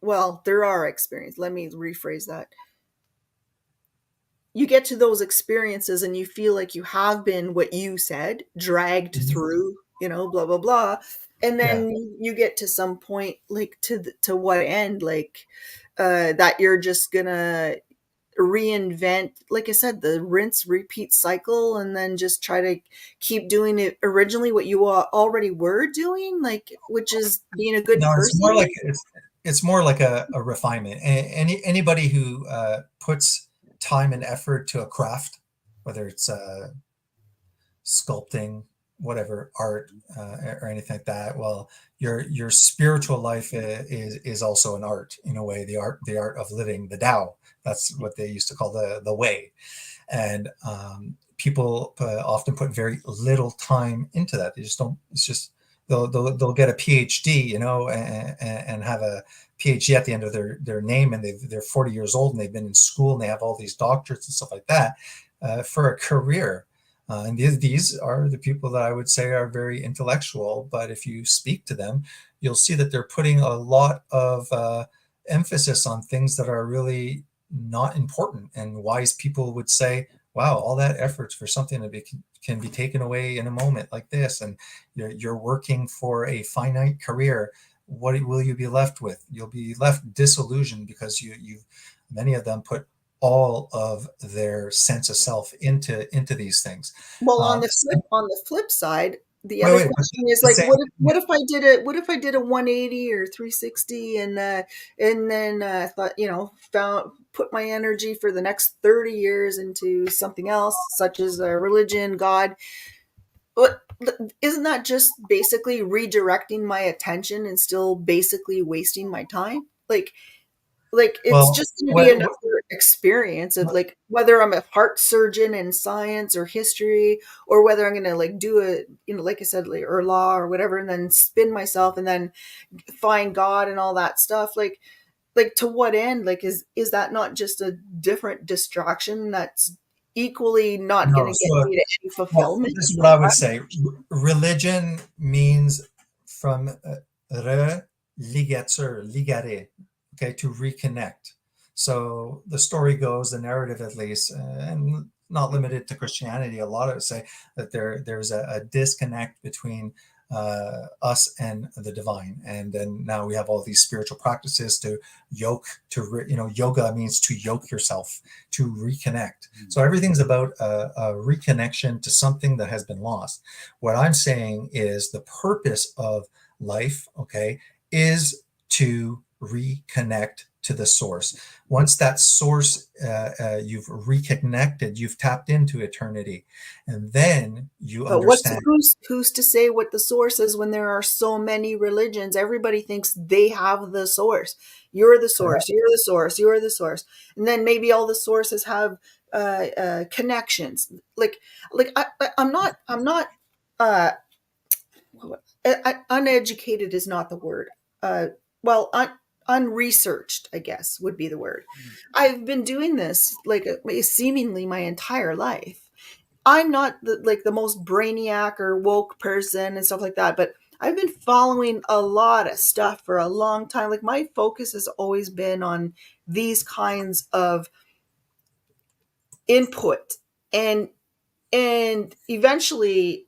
S10: well, there are experiences. Let me rephrase that. You get to those experiences and you feel like you have been what you said, dragged
S1: Mhm.
S10: through, blah blah blah. And
S1: Yeah.
S10: then you get to some point, like to what end, like that you're just gonna reinvent, like I said, the rinse repeat cycle, and then just try to keep doing it originally what you already were doing, like, which is being a good
S1: No,
S10: person.
S1: it's more like a refinement. Anybody who puts time and effort to a craft, whether it's sculpting, whatever, art, or anything like that. Well, your spiritual life is also an art in a way. The art of living, the Tao. That's what they used to call the way. And people often put very little time into that. They just don't. It's just they'll get a PhD, and have a PhD at the end of their name, and they're 40 years old and they've been in school and they have all these doctorates and stuff like that, for a career. And these are the people that I would say are very intellectual, but if you speak to them, you'll see that they're putting a lot of emphasis on things that are really not important. And wise people would say, wow, all that effort for something can be taken away in a moment like this. And you're working for a finite career. What will you be left with? You'll be left disillusioned because many of them put all of their sense of self into these things.
S10: Well,
S1: Um,
S10: on the flip side, the
S1: wait,
S10: other
S1: wait,
S10: question is
S1: the
S10: like,
S1: same.
S10: what if I did a 180 or 360, and then thought, found put my energy for the next 30 years into something else, such as religion, God. But isn't that just basically redirecting my attention and still basically wasting my time? Like it's
S1: Well,
S10: just going to be
S1: what,
S10: another experience of,
S1: what,
S10: like, whether I'm a heart surgeon in science or history, or whether I'm going to like do a, like I said, like, or law or whatever, and then spin myself and then find God and all that stuff. Like to what end? Like, is that not just a different distraction that's equally not going
S1: no,
S10: to get
S1: so
S10: me to any
S1: well,
S10: fulfillment?
S1: this is what I would say. Religion means from ligare, okay, to reconnect. So the story goes, the narrative at least, and not limited to Christianity, a lot of it say that there's a disconnect between us and the divine. And then now we have all these spiritual practices to yoga means to yoke yourself, to reconnect. So everything's about a reconnection to something that has been lost. What I'm saying is the purpose of life, okay, is to reconnect to the source. Once that source, you've reconnected, you've tapped into eternity, and then you
S10: But
S1: understand.
S10: who's to say what the source is when there are so many religions? Everybody thinks they have the source. You're the source. You're the source. You're the source. And then maybe all the sources have connections. I'm not. Uh, Uneducated is not the word. Well, unresearched, I guess, would be the word. I've been doing this seemingly my entire life. I'm not the most brainiac or woke person and stuff like that, but I've been following a lot of stuff for a long time. Like, my focus has always been on these kinds of input, and eventually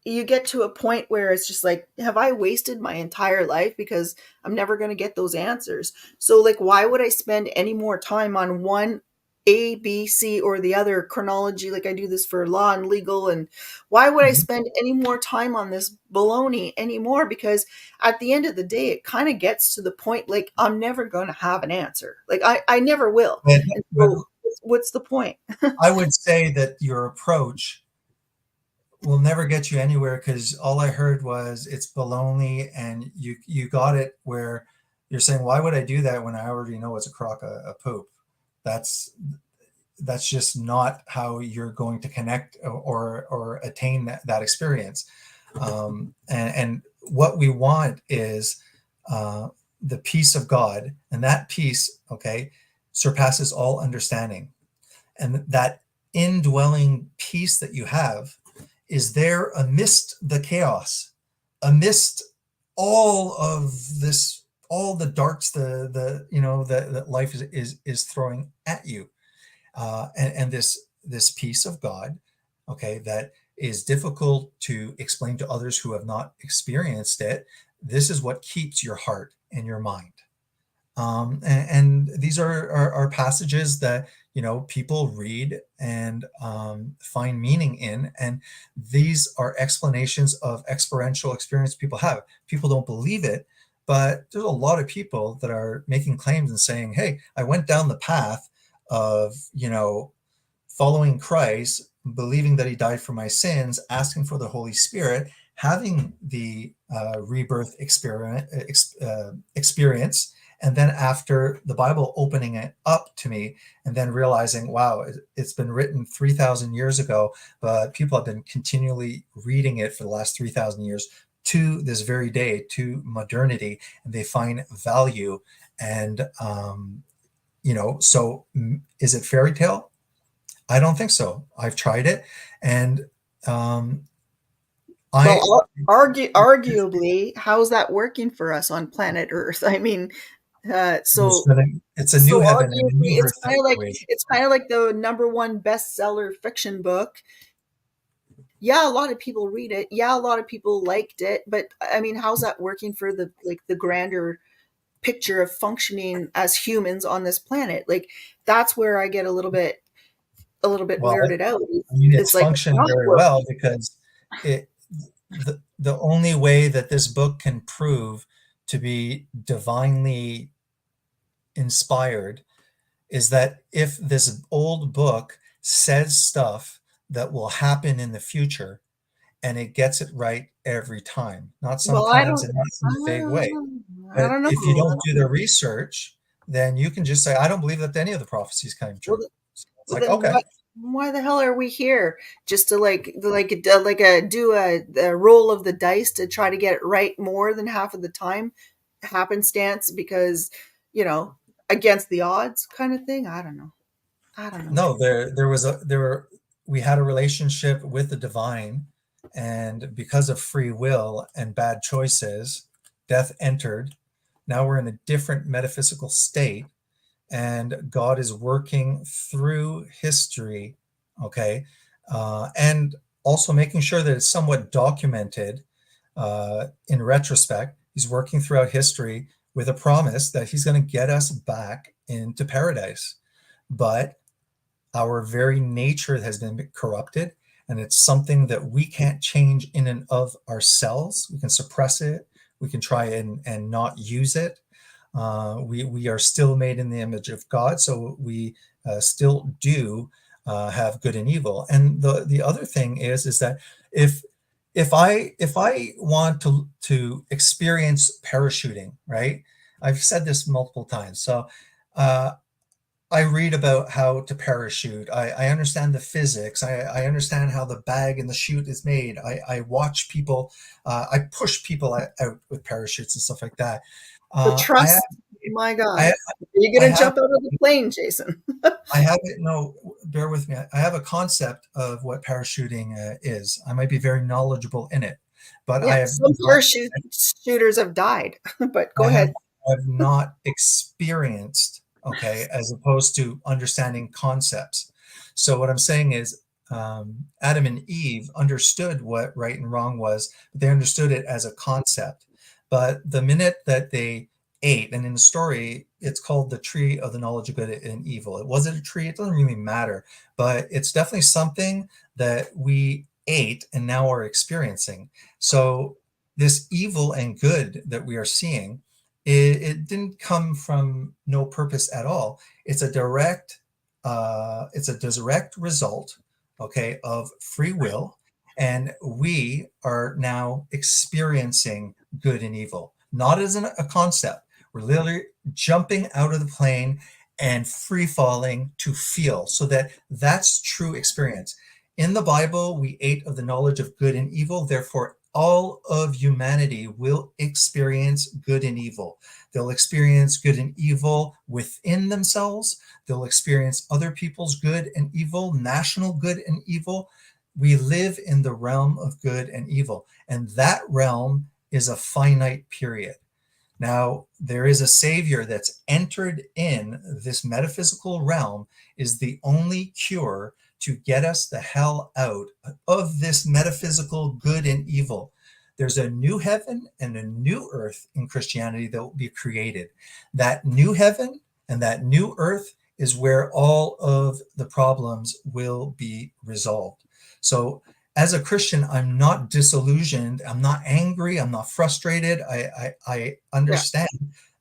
S10: you get to a point where it's just like, have I wasted my entire life because I'm never going to get those answers? So, like, why would I spend any more time on one A, B, C, or the other chronology? Like, I do this for law and legal, and why would I spend any more time on this baloney anymore? Because at the end of the day, it kind of gets to the point, like, I'm never going to have an answer. Like, I never will.
S1: But,
S10: And so what's the point?
S1: I would say that your approach will never get you anywhere, because all I heard was it's baloney, and you got it where you're saying, why would I do that when I already know it's a crock of poop? That's just not how you're going to connect or attain that experience. And what we want is the peace of God, and that peace, okay, surpasses all understanding. And that indwelling peace that you have is there amidst the chaos, amidst all of this, all the darts, that life is throwing at you, and this peace of God, okay, that is difficult to explain to others who have not experienced it. This is what keeps your heart and your mind. And these are passages that people read and find meaning in, and these are explanations of experiential experience people have. People don't believe it, but there's a lot of people that are making claims and saying, hey, I went down the path of following Christ, believing that he died for my sins, asking for the Holy Spirit, having the rebirth experience, and then after the Bible opening it up to me, and then realizing, wow, it's been written 3,000 years ago, but people have been continually reading it for the last 3,000 years to this very day, to modernity, and they find value. And, so is it fairy tale? I don't think so. I've tried it. And
S10: arguably, how's that working for us on planet Earth? I mean,
S1: it's a new heaven and a new earth.
S10: It's kind of like the #1 bestseller fiction book. Yeah, a lot of people read it. Yeah, a lot of people liked it. But I mean, how's that working for the grander picture of functioning as humans on this planet? Like, that's where I get a little bit weirded out.
S1: I mean, it's functioning very well, because the only way that this book can prove to be divinely inspired is that if this old book says stuff that will happen in the future, and it gets it right every time, not sometimes, and not in a vague way.
S10: I don't know.
S1: If you don't do the research, then you can just say, I don't believe that any of the prophecies came true. It's like, okay.
S10: Why the hell are we here? Just to do a roll of the dice to try to get it right more than half of the time, happenstance, because against the odds kind of thing. I don't know.
S1: No, we had a relationship with the divine, and because of free will and bad choices, death entered. Now we're in a different metaphysical state, and God is working through history, okay, and also making sure that it's somewhat documented, in retrospect, he's working throughout history with a promise that he's going to get us back into paradise. But our very nature has been corrupted, and it's something that we can't change in and of ourselves. We can suppress it. We can try and not use it. We are still made in the image of God, so we still do have good and evil. And the other thing is that if I want to experience parachuting, right? I've said this multiple times. So I read about how to parachute. I understand the physics. I understand how the bag and the chute is made. I watch people. I push people out with parachutes and stuff like that.
S10: The trust, my God. Are you going to jump out of the plane, Jason?
S1: I have it. No, bear with me. I have a concept of what parachuting is. I might be very knowledgeable in it, but I have
S10: some parachuters have died. But go ahead.
S1: I have not experienced. Okay, as opposed to understanding concepts. So what I'm saying is Adam and Eve understood what right and wrong was, but they understood it as a concept. But the minute that they ate, and in the story, it's called the tree of the knowledge of good and evil. Was it a tree? It doesn't really matter, but it's definitely something that we ate and now are experiencing. So this evil and good that we are seeing, it didn't come from no purpose at all. It's a direct result, okay, of free will, and we are now experiencing good and evil, not as a concept. We're literally jumping out of the plane and free falling to feel, so that's true experience. In the Bible, we ate of the knowledge of good and evil, therefore all of humanity will experience good and evil. They'll experience good and evil within themselves. They'll experience other people's good and evil, national good and evil. We live in the realm of good and evil, and that realm is a finite period. Now, there is a savior that's entered in this metaphysical realm, is the only cure to get us the hell out of this metaphysical good and evil. There's a new heaven and a new earth in Christianity that will be created. That new heaven and that new earth is where all of the problems will be resolved. So as a Christian, I'm not disillusioned. I'm not angry. I'm not frustrated. I understand.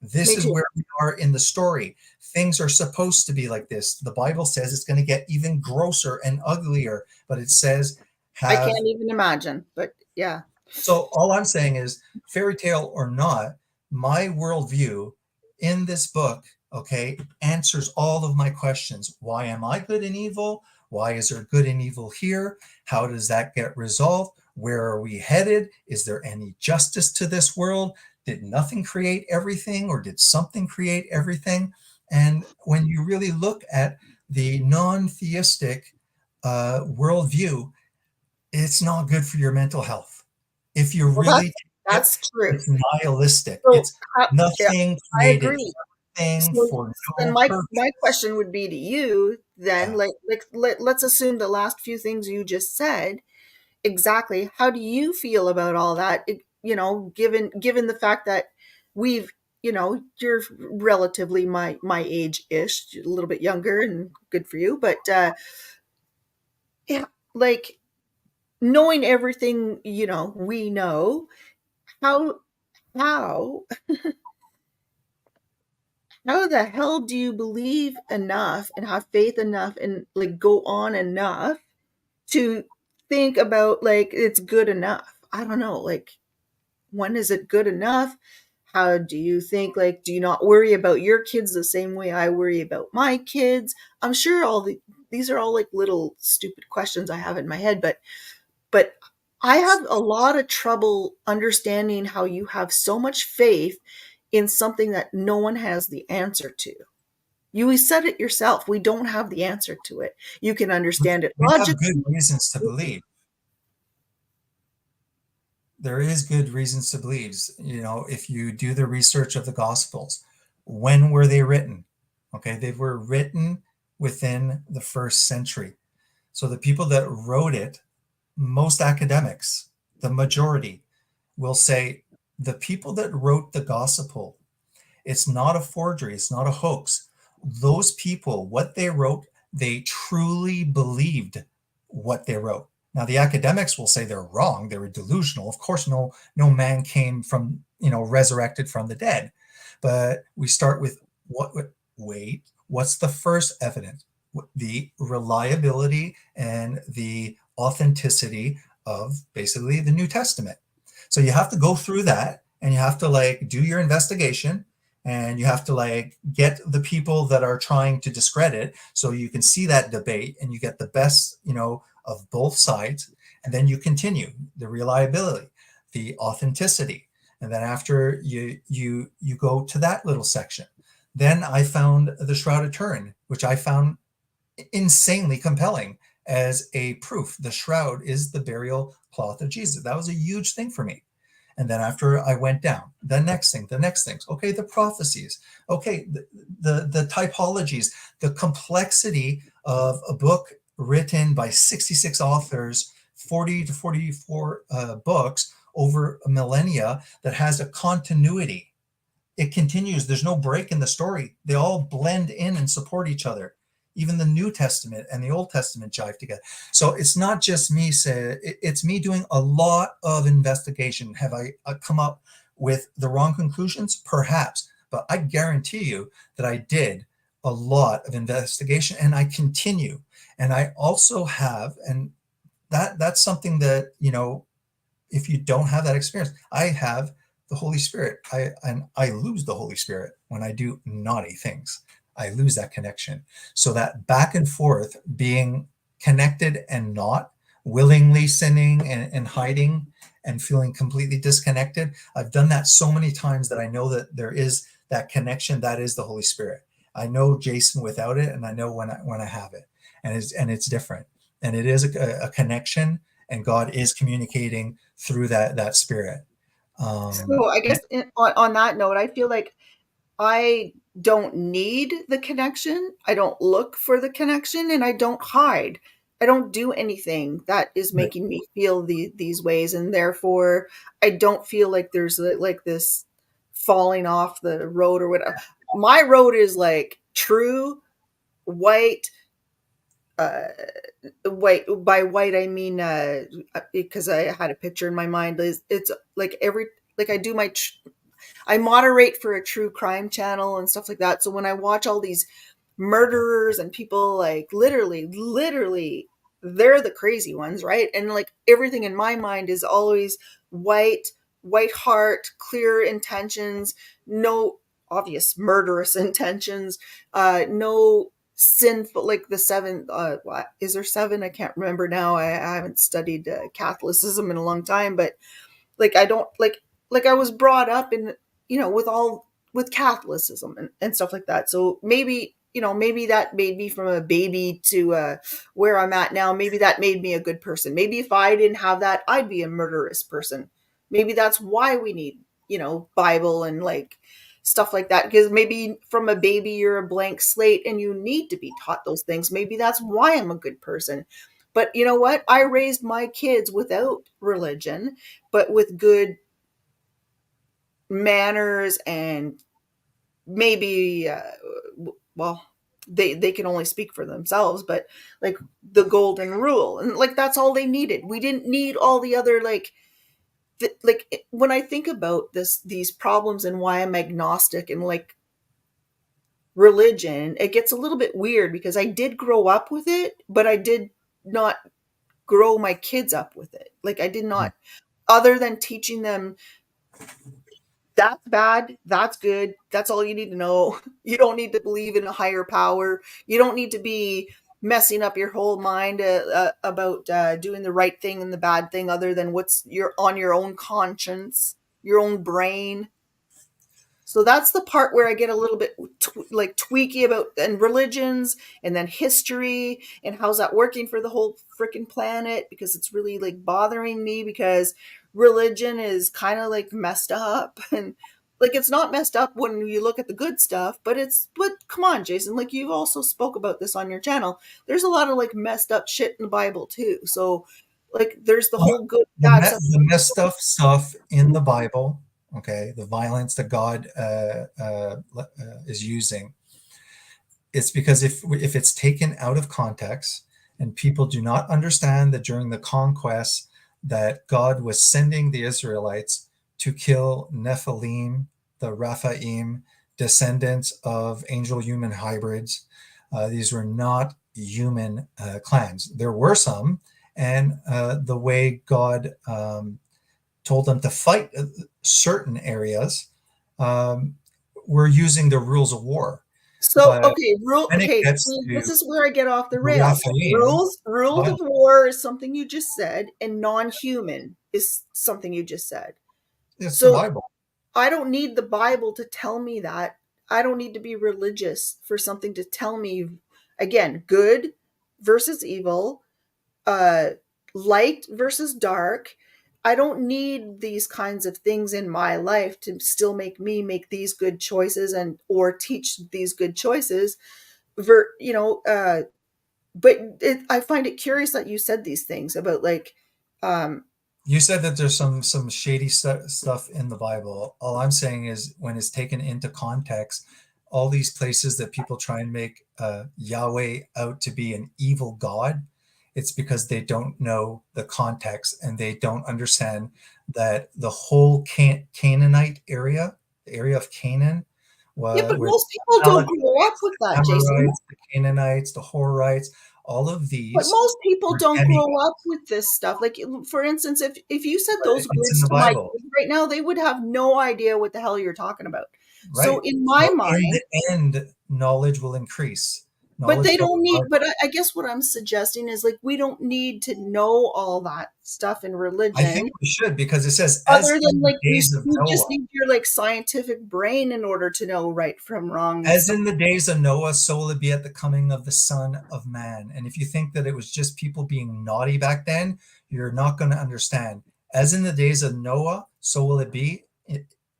S1: This is where we are in the story. Things are supposed to be like this. The Bible says it's going to get even grosser and uglier, but it says
S10: I can't even imagine, but yeah.
S1: So all I'm saying is, fairy tale or not, my worldview in this book, okay, answers all of my questions. Why am I good and evil? Why is there good and evil here? How does that get resolved? Where are we headed? Is there any justice to this world? Did nothing create everything, or did something create everything? And when you really look at the non-theistic worldview, it's not good for your mental health. If you really,
S10: that's true.
S1: It's nihilistic. So, it's nothing created.
S10: So, then my question would be to you then, let's assume the last few things you just said. Exactly. How do you feel about all that? Given the fact that we've, you're relatively my age-ish, a little bit younger, and good for you. But yeah, like knowing everything, we know, how the hell do you believe enough and have faith enough and like go on enough to think about like it's good enough? I don't know. Like, when is it good enough? How do you think, like, do you not worry about your kids the same way I worry about my kids? I'm sure these are all like little stupid questions I have in my head, but I have a lot of trouble understanding how you have so much faith in something that no one has the answer to. You said it yourself. We don't have the answer to it. You can understand it logically.
S1: We have good reasons to believe. There is good reasons to believe. If you do the research of the Gospels, when were they written? Okay, they were written within the 1st century. So the people that wrote it, most academics, the majority, will say the people that wrote the gospel, it's not a forgery, it's not a hoax. Those people, what they wrote, they truly believed what they wrote. Now the academics will say they're wrong, they were delusional. Of course, no man came from, resurrected from the dead. But we start with what's the first evidence? The reliability and the authenticity of basically the New Testament. So you have to go through that, and you have to like do your investigation, and you have to like get the people that are trying to discredit, so you can see that debate and you get the best, of both sides. And then you continue the reliability, the authenticity. And then after you go to that little section, then I found the Shroud of Turin, which I found insanely compelling as a proof. The shroud is the burial cloth of Jesus. That was a huge thing for me. And then after I went down, the next things. Okay, the prophecies. Okay, the typologies, the complexity of a book written by 66 authors, 40 to 44 books over a millennia, that has a continuity. It continues. There's no break in the story. They all blend in and support each other. Even the New Testament and the Old Testament jive together. So it's not just me it's me doing a lot of investigation. Have I come up with the wrong conclusions? Perhaps, but I guarantee you that I did a lot of investigation, and I continue. And I also have, and that's something that, if you don't have that experience, I have the Holy Spirit. I lose the Holy Spirit when I do naughty things. I lose that connection. So that back and forth, being connected and not, willingly sinning and hiding and feeling completely disconnected, I've done that so many times that I know that there is that connection. That is the Holy Spirit. I know Jason without it, and I know when I have it, and it's different, and it is a connection, and God is communicating through that spirit.
S10: So I guess on that note, I feel like I don't need the connection. I don't look for the connection, and I don't hide. I don't do anything that is
S1: Right.
S10: making me feel these ways, and therefore I don't feel like there's like this falling off the road or whatever. My road is like true white. White, by white I mean because I had a picture in my mind. It's like like I moderate for a true crime channel and stuff like that. So when I watch all these murderers and people, like literally, they're the crazy ones, right? And like everything in my mind is always white heart, clear intentions, no obvious murderous intentions, no sinful, like the seven, what is there, seven? I can't remember now. I haven't studied Catholicism in a long time, but like I don't like I was brought up in, with Catholicism and stuff like that. So maybe, maybe that made me from a baby to where I'm at now. Maybe that made me a good person. Maybe if I didn't have that, I'd be a murderous person. Maybe that's why we need, Bible and like stuff like that, because maybe from a baby you're a blank slate and you need to be taught those things. Maybe that's why I'm a good person. But you know what? I raised my kids without religion, but with good manners, and maybe well, they can only speak for themselves, but like the golden rule, and like that's all they needed. We didn't need all the other like when I think about these problems and why I'm agnostic and like religion, it gets a little bit weird because I did grow up with it, but I did not grow my kids up with it. Like I did not, other than teaching them that's bad, that's good, that's all you need to know. You don't need to believe in a higher power. You don't need to be messing up your whole mind about doing the right thing and the bad thing, other than what's on your own conscience, your own brain. So that's the part where I get a little bit like tweaky about and religions and then history and how's that working for the whole freaking planet, because it's really like bothering me, because religion is kind of like messed up, and like it's not messed up when you look at the good stuff, but come on, Jason, like you also spoke about this on your channel. There's a lot of like messed up shit in the Bible too. So Like there's the
S1: Well,
S10: whole good,
S1: the,
S10: bad stuff.
S1: the messed up stuff in the Bible, okay, the violence that God is using, it's because if it's taken out of context and people do not understand that during the conquest that God was sending the Israelites to kill Nephilim, the Raphaim, descendants of angel human hybrids. These were not human clans. There were some, and the way God told them to fight certain areas, were using the rules of war.
S10: So
S1: But
S10: okay,
S1: when it gets
S10: see,
S1: to
S10: this is where I get off the
S1: the
S10: rails.
S1: Raphaim,
S10: Rules of
S1: well,
S10: war is something you just said, and non-human is something you just said.
S1: it's the
S10: So
S1: Bible.
S10: I don't need the Bible to tell me that. I don't need to be religious for something to tell me, again, good versus evil, light versus dark. I don't need these kinds of things in my life to still make me make these good choices and or teach these good choices. But I find it curious that you said these things about like,
S1: You said that there's some shady stuff in the Bible. All I'm saying is when it's taken into context, all these places that people try and make Yahweh out to be an evil God, it's because they don't know the context and they don't understand that the whole Canaanite area, the area of Canaan,
S10: yeah, but
S1: where
S10: most people don't grow up with that, Jason.
S1: Amorites, the Canaanites, the Horites, all of
S10: But
S1: these
S10: most people
S1: were
S10: don't grow
S1: demigods.
S10: up with this stuff. Like, for instance, if you said
S1: But
S10: those
S1: it's in
S10: words
S1: the
S10: to my
S1: Bible.
S10: kids right now, they would have no idea what the hell you're talking about. So
S1: Right.
S10: in my
S1: So in
S10: mind,
S1: the end, knowledge will increase.
S10: but
S1: Knowledge
S10: they
S1: of
S10: don't
S1: the
S10: need.
S1: Bible.
S10: But I guess what I'm suggesting is like we don't need to know all that stuff in
S1: I think
S10: religion,
S1: we should because it says,
S10: other
S1: as
S10: than
S1: in the
S10: like
S1: days of
S10: you just
S1: Noah,
S10: need your like scientific brain in order to know right from wrong and
S1: as
S10: stuff.
S1: in the days of Noah, so will it be at the coming of the Son of Man. And if you think that it was just people being naughty back then, you're not going to understand. As in the days of Noah, so will it be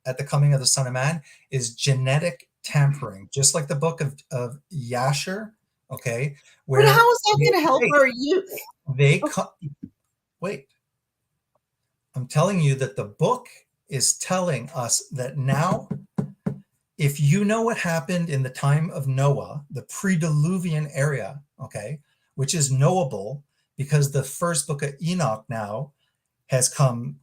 S1: at the coming of the Son of Man is genetic tampering, just like the book of Yasher, okay,
S10: But
S1: where
S10: how is that going to help our youth?
S1: they wait. I'm telling you that the book is telling us that now, if you know what happened in the time of Noah, the pre-Diluvian area, okay, which is knowable because the first book of Enoch now has come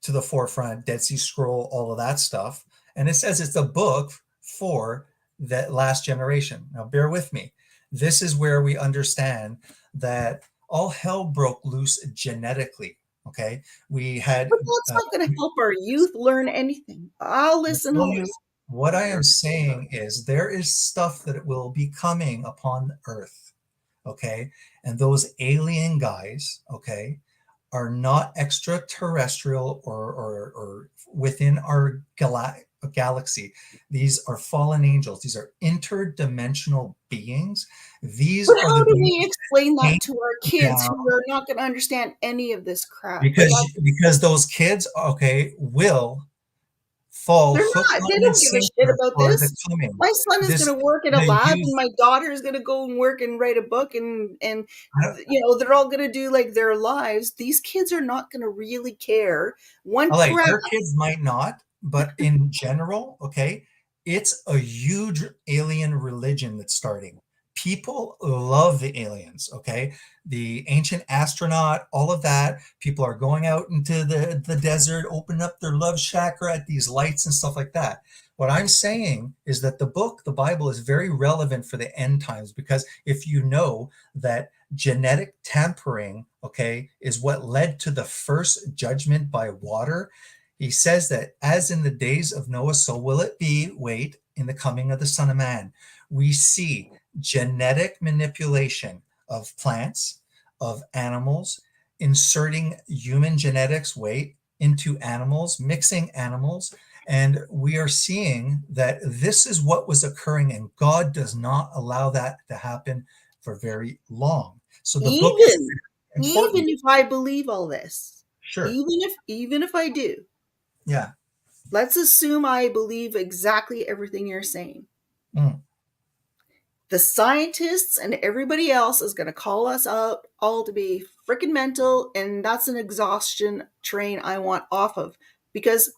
S1: to the forefront, Dead Sea Scroll, all of that stuff. And it says it's a book for that last generation. Now, bear with me. This is where we understand that all hell broke loose genetically. Okay. We had,
S10: But that's not going to help our youth learn anything. I'll listen. I'll listen.
S1: what I am saying is there is stuff that will be coming upon the earth. Okay. And those alien guys, okay, are not extraterrestrial or within our galaxy. These are fallen angels. These are interdimensional beings. These
S10: But
S1: are
S10: how
S1: the
S10: do
S1: beings
S10: we explain
S1: that
S10: that to our
S1: came
S10: kids
S1: down
S10: who are not going to understand any of this crap? Like,
S1: because those kids, okay, will fall
S10: they're
S1: hook,
S10: not. They
S1: line, and
S10: don't give a shit
S1: sinker
S10: about
S1: for the
S10: this.
S1: coming.
S10: My son is
S1: This
S10: going to work in a
S1: the
S10: lab,
S1: youth.
S10: and my daughter is going to go and work and write a book, and
S1: I don't,
S10: they're all going to do like their lives. These kids are not going to really care. One
S1: like
S10: crap.
S1: your kids might not, but in general, okay, it's a huge alien religion that's starting. People love the aliens, okay? The ancient astronaut, all of that. People are going out into the desert, open up their love chakra at these lights and stuff like that. What I'm saying is that the book, the Bible, is very relevant for the end times because if you know that genetic tampering, okay, is what led to the first judgment by water. He says that as in the days of Noah, so will it be, wait, in the coming of the Son of Man. We see genetic manipulation of plants, of animals, inserting human genetics, wait, into animals, mixing animals. And we are seeing that this is what was occurring, and God does not allow that to happen for very long. So the book is
S10: Even
S1: important.
S10: if I believe all this,
S1: Sure.
S10: even if I do,
S1: Yeah.
S10: let's assume I believe exactly everything you're saying.
S1: Mm.
S10: The scientists and everybody else is going to call us out all to be freaking mental, and that's an exhaustion train I want off of, because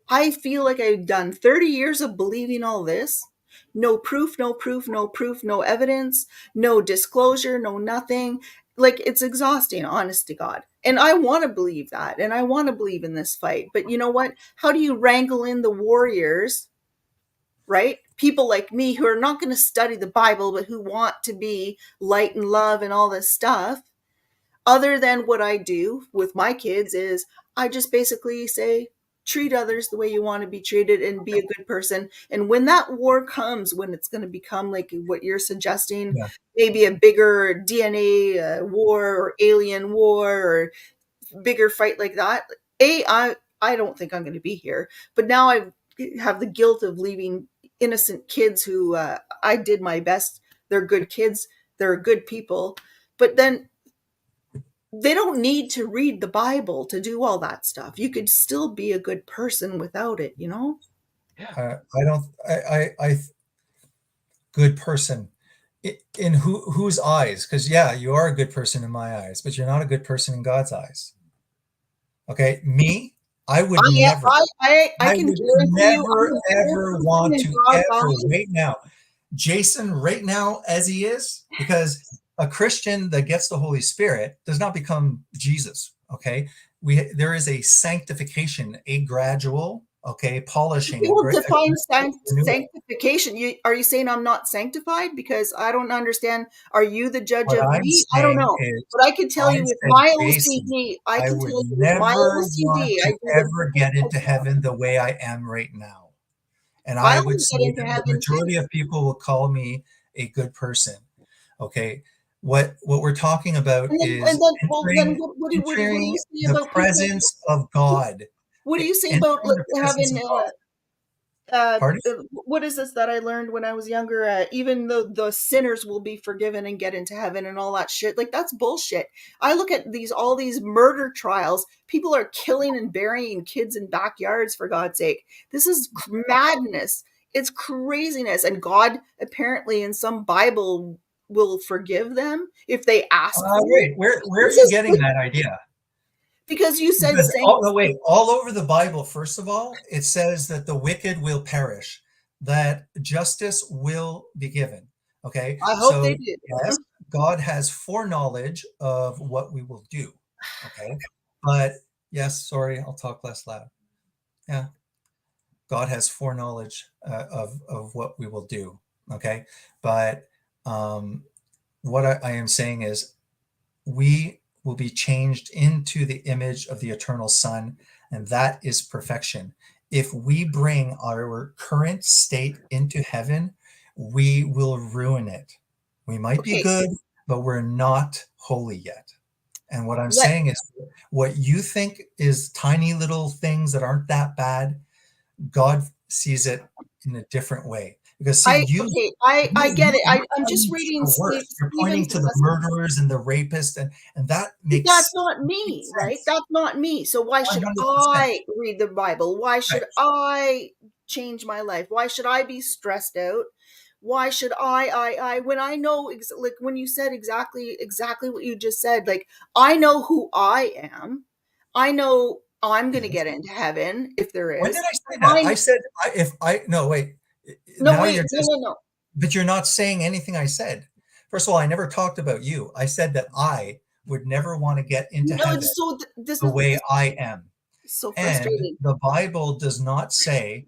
S10: I feel like I've done 30 years of believing all this. No proof, no proof, no proof, no evidence, no disclosure, no nothing. Like, it's exhausting, honest to God. And I want to believe that. And I want to believe in this fight. But you know what? How do you wrangle in the warriors, right? People like me who are not going to study the Bible, but who want to be light and love and all this stuff? Other than what I do with my kids is I just basically say, treat others the way you want to be treated and be a good person. And when that war comes, when it's going to become like what you're suggesting,
S1: Yeah.
S10: maybe a bigger DNA war or alien war or bigger fight like that, I don't think I'm going to be here. But now I have the guilt of leaving innocent kids who I did my best. They're good kids. They're good people. But then they don't need to read the Bible to do all that stuff. You could still be a good person without it, you know?
S1: I don't. I good person. In whose eyes? Because yeah, you are a good person in my eyes, but you're not a good person in God's eyes. Okay, me, I would never.
S10: I
S1: I
S10: can
S1: would
S10: guarantee you,
S1: never
S10: I'm a good
S1: ever
S10: person
S1: want
S10: in
S1: to
S10: God's
S1: ever
S10: eyes.
S1: right now, Jason, right now as he is, because a Christian that gets the Holy Spirit does not become Jesus. Okay, there is a sanctification, a gradual, okay, polishing,
S10: People define
S1: renewal.
S10: sanctification. Are you saying I'm not sanctified? Because I don't understand. Are you the judge
S1: What
S10: of
S1: I'm
S10: me? I don't
S1: saying
S10: know.
S1: is,
S10: But I can tell
S1: I
S10: you with
S1: said,
S10: my
S1: Jason,
S10: OCD,
S1: I would never want to
S10: I do the
S1: ever get into heaven the way I am right now. And I
S10: I
S1: would
S10: want to
S1: say
S10: get into
S1: that the
S10: heaven too.
S1: majority of people will call me a good person. Okay. What we're talking about
S10: And
S1: is
S10: then well, then
S1: entering
S10: what do you say
S1: the
S10: about people?
S1: presence of God.
S10: What do you say about
S1: Entering the presence
S10: having
S1: of God. Pardon?
S10: what is this that I learned when I was younger? Even though the sinners will be forgiven and get into heaven and all that shit, like that's bullshit. I look at all these murder trials. People are killing and burying kids in backyards, for God's sake. This is madness. It's craziness, and God apparently in some Bible will forgive them if they ask for it.
S1: Wait, where are
S10: This
S1: you
S10: is
S1: getting that idea?
S10: because you said
S1: Because all over the Bible, first of all, it says that the wicked will perish, that justice will be given. Okay,
S10: I hope they
S1: so
S10: do.
S1: yes, God has foreknowledge of what we will do. Okay, but yes, sorry, I'll talk less loud. Yeah, God has foreknowledge of what we will do. Okay, but what I am saying is we will be changed into the image of the eternal Son, and that is perfection. If we bring our current state into heaven, we will ruin it. We might be
S10: Okay,
S1: good, but we're not holy yet. And what I'm
S10: let
S1: saying is, what you think is tiny little things that aren't that bad, God sees it in a different way. Because see,
S10: I get it.
S1: you're
S10: I'm just
S1: pointing to
S10: reading
S1: the worst. You're pointing
S10: Stephen's
S1: to the murderers and the rapists, and that
S10: that's
S1: makes
S10: not
S1: complete
S10: me, right?
S1: sense.
S10: That's not me. So why should
S1: 100%.
S10: I read the Bible? Why
S1: Right.
S10: should I change my life? Why should I be stressed out? Why should when I know like when you said exactly what you just said, like I know who I am. I know I'm going to
S1: Yes.
S10: get into heaven if there
S1: When did
S10: is.
S1: I say that?
S10: I
S1: I said if I no wait.
S10: no
S1: Now
S10: wait,
S1: you're just
S10: no.
S1: but you're not saying anything I said. First of all, I never talked about you. I said that I would never want to get into
S10: No,
S1: heaven
S10: so this
S1: the
S10: is
S1: way I am.
S10: so
S1: And
S10: frustrating.
S1: the Bible does not say,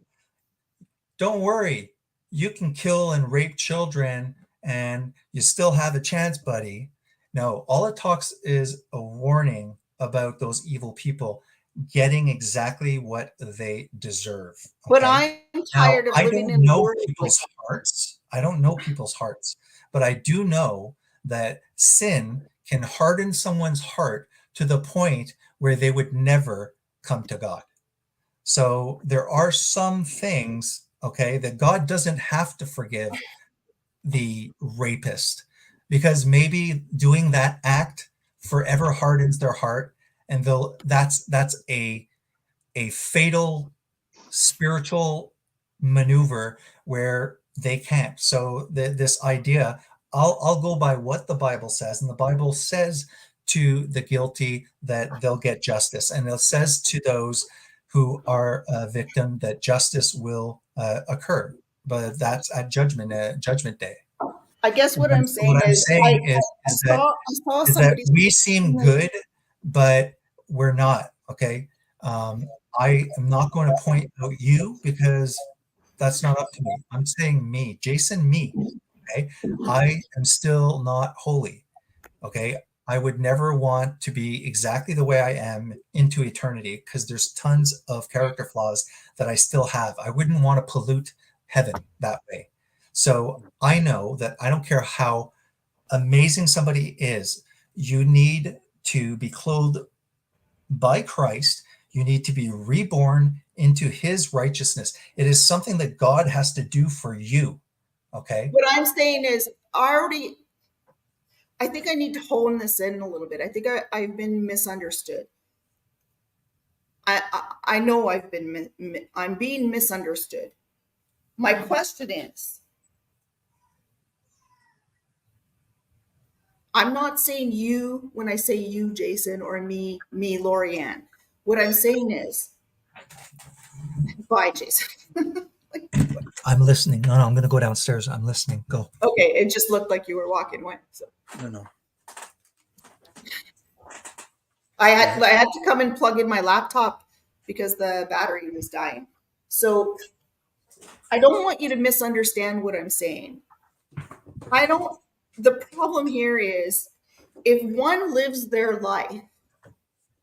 S1: don't worry, you can kill and rape children and you still have a chance, buddy. No, all it talks is a warning about those evil people getting exactly what they deserve.
S10: But
S1: Okay.
S10: I'm
S1: Now,
S10: tired of
S1: I
S10: living
S1: don't
S10: in a
S1: know
S10: world like
S1: people's hearts. I don't know people's hearts, but I do know that sin can harden someone's heart to the point where they would never come to God. So there are some things, okay, that God doesn't have to forgive the rapist because maybe doing that act forever hardens their heart, and that's a fatal spiritual maneuver where they can't. So this idea, I'll go by what the Bible says, and the Bible says to the guilty that they'll get justice, and it says to those who are a victim that justice will occur. But that's at judgment day.
S10: I guess what
S1: And
S10: I'm
S1: so what
S10: saying
S1: I'm
S10: is
S1: saying
S10: I saw
S1: is that
S10: somebody
S1: we seem good, but we're not. Okay. I am not going to point out you because that's not up to me. I'm saying me, Jason, me. Okay. I am still not holy. Okay. I would never want to be exactly the way I am into eternity because there's tons of character flaws that I still have. I wouldn't want to pollute heaven that way. So I know that I don't care how amazing somebody is, you need to be clothed by Christ. You need to be reborn into his righteousness. It is something that God has to do for you. Okay.
S10: what I'm saying is I think I need to hone this in a little bit. I think I've been misunderstood. I know I'm being misunderstood. My question is, I'm not saying you when I say you, Jason, or me, Lorianne. What I'm saying is, bye, Jason.
S1: I'm listening. No, I'm going to go downstairs. I'm listening. Go.
S10: Okay, it just looked like you were walking away. So
S1: No.
S10: I had to come and plug in my laptop because the battery was dying. So I don't want you to misunderstand what I'm saying. The problem here is if one lives their life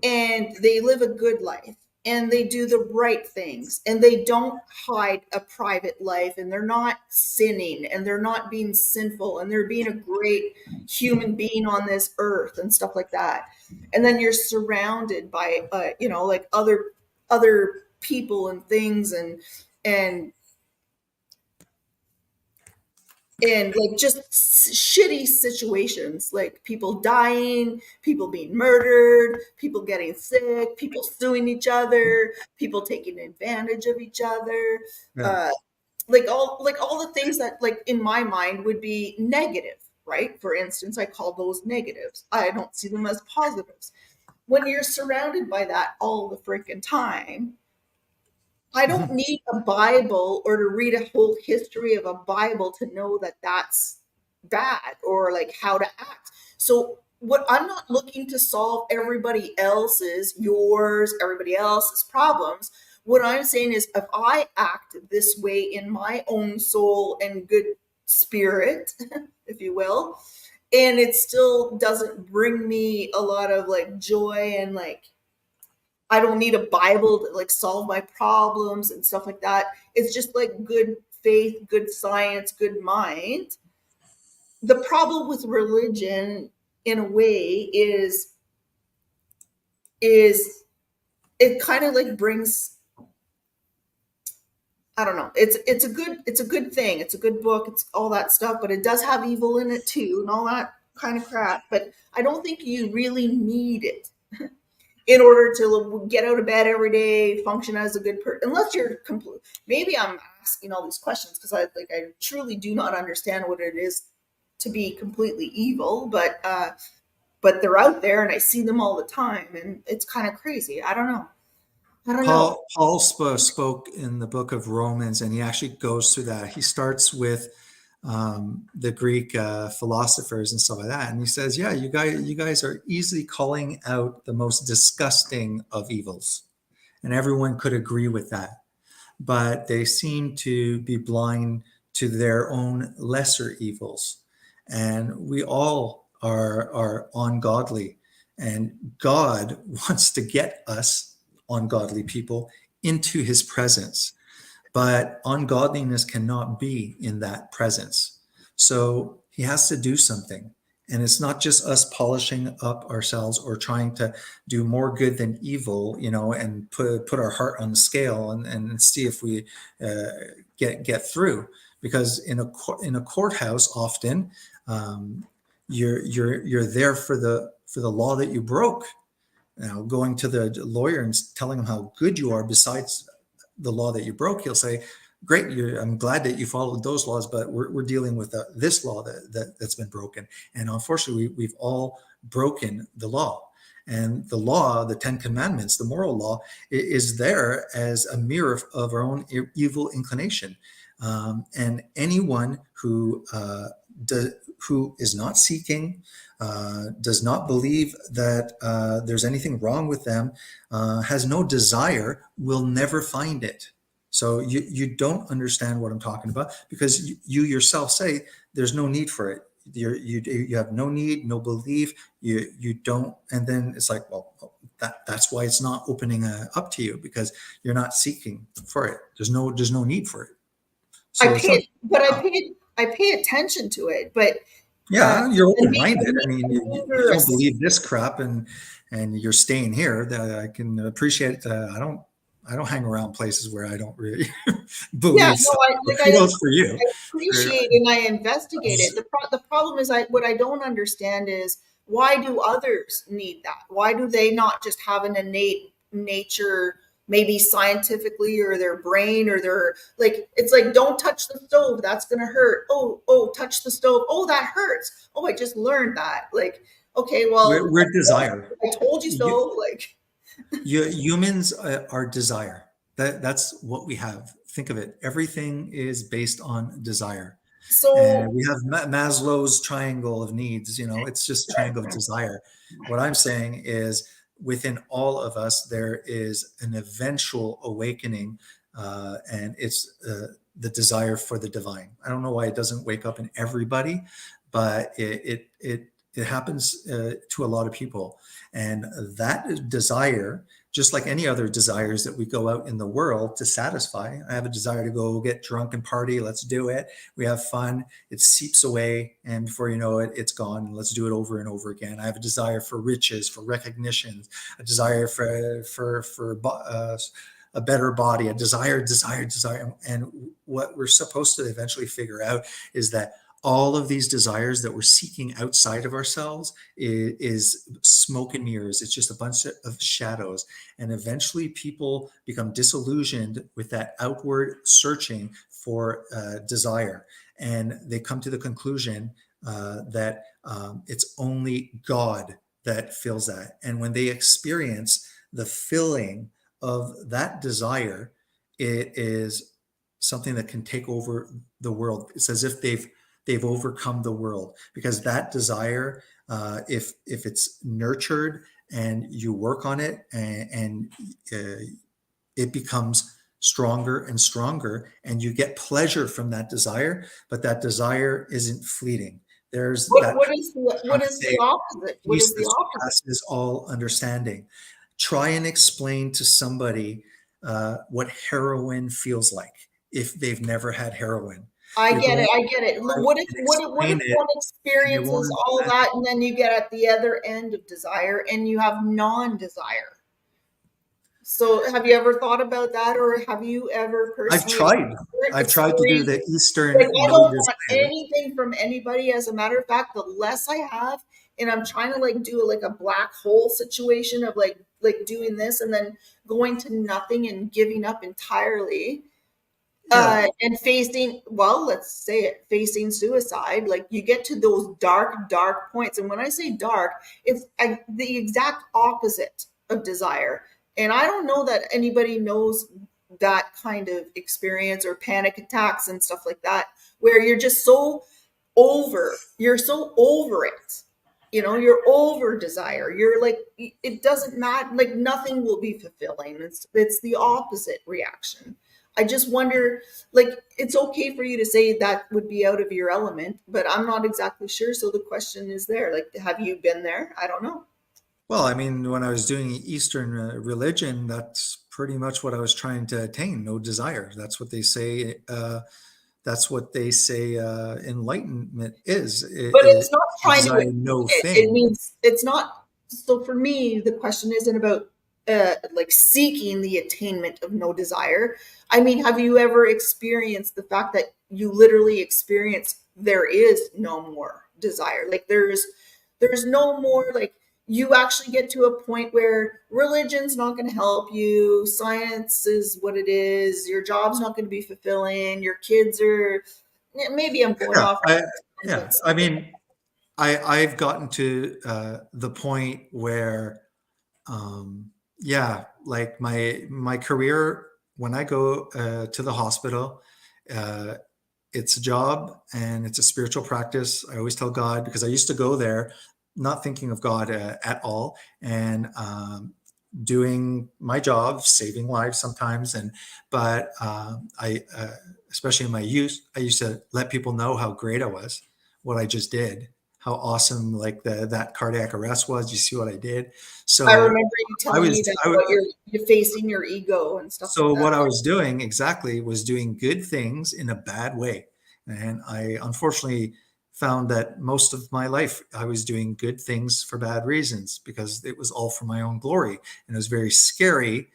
S10: and they live a good life and they do the right things and they don't hide a private life and they're not sinning and they're not being sinful and they're being a great human being on this earth and stuff like that. And then you're surrounded by, like other people and things and like just shitty situations, like people dying, people being murdered, people getting sick, people suing each other, people taking advantage of each other.
S1: Yeah.
S10: Like all the things that, like, in my mind would be negative, right? For instance, I call those negatives. I don't see them as positives. When you're surrounded by that all the freaking time, I don't need a Bible or to read a whole history of a Bible to know that that's bad or like how to act. So what I'm not looking to solve everybody everybody else's problems. What I'm saying is if I act this way in my own soul and good spirit, if you will, and it still doesn't bring me a lot of like joy and like I don't need a Bible to like solve my problems and stuff like that. It's just like good faith, good science, good mind. The problem with religion in a way is it kind of like brings, I don't know. It's a good thing. It's a good book. It's all that stuff, but it does have evil in it too and all that kind of crap. But I don't think you really need it in order to get out of bed every day, function as a good person, unless you're complete. Maybe I'm asking all these questions because I truly do not understand what it is to be completely evil, but they're out there and I see them all the time and it's kind of crazy. I don't know.
S1: Paul spoke in the book of Romans, and he actually goes through that. He starts with the Greek philosophers and stuff like that, and he says, "Yeah, you guys are easily calling out the most disgusting of evils," and everyone could agree with that. But they seem to be blind to their own lesser evils, and we all are ungodly, and God wants to get us ungodly people into his presence, but ungodliness cannot be in that presence. So he has to do something. And it's not just us polishing up ourselves or trying to do more good than evil, and put our heart on the scale and see if we get through. Because in a courthouse, often you're there for the law that you broke. Going to the lawyer and telling him how good you are besides the law that you broke, he'll say, great. I'm glad that you followed those laws, but we're dealing with this law that's been broken. And unfortunately, we've all broken the law. And the law, the 10 Commandments, the moral law, is there as a mirror of our own evil inclination. And anyone who is not seeking, does not believe that there's anything wrong with them, has no desire, will never find it. So you don't understand what I'm talking about, because you yourself say there's no need for it. You have no need, no belief. You don't, and then it's like, well, that's why it's not opening up to you, because you're not seeking for it. There's no need for it. So
S10: I pay attention to it, but
S1: yeah, you're
S10: and
S1: open-minded. I mean, you
S10: over
S1: don't believe this crap, and you're staying here. That I can appreciate. I don't hang around places where I don't really believe.
S10: Yeah, no,
S1: stuff.
S10: I
S1: Kudos for you.
S10: appreciate and I investigate it. The problem is, what I don't understand is, why do others need that? Why do they not just have an innate nature, maybe scientifically, or their brain, or their, like, it's like, don't touch the stove, that's gonna hurt. Oh, touch the stove. Oh, that hurts. Oh, I just learned that. Like, okay, well,
S1: We're desire.
S10: I told you so. Like,
S1: humans are desire. That's what we have. Think of it. Everything is based on desire.
S10: so
S1: And we have Maslow's triangle of needs. It's just triangle of desire. What I'm saying is, within all of us, there is an eventual awakening, and it's the desire for the divine. I don't know why it doesn't wake up in everybody, but it happens to a lot of people. And that desire, just like any other desires that we go out in the world to satisfy. I have a desire to go get drunk and party. Let's do it. We have fun. It seeps away, and before you know it, it's gone. Let's do it over and over again. I have a desire for riches, for recognition, a desire for a better body, a desire. And what we're supposed to eventually figure out is that all of these desires that we're seeking outside of ourselves is smoke and mirrors. It's just a bunch of shadows. And eventually people become disillusioned with that outward searching for desire. And they come to the conclusion that it's only God that fills that. And when they experience the filling of that desire, it is something that can take over the world. It's as if they've overcome the world, because that desire, if it's nurtured and you work on it, and it becomes stronger and stronger, and you get pleasure from that desire, but that desire isn't fleeting. There's
S10: what is the opposite? What
S1: peace
S10: is the
S1: that
S10: opposite?
S1: surpasses all understanding. Try and explain to somebody what heroin feels like if they've never had heroin.
S10: I get it. What if one experiences all that, and then you get at the other end of desire and you have non-desire? So have you ever thought about that, or have you ever personally?
S1: I've tried to do the Eastern.
S10: Like, I don't want anything from anybody. As a matter of fact, the less I have, and I'm trying to like do like a black hole situation of like doing this and then going to nothing and giving up entirely. And facing, well, let's say it, facing suicide. Like, you get to those dark points. And when I say dark, it's the exact opposite of desire. And I don't know that anybody knows that kind of experience, or panic attacks and stuff like that, where you're just you're so over it. You're over desire. You're like, it doesn't matter. Like, nothing will be fulfilling. It's the opposite reaction. I just wonder, like, it's okay for you to say that would be out of your element, but I'm not exactly sure. So the question is there, like, have you been there? I don't know.
S1: Well, I mean, when I was doing Eastern religion, that's pretty much what I was trying to attain. No desire. That's what they say. Enlightenment is.
S10: But it's not trying to.
S1: No thing.
S10: It means it's not. So for me, the question isn't about like seeking the attainment of no desire. I mean, have you ever experienced the fact that you literally experience there is no more desire? Like, there's no more, like, you actually get to a point where religion's not going to help you. Science is what it is. Your job's not going to be fulfilling. Your kids are, maybe I'm going
S1: Yeah,
S10: off.
S1: I mean, I've gotten to the point where, yeah, like my career, when I go to the hospital, uh, it's a job and it's a spiritual practice. I always tell God, because I used to go there not thinking of God at all, and doing my job, saving lives sometimes. And but I, especially in my youth, I used to let people know how great I was, what I just did, how awesome like that cardiac arrest was. You see what I did?
S10: I
S1: So
S10: remember you
S1: I
S10: telling
S1: was,
S10: me that
S1: I was
S10: about you're facing your ego and stuff like
S1: so
S10: that.
S1: what I was doing exactly was doing good things in a bad way. And I unfortunately found that most of my life I was doing good things for bad reasons because it was all for my own glory. And it was very scary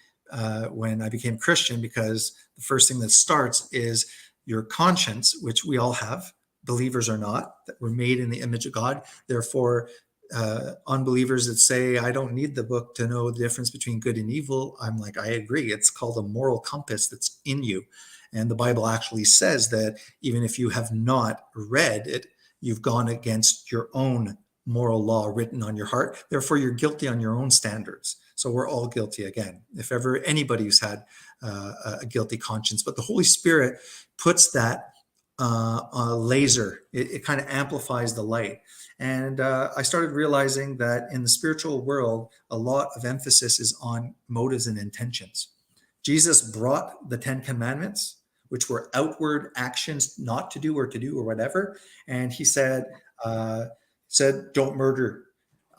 S1: when I became Christian, because the first thing that starts is your conscience, which we all have, believers or not, that we're made in the image of God. Therefore, unbelievers that say, I don't need the book to know the difference between good and evil, I'm like, I agree. It's called a moral compass that's in you. And the Bible actually says that even if you have not read it, you've gone against your own moral law written on your heart. Therefore, you're guilty on your own standards. So we're all guilty again, if ever anybody who's had a guilty conscience. But the Holy Spirit puts that laser, it kind of amplifies the light. And I started realizing that in the spiritual world, a lot of emphasis is on motives and intentions. Jesus brought the 10 Commandments, which were outward actions not to do or to do or whatever. And he said, don't murder.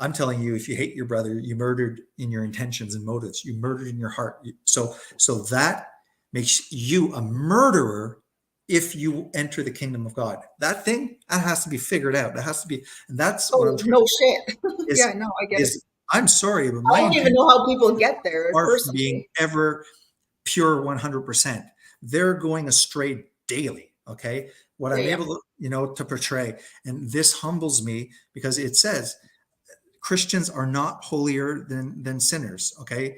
S1: I'm telling you, if you hate your brother, you murdered in your intentions and motives. You murdered in your heart. So that makes you a murderer if you enter the kingdom of God. That thing, that has to be figured out. That has to be, and that's what I'm
S10: Oh,
S1: trying
S10: no shit.
S1: is,
S10: Yeah, no, I get it.
S1: is I'm sorry, but
S10: I
S1: my
S10: don't even
S1: intentions
S10: know how people get there
S1: are from being
S10: personally.
S1: ever pure 100%. They're going astray daily. Okay. What
S10: Yeah,
S1: I'm
S10: yeah.
S1: able to, to portray. And this humbles me because it says Christians are not holier than sinners. Okay,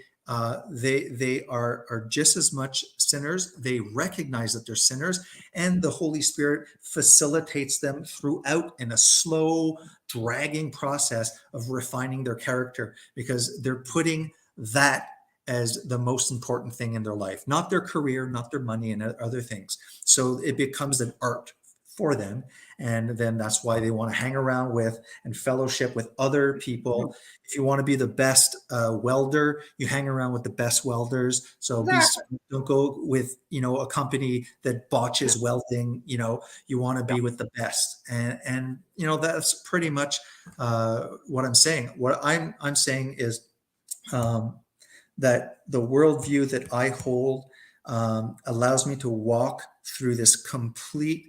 S1: they are just as much sinners. They recognize that they're sinners, and the Holy Spirit facilitates them throughout in a slow, dragging process of refining their character, because they're putting that as the most important thing in their life, not their career, not their money, and other things. So it becomes an art for them, and then that's why they want to hang around with and fellowship with other people. If you want to be the best welder, you hang around with the best welders. So
S10: Exactly.
S1: don't go with a company that botches welding. You want to be with the best, and that's pretty much what I'm saying. What I'm saying is um, that the worldview that I hold allows me to walk through this complete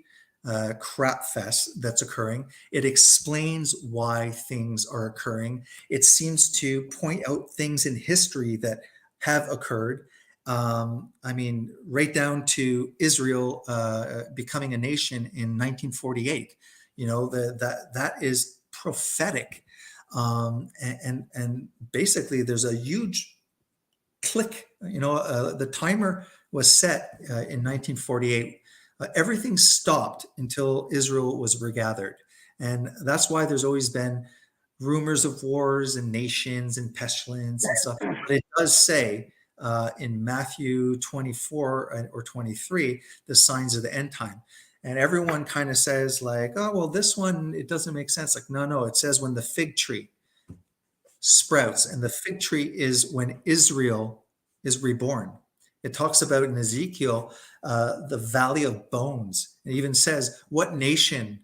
S1: crap fest that's occurring. It explains why things are occurring. It seems to point out things in history that have occurred. I mean, right down to Israel becoming a nation in 1948. That is prophetic. And basically, there's a huge click. The timer was set in 1948. Everything stopped until Israel was regathered. And that's why there's always been rumors of wars and nations and pestilence and stuff. But it does say in Matthew 24 or 23, the signs of the end time. And everyone kind of says like, oh, well, this one, it doesn't make sense. Like, no, it says when the fig tree sprouts, and the fig tree is when Israel is reborn. It talks about in Ezekiel the valley of bones. It even says what nation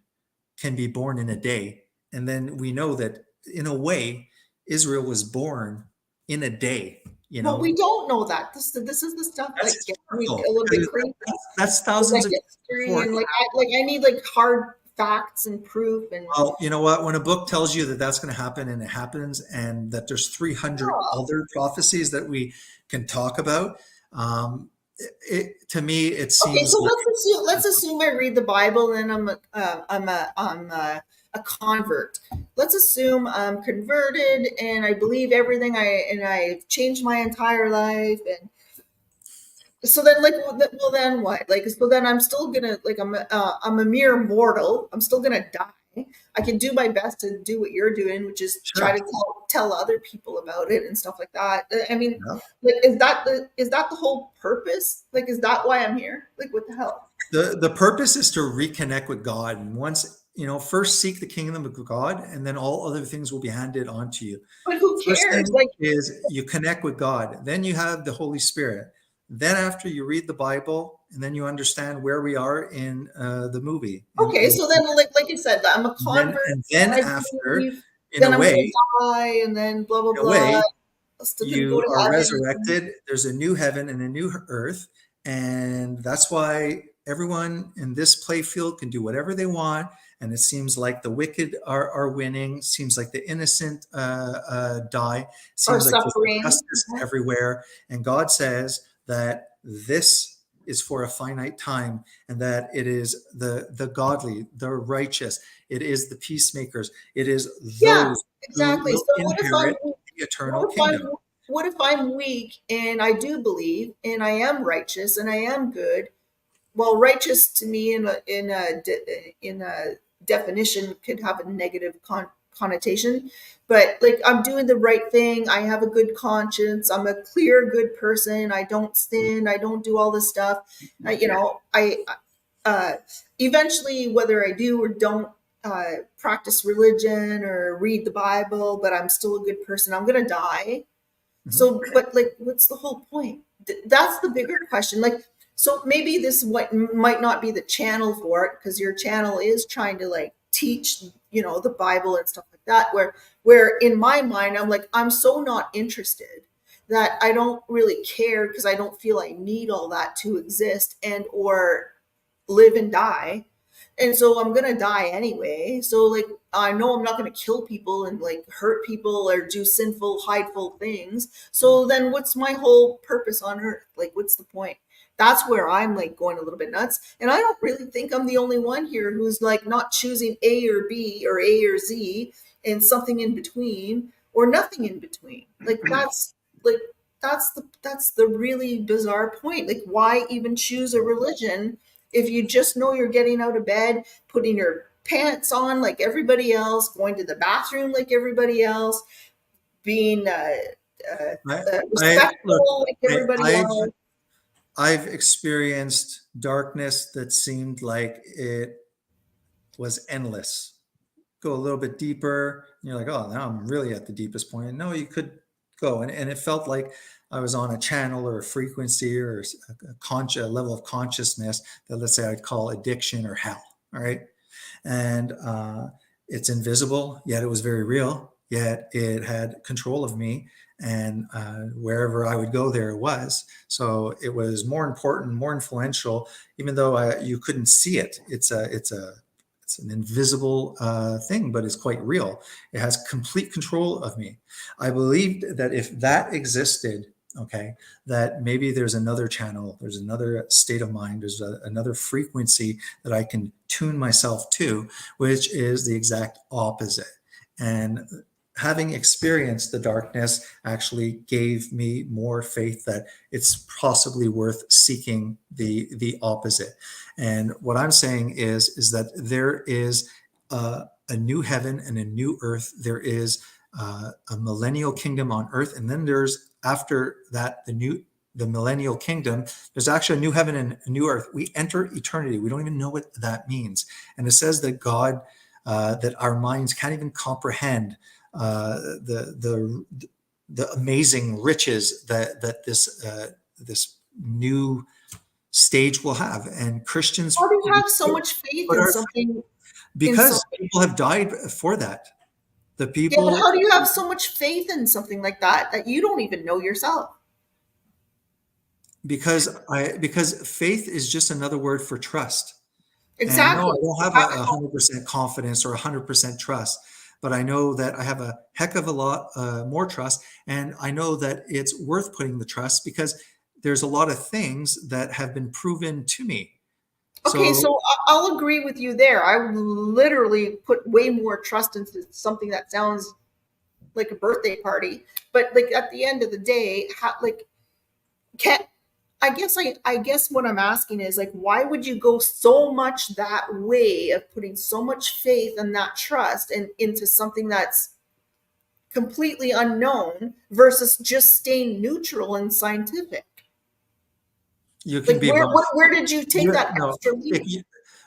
S1: can be born in a day. And then we know that in a way, Israel was born in a day.
S10: But we don't know that. This is the stuff
S1: That's
S10: that gets me
S1: historical.
S10: a little bit crazy.
S1: That's
S10: With,
S1: thousands
S10: like
S1: of years
S10: history
S1: before.
S10: and I need like hard facts and proof and
S1: Well, you know what? When a book tells you that that's going to happen and it happens, and that there's 300
S10: oh,
S1: other prophecies that we can talk about, to me, it
S10: okay.
S1: seems
S10: So
S1: like
S10: let's assume I read the Bible and I'm a a convert. Let's assume I'm converted and I believe everything I've changed my entire life. And so then, like, well, then what? Like, so then I'm still gonna, like, I'm a mere mortal. I'm still gonna die. I can do my best to do what you're doing, which is try
S1: Sure.
S10: to tell other people about it and stuff like that. I mean,
S1: Yeah.
S10: like, is that the whole purpose? Like, is that why I'm here? Like, what the hell?
S1: The purpose is to reconnect with God. And once, first seek the kingdom of God, and then all other things will be handed on to you.
S10: But who
S1: First
S10: cares?
S1: thing
S10: Like,
S1: is you connect with God. Then you have the Holy Spirit. Then after you read the Bible, and then you understand where we are in the movie.
S10: okay, so then, like you said, I'm a
S1: And then,
S10: convert,
S1: and then
S10: and I
S1: after,
S10: believe,
S1: in
S10: then
S1: a
S10: I'm gonna
S1: way,
S10: die, and then blah blah
S1: in a
S10: blah.
S1: way,
S10: I'm still gonna go
S1: you
S10: to
S1: are
S10: heaven.
S1: resurrected. There's a new heaven and a new earth. And that's why everyone in this play field can do whatever they want. And it seems like the wicked are winning. Seems like the innocent die.
S10: Or
S1: Seems like there's
S10: suffering.
S1: justice everywhere. And God says that this is for a finite time, and that it is the godly, the righteous, it is the peacemakers, it is
S10: Yeah,
S1: those who
S10: exactly.
S1: will
S10: So
S1: inherit the eternal kingdom.
S10: what if I'm weak and I do believe and I am righteous and I am good? Well, righteous to me in a definition could have a negative connotation, but like, I'm doing the right thing. I have a good conscience. I'm a clear good person. I don't sin. I don't do all this stuff. I uh, eventually, whether I do or don't practice religion or read the Bible, but I'm still a good person, I'm gonna die. So, but like, what's the whole point? That's the bigger question. Like, so maybe this what might not be the channel for it, because your channel is trying to like teach, the Bible and stuff like that. Where in my mind, I'm like, I'm so not interested that I don't really care, because I don't feel I need all that to exist and or live and die. And so I'm gonna die anyway. So like, I know I'm not gonna kill people and like hurt people or do sinful, hideful things. So then what's my whole purpose on earth? Like, what's the point? That's where I'm like going a little bit nuts. And I don't really think I'm the only one here who's like not choosing A or B or A or Z and something in between or nothing in between. Like that's the really bizarre point. Like, why even choose a religion if you just know you're getting out of bed, putting your pants on like everybody else, going to the bathroom like everybody else, being
S1: Look,
S10: respectful like everybody
S1: I've
S10: else?
S1: I've experienced darkness that seemed like it was endless. Go a little bit deeper, and you're like, oh, now I'm really at the deepest point. And no, you could go, and it felt like I was on a channel or a frequency or a level of consciousness that, let's say, I'd call addiction or hell. All right, and it's invisible, yet it was very real. Yet it had control of me, and wherever I would go, there it was. So it was more important, more influential, even though you couldn't see it. It's an invisible thing, but it's quite real. It has complete control of me. I believed that if that existed, okay, that maybe there's another channel, there's another state of mind, there's another frequency that I can tune myself to, which is the exact opposite. And having experienced the darkness actually gave me more faith that it's possibly worth seeking the opposite. And what I'm saying is that there is a new heaven and a new earth. There is a millennial kingdom on earth, and then there's, after that, the millennial kingdom, there's actually a new heaven and a new earth. We enter eternity. We don't even know what that means. And it says that God, that our minds can't even comprehend the amazing riches that this new stage will have. And Christians,
S10: How do you have so much faith in something?
S1: because people have died for that. The
S10: Yeah, but
S1: people,
S10: how do you have so much faith in something like that you don't even know yourself?
S1: because faith is just another word for trust. And no,
S10: Exactly.
S1: I don't have a 100% confidence or 100% trust, but I know that I have a heck of a lot more trust. And I know that it's worth putting the trust, because there's a lot of things that have been proven to me.
S10: Okay,
S1: So
S10: so I'll agree with you there. I would literally put way more trust into something that sounds like a birthday party, but like at the end of the day, how like can I guess what I'm asking is like, why would you go so much that way of putting so much faith and that trust and into something that's completely unknown versus just staying neutral and scientific?
S1: you can
S10: Like,
S1: be both.
S10: where did you take
S1: You're,
S10: that
S1: no,
S10: extra
S1: if
S10: leap?
S1: you,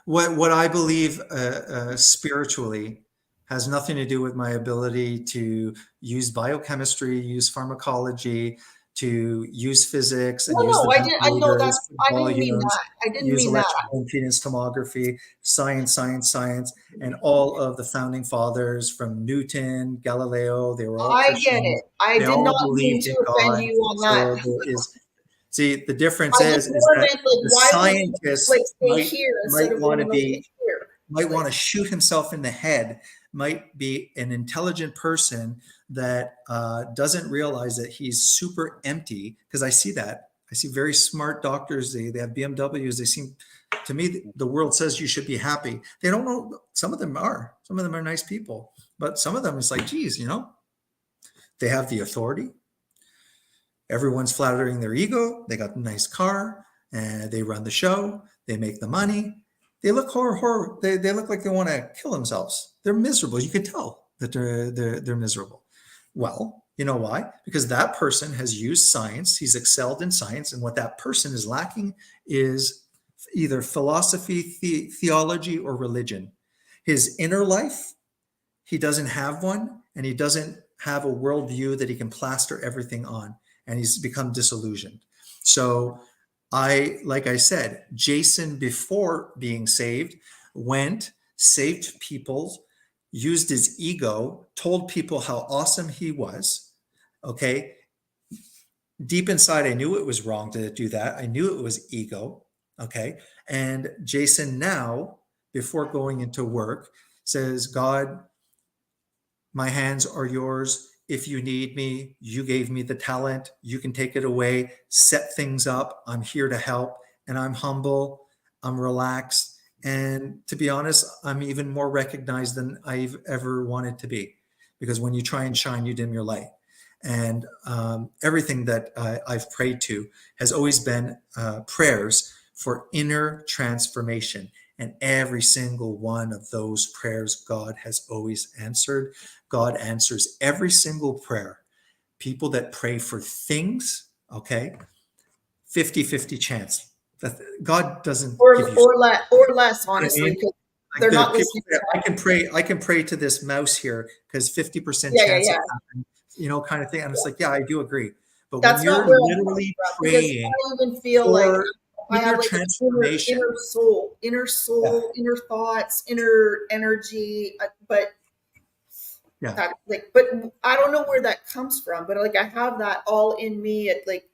S1: what I believe spiritually has nothing to do with my ability to use biochemistry, use pharmacology, to use physics and
S10: No,
S1: use the
S10: no, I
S1: beat
S10: didn't. I know
S1: meters,
S10: that's. I didn't mean
S1: volumes,
S10: that. I didn't
S1: use
S10: mean that.
S1: electrical impedance tomography, science, and all of the founding fathers from Newton, Galileo, they were all
S10: I get
S1: Christians.
S10: it. I
S1: They
S10: did not
S1: all
S10: mean
S1: believed
S10: to
S1: in
S10: offend
S1: God.
S10: you on that.
S1: So there is, see, the difference
S10: I just
S1: is
S10: more
S1: that
S10: meant like,
S1: the
S10: why would you like
S1: scientist
S10: stay here instead
S1: might
S10: of
S1: want
S10: going
S1: to
S10: over
S1: be
S10: here?
S1: might
S10: Like,
S1: want to shoot himself in the head, might be an intelligent person that doesn't realize that he's super empty. Because I see that. I see very smart doctors. They have BMWs. They seem, to me, the world says you should be happy. They don't know. Some of them are. Some of them are nice people. But some of them, it's like, geez, they have the authority. Everyone's flattering their ego. They got a nice car and they run the show. They make the money. They look horror. They look like they want to kill themselves. They're miserable. You can tell that they're miserable. Well, you know why? Because that person has used science. He's excelled in science, and what that person is lacking is either philosophy, theology, or religion. His inner life, he doesn't have one, and he doesn't have a worldview that he can plaster everything on, and he's become disillusioned. So like I said, Jason, before being saved, went, saved people, used his ego, told people how awesome he was. Okay. Deep inside, I knew it was wrong to do that. I knew it was ego. Okay. And Jason now, before going into work, says, God, my hands are yours. If you need me, you gave me the talent. You can take it away, set things up. I'm here to help. And I'm humble. I'm relaxed. And to be honest, I'm even more recognized than I've ever wanted to be. Because when you try and shine, you dim your light. And everything that I've prayed to has always been prayers for inner transformation. And every single one of those prayers, God has always answered. God answers every single prayer. People that pray for things, okay, 50-50 chance. That God doesn't give you,
S10: or less,
S1: you know what I
S10: honestly,
S1: mean?
S10: because
S1: Like
S10: they're
S1: the
S10: not
S1: people
S10: listening.
S1: that I can pray to this mouse here because 50%
S10: Yeah, yeah,
S1: chance
S10: yeah.
S1: it happened, kind of thing. And it's like, yeah, I do agree. But when
S10: That's not
S1: you're
S10: where I'm coming
S1: literally
S10: from because
S1: praying
S10: I even feel like
S1: for
S10: I have
S1: inner
S10: like an
S1: transformation, yeah,
S10: inner thoughts, inner energy, but
S1: yeah,
S10: that like, but I don't know where that comes from, but like I have that all in me at like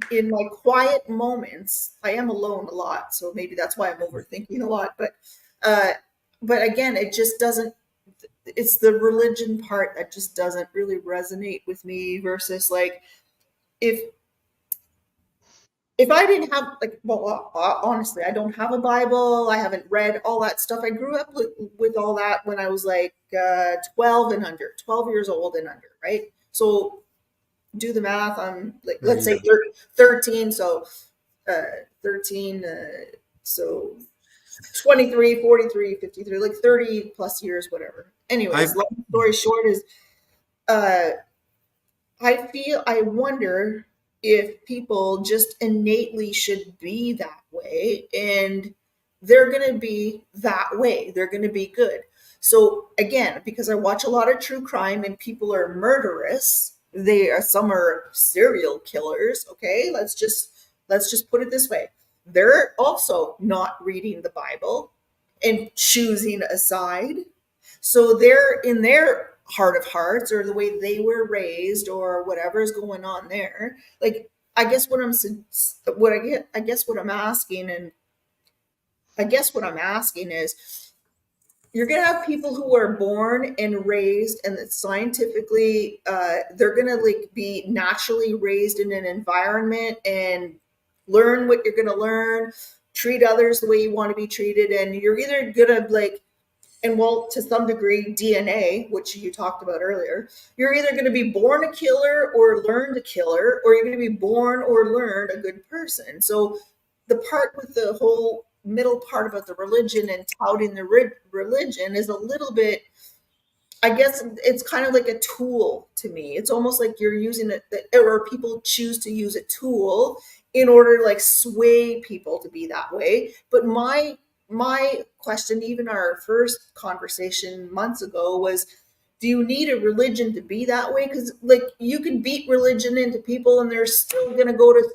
S10: in my quiet moments. I am alone a lot, so maybe that's why I'm overthinking a lot, uh but again, it just doesn't, it's the religion part that just doesn't really resonate with me versus like if I didn't have like, well, honestly, I don't have a Bible. I haven't read all that stuff. I grew up with all that when I was like 12 and under, 12 years old and under, right? So do the math. I'm like,
S1: very
S10: let's say
S1: young.
S10: 13. So 13. So 23, 43, 53, like 30 plus years, whatever.
S1: I've
S10: Anyways, long story short is uh, I wonder if people just innately should be that way and they're going to be that way. They're going to be good. So again, because I watch a lot of true crime and people are murderous, some are serial killers, okay? Let's just put it this way. They're also not reading the Bible and choosing a side. So they're in their heart of hearts or the way they were raised or whatever is going on there. Like, I guess what I'm, what I get, I guess what I'm asking, and I guess what I'm asking is you're going to have people who are born and raised and that scientifically they're going to like be naturally raised in an environment and learn what you're going to learn, treat others the way you want to be treated, and you're either gonna like, and well, to some degree, DNA, which you talked about earlier, you're either going to be born a killer or learned a killer, or you're going to be born or learned a good person. So the part with the whole middle part about the religion and touting the religion is a little bit, I guess it's kind of like a tool to me. It's almost like you're using it, or people choose to use a tool in order to like sway people to be that way. But my question, even our first conversation months ago, was, do you need a religion to be that way? Because like you can beat religion into people and they're still going to go to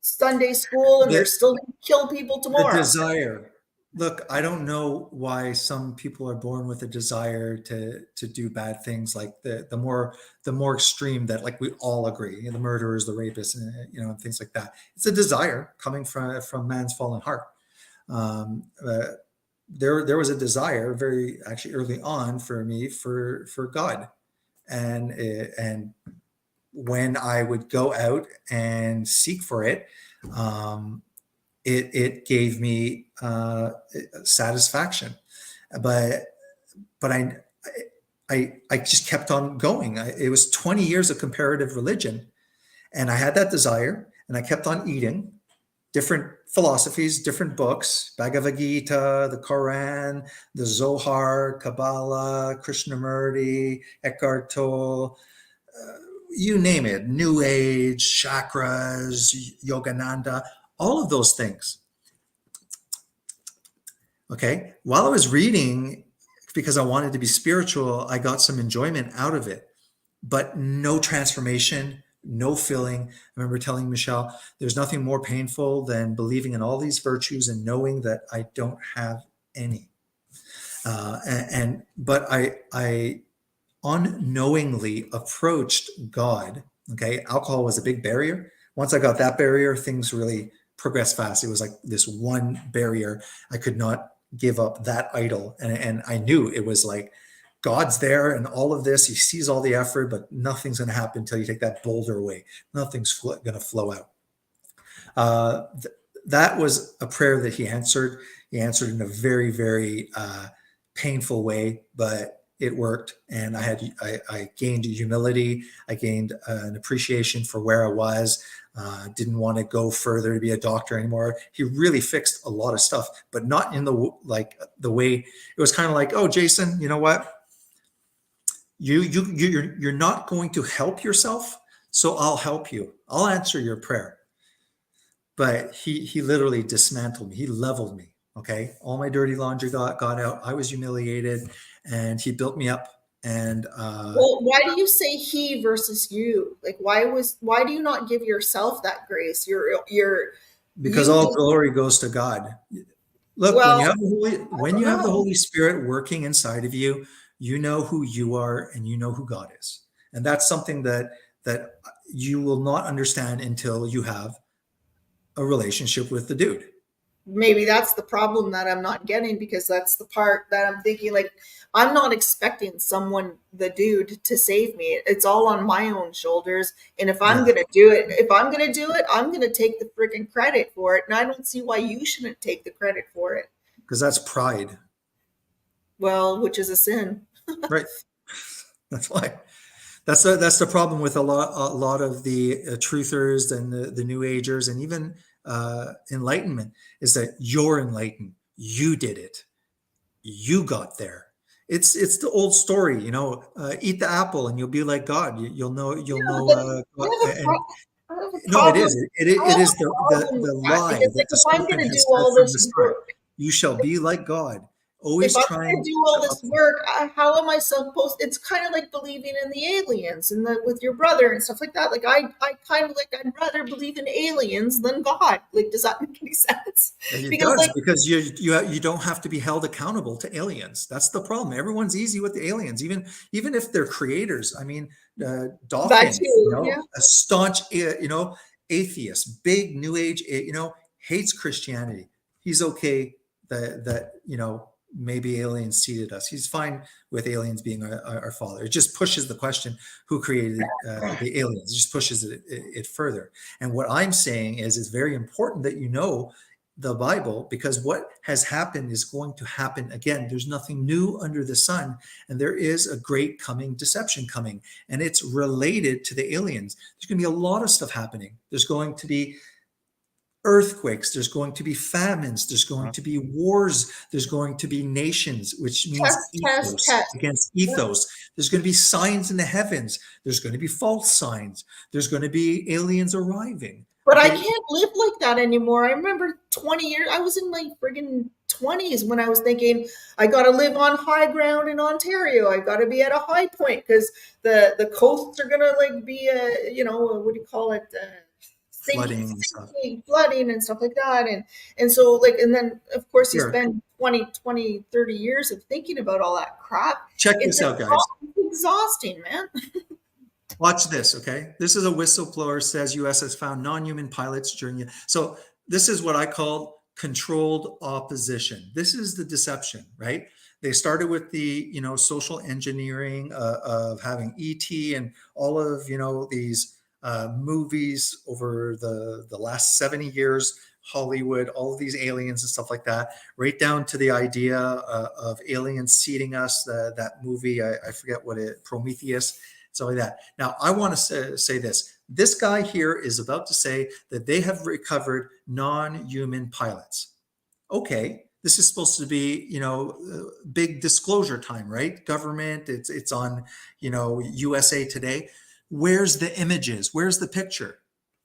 S10: Sunday school and they're still going to kill people
S1: The
S10: tomorrow.
S1: desire. Look, I don't know why some people are born with a desire to do bad things, like the more extreme that, like, we all agree, you know, the murderers, the rapists, and and things like that. It's a desire coming from man's fallen heart. There was a desire very actually early on for me for God, and when I would go out and seek for it, it gave me satisfaction, but I just kept on going. It was 20 years of comparative religion, and I had that desire, and I kept on eating different philosophies, different books: Bhagavad Gita, the Quran, the Zohar, Kabbalah, Krishnamurti, Eckhart Tolle, you name it, New Age, chakras, Yogananda, all of those things. Okay. While I was reading, because I wanted to be spiritual, I got some enjoyment out of it, but no transformation, no filling. I remember telling Michelle, there's nothing more painful than believing in all these virtues and knowing that I don't have any. But I unknowingly approached God. Okay. Alcohol was a big barrier. Once I got that barrier, things really progressed fast. It was like this one barrier. I could not give up that idol. And I knew it was like, God's there and all of this, he sees all the effort, but nothing's going to happen until you take that boulder away. Nothing's going to flow out. That was a prayer that he answered. He answered in a very, very painful way, but it worked. And I gained humility. I gained an appreciation for where I was. Didn't want to go further to be a doctor anymore. He really fixed a lot of stuff, but not in the way. It was kind of like, oh, Jason, you know what? You're not going to help yourself, so I'll help you. I'll answer your prayer. But he literally dismantled me. He leveled me. Okay, all my dirty laundry got out. I was humiliated, and he built me up. And
S10: well, why do you say he versus you? Like, why do you not give yourself that grace?
S1: Because all glory goes to God. Look,
S10: well,
S1: when you have the Holy Spirit working inside of you, you know who you are and you know who God is. And that's something that you will not understand until you have a relationship with the dude.
S10: Maybe that's the problem that I'm not getting, because that's the part that I'm thinking, like, I'm not expecting the dude to save me. It's all on my own shoulders. And if I'm going to do it, I'm going to take the freaking credit for it. And I don't see why you shouldn't take the credit for it.
S1: Because that's pride.
S10: Well, which is a sin.
S1: Right. That's why. That's the problem with a lot of the truthers and the New Agers and even enlightenment, is that you're enlightened. You did it. You got there. It's the old story, eat the apple and you'll be like God. You'll know. No, it is. It is the lie that the serpent has said from the start. You shall be like God. Always
S10: if
S1: trying
S10: I'm going to do all this work, how am I supposed? It's kind of like believing in the aliens and with your brother and stuff like that. Like I kind of like, I'd rather believe in aliens than God. Like, does that make any sense?
S1: Because you don't have to be held accountable to aliens. That's the problem. Everyone's easy with the aliens, even if they're creators. I mean, Dawkins, a staunch, atheist, big New Age, hates Christianity. He's okay that maybe aliens seeded us. He's fine with aliens being our father. It just pushes the question, who created the aliens? It just pushes it further. And what I'm saying is, it's very important that the Bible, because what has happened is going to happen again. There's nothing new under the sun, and there is a great coming deception coming, and it's related to the aliens. There's going to be a lot of stuff happening. There's going to be earthquakes, there's going to be famines, there's going to be wars, there's going to be nations, which means ethos against ethos. There's going to be signs in the heavens, there's going to be false signs, there's going to be aliens arriving.
S10: But I can't live like that anymore. I remember 20 years, I was in my friggin' 20s when I was thinking, I got to live on high ground in Ontario. I got to be at a high point because the coasts are going to like be, what do you call it?
S1: Flooding and stuff.
S10: Flooding and stuff like that. And so like, and then of course you spend 20, 30 years of thinking about all that crap.
S1: Check this out, guys.
S10: It's exhausting, man.
S1: Watch this, okay? This is a whistleblower says U.S. has found non-human pilots during. So this is what I call controlled opposition. This is the deception, right? They started with the, social engineering of having ET and all of, these movies over the last 70 years, Hollywood, all of these aliens and stuff like that, right down to the idea of aliens seeding us, that movie, I forget what Prometheus, stuff like that. Now, I want to say this. This guy here is about to say that they have recovered non-human pilots. Okay, this is supposed to be, big disclosure time, right? Government, it's on, USA Today. Where's the images? Where's the picture?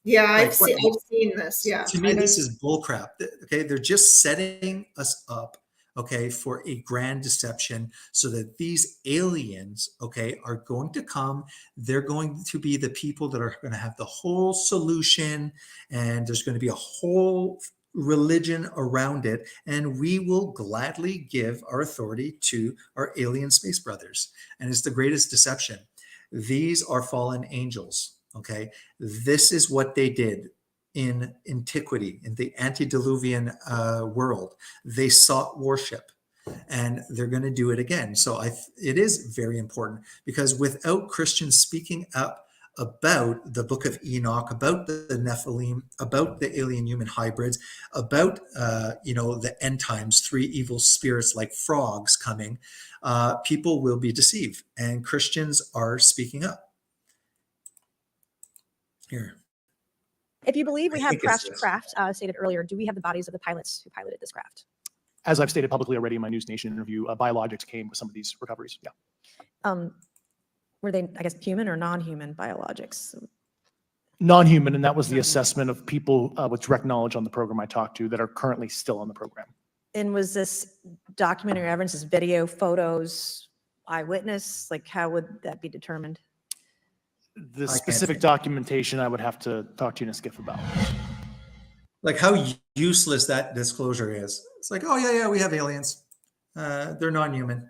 S10: Yeah, I've seen this. Yeah.
S1: To me, this is bullcrap. Okay, they're just setting us up, okay, for a grand deception so that these aliens, okay, are going to come. They're going to be the people that are going to have the whole solution, and there's going to be a whole religion around it, and we will gladly give our authority to our alien space brothers. And it's the greatest deception. These are fallen angels, okay? This is what they did in antiquity, in the antediluvian world. They sought worship, and they're going to do it again. So it is very important, because without Christians speaking up about the book of Enoch, about the Nephilim, about the alien-human hybrids, about the end times, 3 evil spirits like frogs coming, people will be deceived, and Christians are speaking up. Here.
S11: If you believe we have crashed craft, stated earlier, do we have the bodies of the pilots who piloted this craft?
S12: As I've stated publicly already in my News Nation interview, biologics came with some of these recoveries. Yeah.
S11: Were they, I guess, human or non-human biologics?
S12: Non-human, and that was the assessment of people with direct knowledge on the program I talked to that are currently still on the program.
S11: And was this documentary evidence, this video, photos, eyewitness? Like, how would that be determined?
S12: The specific documentation I would have to talk to you in a skiff about.
S1: Like how useless that disclosure is. It's like, oh yeah, we have aliens. They're non-human.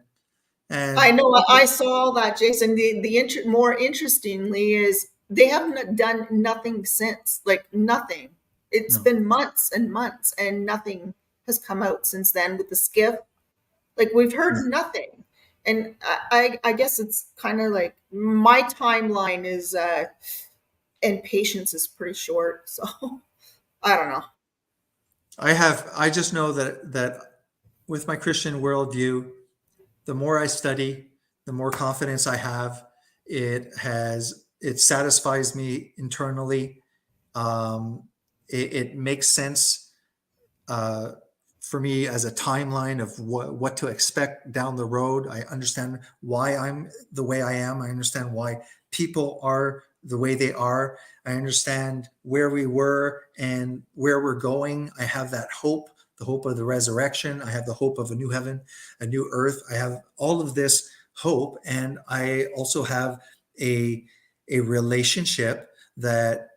S1: And
S10: I know, I saw all that, Jason. The more interestingly is they haven't done nothing since, like nothing. It's been months and months, and nothing has come out since then with the skiff. Like we've heard nothing. And I guess it's kind of like my timeline is, and patience is pretty short. So I don't know.
S1: I just know that with my Christian worldview, the more I study, the more confidence I have. It satisfies me internally. It makes sense for me as a timeline of what to expect down the road. I understand why I'm the way I am. I understand why people are the way they are. I understand where we were and where we're going. I have that hope, the hope of the resurrection. I have the hope of a new heaven, a new earth. I have all of this hope. And I also have a relationship that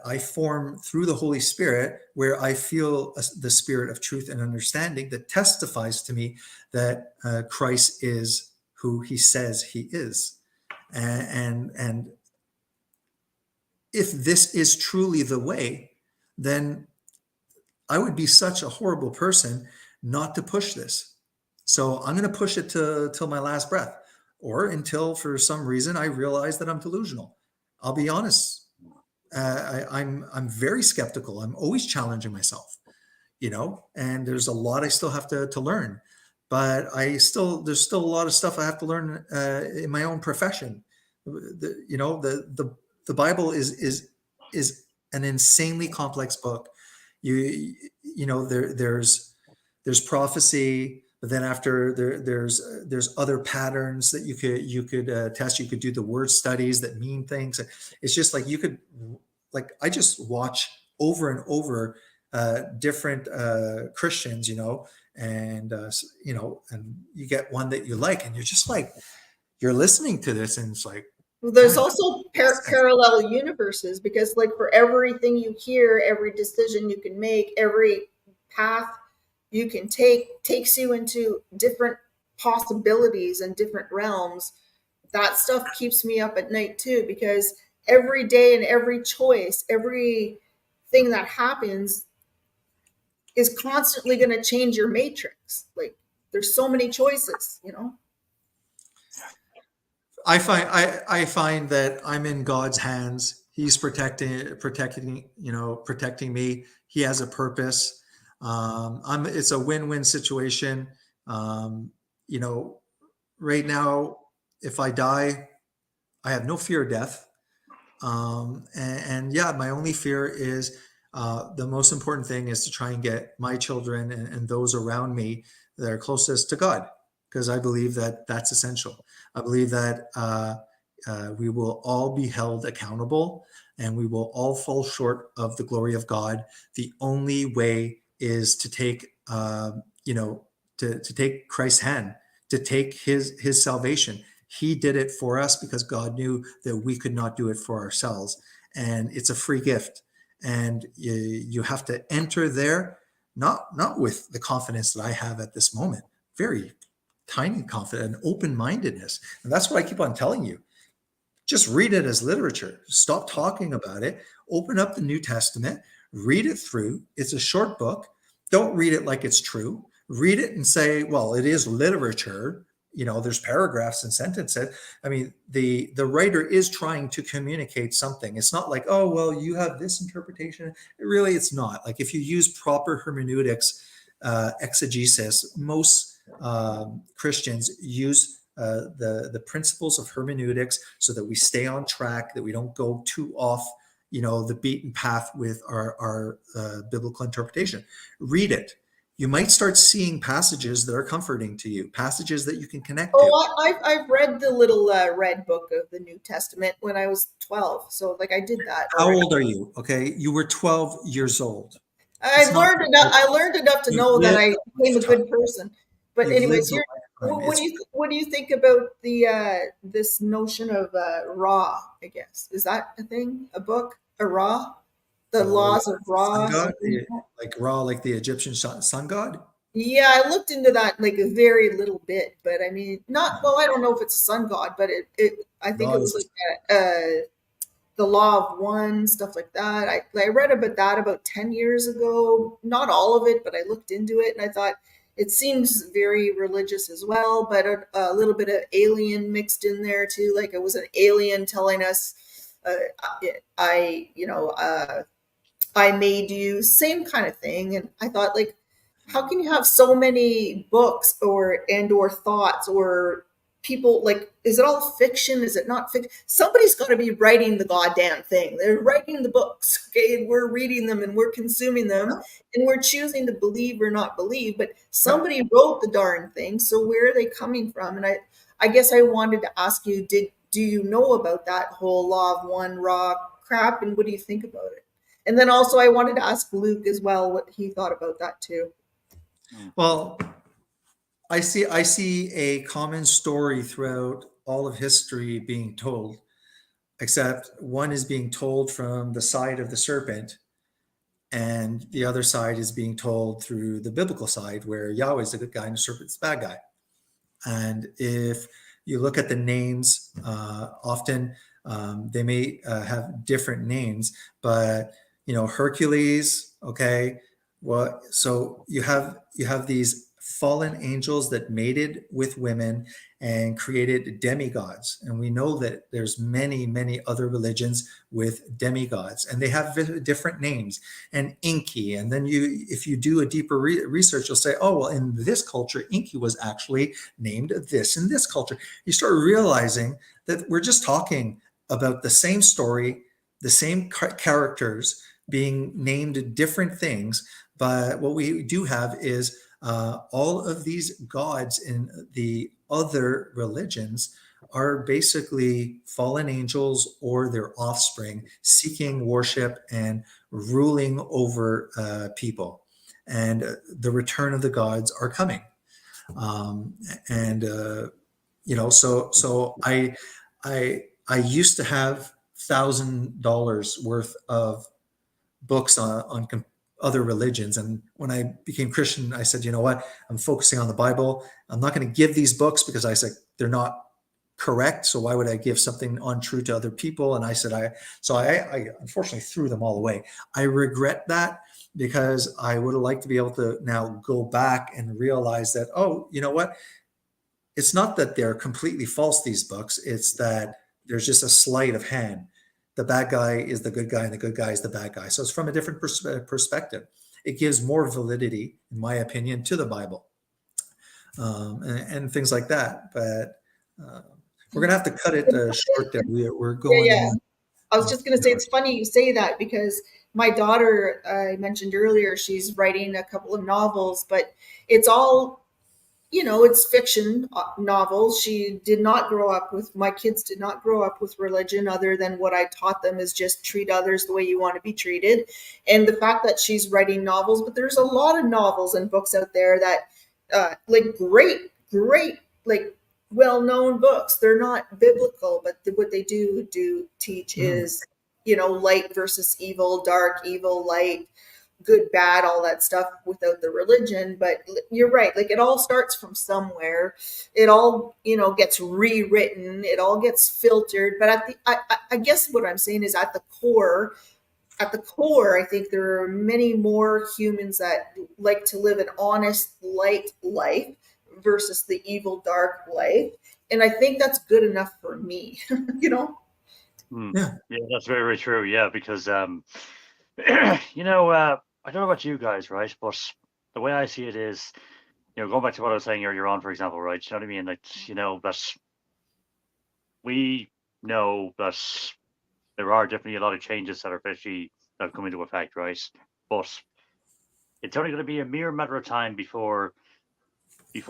S1: I form through the Holy Spirit, where I feel the spirit of truth and understanding that testifies to me that Christ is who he says he is. And if this is truly the way, then I would be such a horrible person not to push this. So I'm going to push it till my last breath, or until for some reason I realize that I'm delusional. I'll be honest. I'm very skeptical. I'm always challenging myself. and there's a lot I still have to learn. But there's still a lot of stuff I have to learn in my own profession. The Bible is an insanely complex book. There's prophecy, but then after there's other patterns that you could test. You could do the word studies that mean things. It's just like I just watch over and over different Christians, and and you get one that you like, and you're just like, you're listening to this, and it's like,
S10: Well, there's
S1: God,
S10: also parallel universes, because like for everything you hear, every decision you can make, every path you can take takes you into different possibilities and different realms. That stuff keeps me up at night too, because every day and every choice, everything that happens is constantly going to change your matrix. Like there's so many choices.
S1: I find that I'm in God's hands. He's protecting me. He has a purpose. It's a win-win situation. You know, right now, if I die, I have no fear of death. And yeah, my only fear is the most important thing is to try and get my children and those around me that are closest to God, because I believe that that's essential. I believe that we will all be held accountable and we will all fall short of the glory of God. The only way is to take, to take Christ's hand, to take his salvation. He did it for us because God knew that we could not do it for ourselves. And it's a free gift. And you have to enter there, not with the confidence that I have at this moment, very tiny confidence and open-mindedness. And that's what I keep on telling you. Just read it as literature. Stop talking about it. Open up the New Testament, read it through. It's a short book. Don't read it like it's true. Read it and say, well, it is literature. There's paragraphs and sentences. I mean, the writer is trying to communicate something. It's not like, oh, well, you have this interpretation. It's not. Like if you use proper hermeneutics, exegesis, most Christians use the principles of hermeneutics so that we stay on track, that we don't go too off, the beaten path with our biblical interpretation. Read it. You might start seeing passages that are comforting to you, passages that you can connect to.
S10: I've read the little red book of the New Testament when I was 12. So like I did that.
S1: How old are you? Okay. You were 12 years old.
S10: I learned enough to know that I became a good person. But anyways, what do you think about the this notion of Ra, I guess? Is that a thing? A book? A Ra? The laws of Ra?
S1: Like Ra, like the Egyptian sun god?
S10: Yeah, I looked into that like a very little bit, but I mean, not well. I don't know if it's a sun god, but I think it was like the law of one, stuff like that. I read about that about 10 years ago. Not all of it, but I looked into it and I thought it seems very religious as well, but a little bit of alien mixed in there too. Like it was an alien telling us, I made you, same kind of thing. And I thought, like, how can you have so many books or thoughts or people, like, is it all fiction? Is it not fiction? Somebody's got to be writing the goddamn thing. They're writing the books, okay, and we're reading them and we're consuming them and we're choosing to believe or not believe, but somebody wrote the darn thing. So where are they coming from? And I guess I wanted to ask you, do you know about that whole law of one Ra crap, and what do you think about it? And then also I wanted to ask Luke as well what he thought about that too.
S1: Well, I see a common story throughout all of history being told, except one is being told from the side of the serpent, and the other side is being told through the biblical side, where Yahweh is the good guy and the serpent's the bad guy. And if you look at the names, often they may have different names, but Hercules, okay. Well, so you have these fallen angels that mated with women and created demigods. And we know that there's many, many other religions with demigods, and they have different names, and Inky. And then if you do a deeper research, you'll say, oh, well, in this culture, Inky was actually named this in this culture. You start realizing that we're just talking about the same story, the same characters being named different things. But what we do have is all of these gods in the other religions are basically fallen angels or their offspring seeking worship and ruling over people. And the return of the gods are coming. And so I used to have $1,000 worth of books on other religions. And when I became Christian, I said, you know what? I'm focusing on the Bible. I'm not going to give these books because I said they're not correct. So why would I give something untrue to other people? And I said, I unfortunately threw them all away. I regret that because I would have liked to be able to now go back and realize that, oh, you know what? It's not that they're completely false, these books. It's that there's just a sleight of hand. The bad guy is the good guy and the good guy is the bad guy. So it's from a different perspective. It gives more validity, in my opinion, to the Bible, and things like that. But we're going to have to cut it short there. We're going.
S10: Yeah. I was just going to say, it's funny you say that because my daughter, I mentioned earlier, she's writing a couple of novels, but it's all, it's fiction novels. She did not grow up with, my kids did not grow up with religion other than what I taught them is just treat others the way you want to be treated. And the fact that she's writing novels, but there's a lot of novels and books out there that like great, like well-known books. They're not biblical, but what they do teach is, light versus evil, dark, evil, light, good, bad, all that stuff without the religion. But you're right. Like it all starts from somewhere. It all, gets rewritten. It all gets filtered. But I guess what I'm saying is at the core, I think there are many more humans that like to live an honest, light life versus the evil, dark life. And I think that's good enough for me,
S1: Yeah.
S9: Yeah, that's very, very true. Yeah, because I don't know about you guys, right? But the way I see it is, going back to what I was saying earlier on, for example, right? You know what I mean? Like, that we know that there are definitely a lot of changes that have come into effect, right? But it's only going to be a mere matter of time before the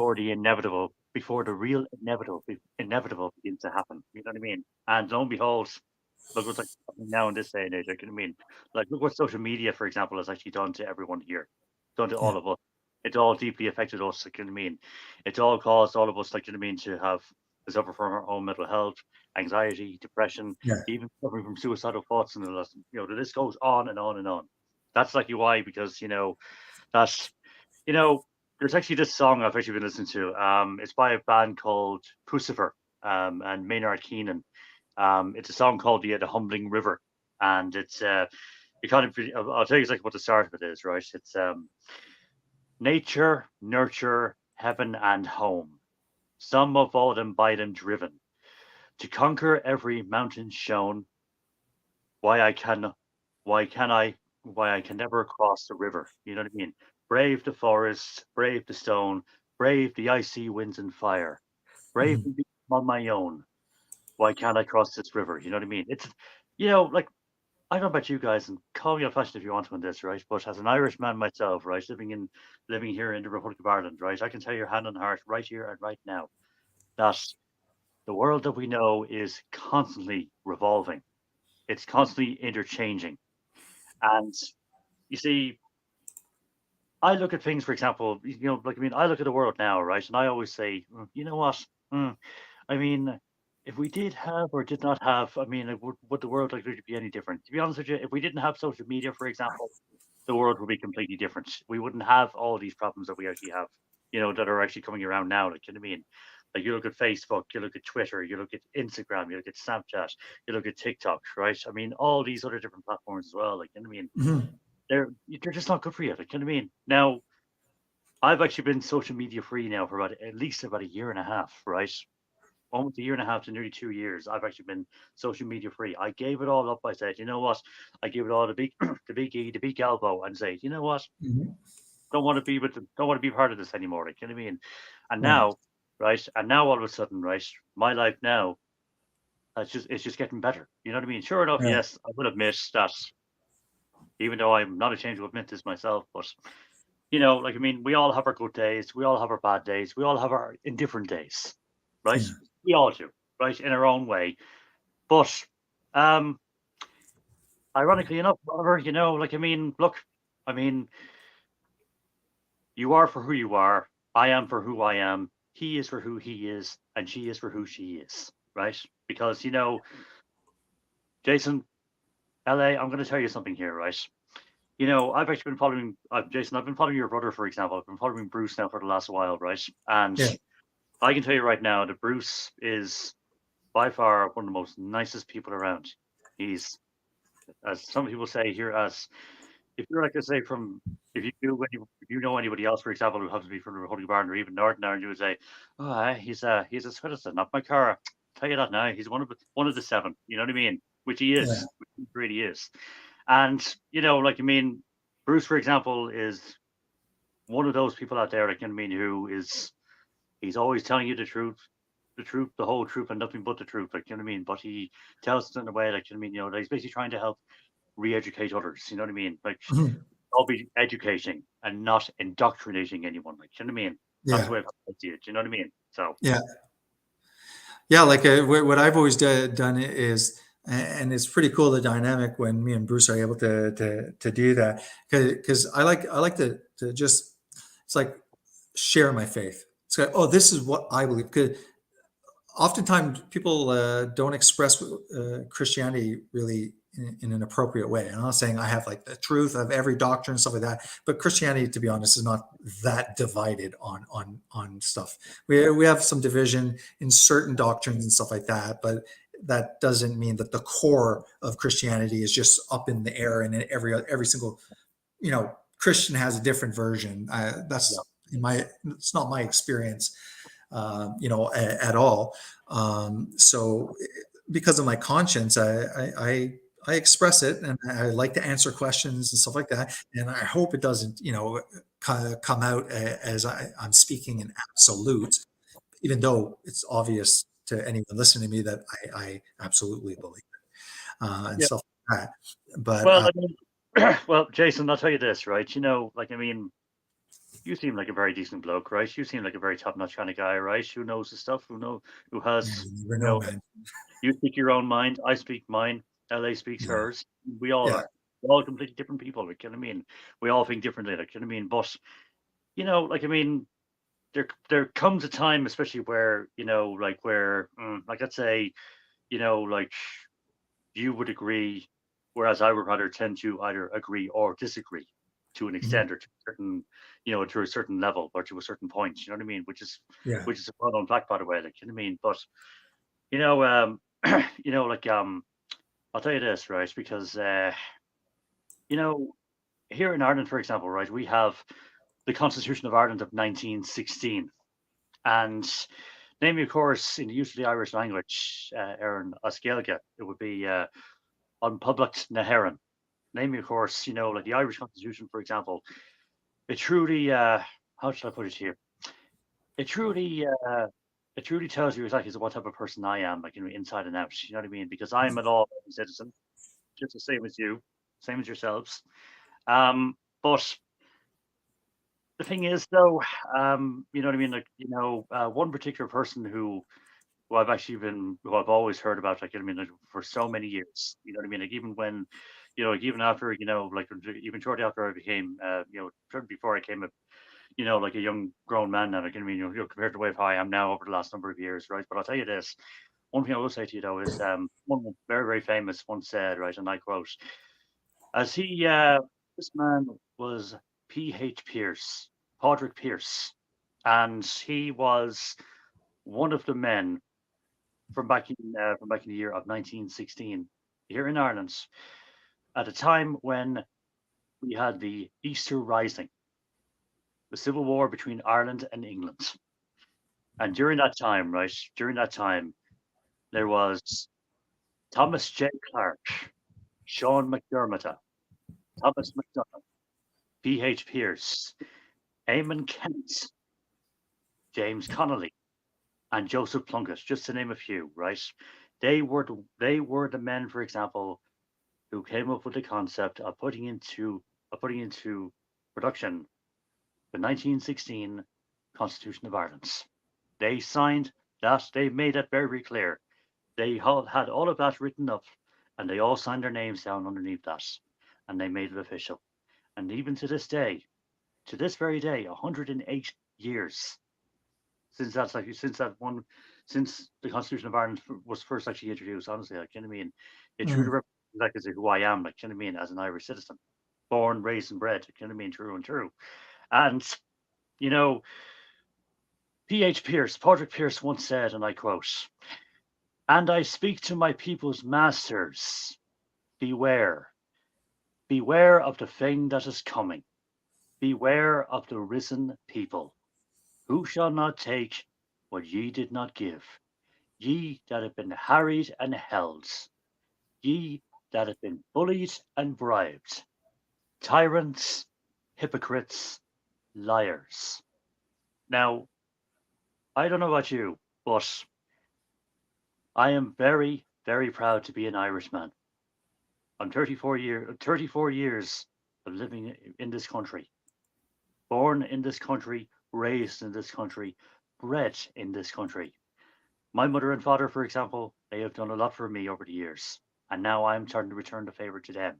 S9: real inevitable begins to happen. You know what I mean? And lo and behold, look what's like happening now in this day and age. Like, I mean, like look what social media, for example, has actually done to everyone here, done to all of us. It's all deeply affected us. Like, you know what I mean? It's all caused all of us, like, you know what I mean, to suffer from our own mental health, anxiety, depression,
S1: Yeah.
S9: even suffering from suicidal thoughts, and the the list goes on and on and on. That's like why, because that's there's actually this song I've actually been listening to. It's by a band called Pucifer, and Maynard Keenan. It's a song called The Humbling River, and it's you kind of I'll tell you exactly what the start of it is, right? It's nature, nurture, heaven, and home. Some of all them by them driven to conquer every mountain shown. Why I can, why can I, why I can never cross the river. You know what I mean? Brave the forest, brave the stone, brave the icy winds and fire, brave and be on my own. Why can't I cross this river? You know what I mean? It's, like, I don't know about you guys, and call me old fashioned if you want to on this, right? But as an Irish man myself, right, living here in the Republic of Ireland, right, I can tell your hand on heart right here and right now that the world that we know is constantly revolving. It's constantly interchanging. And you see, I look at things, for example, like, I mean, I look at the world now, right? And I always say, you know what? I mean, if we did have or did not have, I mean, would the world like really be any different? To be honest with you, if we didn't have social media, for example, the world would be completely different. We wouldn't have all these problems that we actually have, that are actually coming around now. Like, you know what I mean? Like, you look at Facebook, you look at Twitter, you look at Instagram, you look at Snapchat, you look at TikTok, right? I mean, all these other different platforms as well. Like, you know what I mean? They're just not good for you. Like, you know what I mean? Now, I've actually been social media free now for at least about a year and a half, right? Almost a year and a half to nearly 2 years. I've actually been social media free. I gave it all up. I said, you know what? I gave it all the big, the big E, the big elbow, and say, you know what?
S1: Mhm.
S9: Don't want to be with them. Don't want to be part of this anymore. Like, you know what I mean? And
S1: Right.
S9: now, right? And now all of a sudden, right? My life now, it's just getting better. You know what I mean? Sure enough,
S1: Right.
S9: yes, I will admit that. Even though I'm not ashamed to admit this myself, but you know, like I mean, we all have our good days, we all have our bad days, we all have our indifferent days, right?
S1: Yeah.
S9: We all do, right, in our own way. But um, ironically enough, however, you know, like I mean, look, I mean, you are for who you are. I am for who I am. He is for who he is, and she is for who she is, right? Because you know, Jason, LA, I'm going to tell you something here, right? You know, I've actually been following Jason. I've been following your brother, for example. I've been following Bruce now for the last while, right? And
S1: Yeah.
S9: I can tell you right now that Bruce is by far one of the most nicest people around. He's, as some people say here, as if you're like to say from if you know anybody else, for example, who happens to be from the Holy Barn or even Northern Ireland, you would say, "Oh, he's a citizen of my car." Tell you that now. He's one of the seven. You know what I mean? Which he
S1: Yeah.
S9: is. Which he really is. And you know, like I mean, Bruce, for example, is one of those people out there, like I mean, who is he's always telling you the truth, the whole truth, and nothing but the truth. Like you know what I mean. But he tells it in a way, like you know what I mean. You know, that he's basically trying to help re-educate others. You know what I mean? Like
S1: Mhm.
S9: I'll be educating and not indoctrinating anyone. Like you know what I mean? That's the
S1: Yeah.
S9: way I see it. You know what I mean? So
S1: Yeah. Yeah, like what I've always done is, and it's pretty cool the dynamic when me and Bruce are able to do that because I like to just it's like share my faith. It's like, oh, this is what I believe. Because oftentimes people don't express Christianity really in an appropriate way. I'm not saying I have like the truth of every doctrine and stuff like that, but Christianity, to be honest, is not that divided on stuff. We have some division in certain doctrines and stuff like that, but that doesn't mean that the core of Christianity is just up in the air and in every single Christian has a different version.
S9: yeah,
S1: That's it's not my experience at all. So because of my conscience, I express it and I like to answer questions and stuff like that. And I hope it doesn't, come out as I'm speaking in absolute, even though it's obvious to anyone listening to me that I absolutely believe and
S9: yeah.
S1: stuff like that. But
S9: Well, I mean, well, Jason, I'll tell you this, right? You know, like I mean, you seem like a very decent bloke, right? You seem like a very top-notch kind of guy, right? Who knows the stuff? Who
S1: man,
S9: has,
S1: you never
S9: you
S1: know,
S9: know,
S1: man.
S9: you speak your own mind, I speak mine, LA speaks
S1: Yeah,
S9: hers. We all
S1: yeah,
S9: are. We're all completely different people, like you know what I mean? We all think differently, like you know what I mean? But you know, like I mean, there comes a time, especially where you know, like where, like let's say, you know, like you would agree, whereas I would rather tend to either agree or disagree to an
S1: mhm,
S9: extent or to a certain, you know, to a certain level or to a certain point. You know what I mean?
S1: yeah,
S9: Which is a well-known fact, by the way. Like you know what I mean? But you know, you know, like I'll tell you this, right? Because you know, here in Ireland, for example, right, we have the Constitution of Ireland of 1916, and namely, of course, in the use of the Irish language, Aaron Oskelga, it would be on public Naheran. Namely, of course, you know, like the Irish Constitution, for example, it truly, how should I put it here? It truly, it truly tells you exactly what type of person I am, like you know, inside and out. You know what I mean? Because I am a law-abiding citizen, just the same as you, same as yourselves. But the thing is, though, you know what I mean? Like, you know, one particular person who I've always heard about, like, you know what I mean, like, for so many years, you know what I mean? Like, even when, you know, like, even after, you know, like, even shortly after I became, you know, shortly before I came a, you know, like a young grown man now, like, you know, what I mean, you know, compared to the way how I am now over the last number of years, right? But I'll tell you this, one thing I will say to you, though, is one very, very famous once said, right, and I quote, as this man was P.H. Pierce, Padraig Pierce, and he was one of the men from back in the year of 1916 here in Ireland, at a time when we had the Easter Rising. the Civil War between Ireland and England. And during that time, there was Thomas J. Clarke, Sean McDermott, Thomas McDonough, P.H. Pierce, Eamon Kent, James Connolly, and Joseph Plunkett, just to name a few, right? They were the men, for example, who came up with the concept of putting into production the 1916 Constitution of Ireland. They signed that. They made that very clear. They had all of that written up, and they all signed their names down underneath that, and they made it official. And even to this day, to this very day, 108 years since since the Constitution of Ireland was first actually introduced. Honestly, like, you know what I mean, it truly represents who I am, like, you know what I mean, as an Irish citizen, born, raised, and bred. You know what I mean, true and true. And you know, Patrick Pierce once said, and I quote, "And I speak to my people's masters, beware, beware of the thing that is coming, beware of the risen people, who shall not take what ye did not give, ye that have been harried and held, ye that have been bullied and bribed, tyrants, hypocrites, liars." Now, I don't know about you, but I am very, very proud to be an Irishman. I'm 34 years of living in this country, born in this country, raised in this country, bred in this country. My mother and father, for example, they have done a lot for me over the years, and now I'm starting to return the favor to them.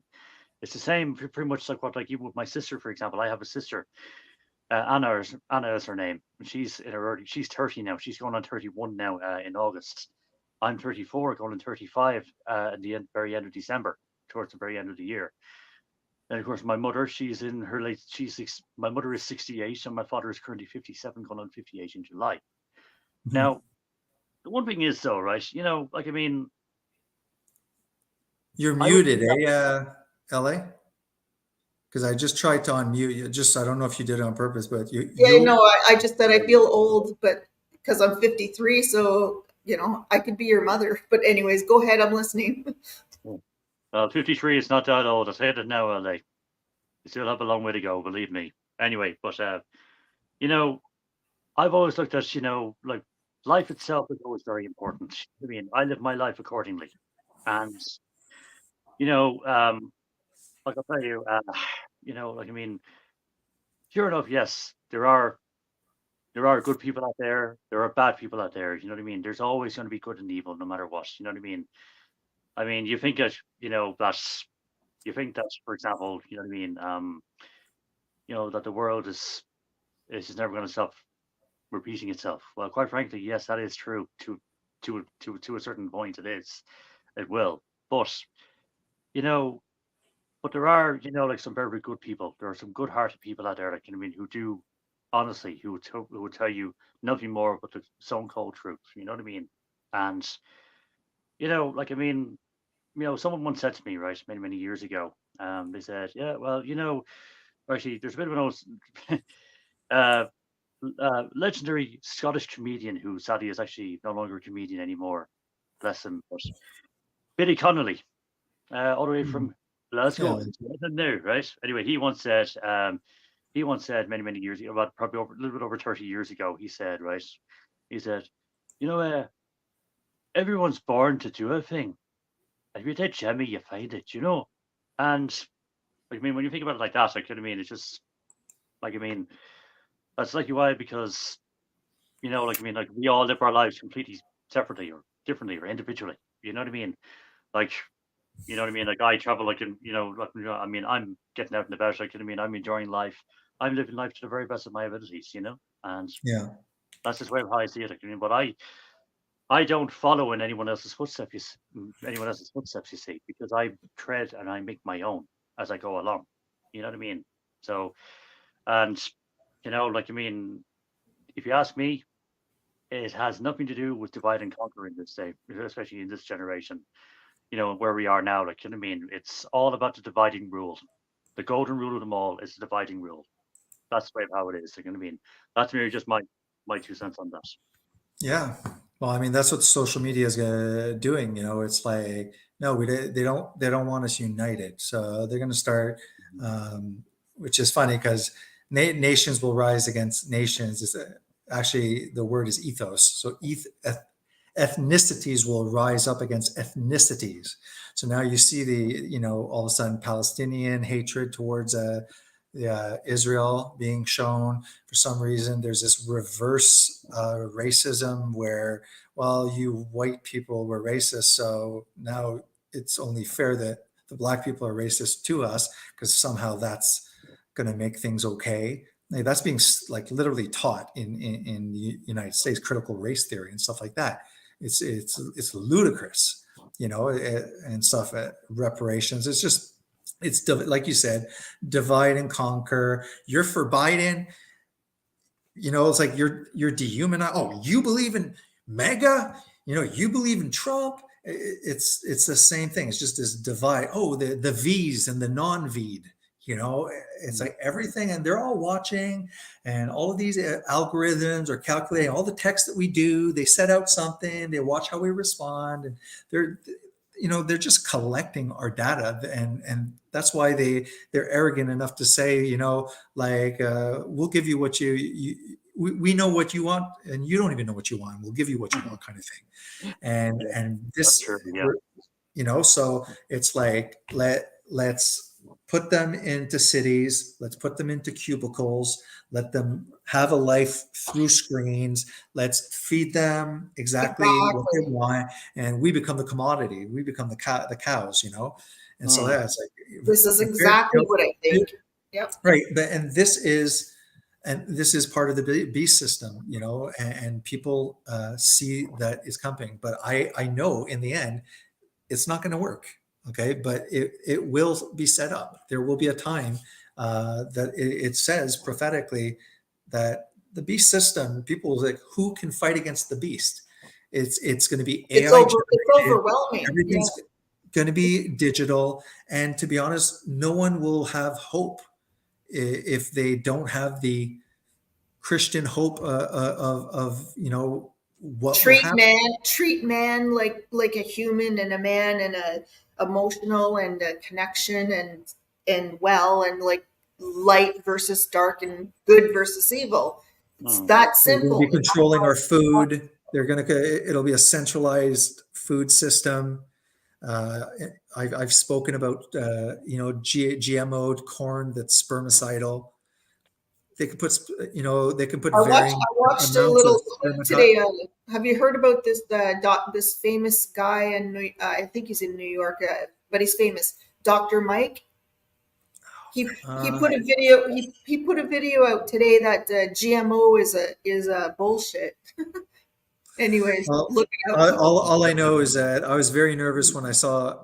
S9: It's the same, pretty much like what, like you with my sister, for example. I have a sister, Anna is her name. She's in her she's 30 now. She's going on 31 now in August. I'm 34, going on 35 at the very end of December, towards the very end of the year. And of course, my mother, she's in her late. My mother is 68, and my father is currently 57, going on 58 in July. Now, the one thing is, though, right? You know, like, I mean,
S1: You're muted, LA? Because I just tried to unmute you. I don't know if you did it on purpose, but
S10: Yeah, no, I just that I feel old, but because I'm 53, so you know I could be your mother. But anyways, go ahead. I'm listening.
S9: 53 is not that old. I said it now, LA. You still have a long way to go, believe me. Anyway, but you know, I've always looked at, you know, like, life itself is always very important. I mean, I live my life accordingly, and you know, like I'll tell you, you know, like, I mean, sure enough, yes, there are good people out there. There are bad people out there. You know what I mean? There's always going to be good and evil, no matter what. You know what I mean? I mean, you think that, you know, for example, you know what I mean? You know, that the world is just never going to stop repeating itself. Well, quite frankly, yes, that is true. To a certain point, it is. It will. But you know, there are, you know, like, some very good people. There are some good-hearted people out there, like, you know what I mean, who do honestly, who would tell you nothing more but the stone cold truth. You know what I mean? And you know, like, I mean, you know, someone once said to me, right, many, many years ago, they said, yeah, well, you know, actually, there's a bit of an old, legendary Scottish comedian who sadly is actually no longer a comedian anymore. Bless him. But Billy Connolly, all the way from Glasgow, new, right? Anyway, he once said many, many years ago, about probably a little bit over 30 years ago, he said, right? He said, you know, everyone's born to do a thing. If you take Jemmy, you find it, you know? And I mean, when you think about it like that, like, you know what I mean? It's just, like, I mean, that's like why, because, you know, like, I mean, like, we all live our lives completely separately or differently or individually. You know what I mean? Like, you know what I mean? Like, I travel, like, you know, like, you know, I mean, I'm getting out and about, like, you know what I mean? I'm enjoying life. I'm living life to the very best of my abilities, you know? And
S1: yeah,
S9: that's just how I see it. Like, I mean, but I don't follow in anyone else's footsteps. You see, because I tread and I make my own as I go along. You know what I mean? So, and you know, like, I mean, if you ask me, it has nothing to do with divide and conquer in this day, especially in this generation. You know, where we are now. Like, you know what I mean? It's all about the dividing rule. The golden rule of them all is the dividing rule. that's the way of how it is. They're going to be. That's maybe just my 2 cents on that.
S1: Yeah. Well, I mean, that's what social media is doing. It's like, no, they don't want us united. So they're going to start, which is funny because nations will rise against nations. Actually, the word is ethos. So ethnicities will rise up against ethnicities. So now you see all of a sudden Palestinian hatred towards Israel being shown. For some reason, there's this reverse racism where, well, you white people were racist, so now it's only fair that the black people are racist to us because somehow that's going to make things okay. Like, that's being like literally taught in the United States, critical race theory and stuff like that. It's ludicrous, and stuff. Reparations. It's like you said, divide and conquer. You're for Biden. It's like you're dehumanized. Oh, you believe in MAGA? You believe in Trump? It's the same thing. It's just this divide. Oh, the V's and the non-V'd. It's like everything, and they're all watching, and all of these algorithms are calculating all the text that we do. They set out something, they watch how we respond, and they're just collecting our data, and that's why they're arrogant enough to say, we'll give you what we know what you want, and you don't even know what you want. We'll give you what you want, kind of thing. And this,
S9: True, yeah.
S1: So it's like let's put them into cities, let's put them into cubicles, let them have a life through screens, let's feed them exactly what they want, and we become the commodity, we become the cows, and so that's like,
S10: this is exactly what I think. Yep.
S1: Right. This is part of the beast system, and people see that is coming, but I know in the end it's not going to work. Okay, but it will be set up. There will be a time that it says prophetically that the beast system, people will like, who can fight against the beast? It's going to be AI.
S10: It's overwhelming.
S1: Everything's going to be digital, and to be honest, no one will have hope if they don't have the Christian hope of what
S10: treat man like a human, and a man, and a emotional, and a connection, and like light versus dark, and good versus evil. It's that simple.
S1: They'll be controlling our food. It'll be a centralized food system. I've spoken about GMO'd corn that's spermicidal. They could put
S10: I watched a little clip today. Have you heard about this this famous guy I think he's in New York, but he's famous, Dr. Mike. He put a video. He put a video out today that GMO is a bullshit. Anyways, look it up.
S1: All I know is that I was very nervous when I saw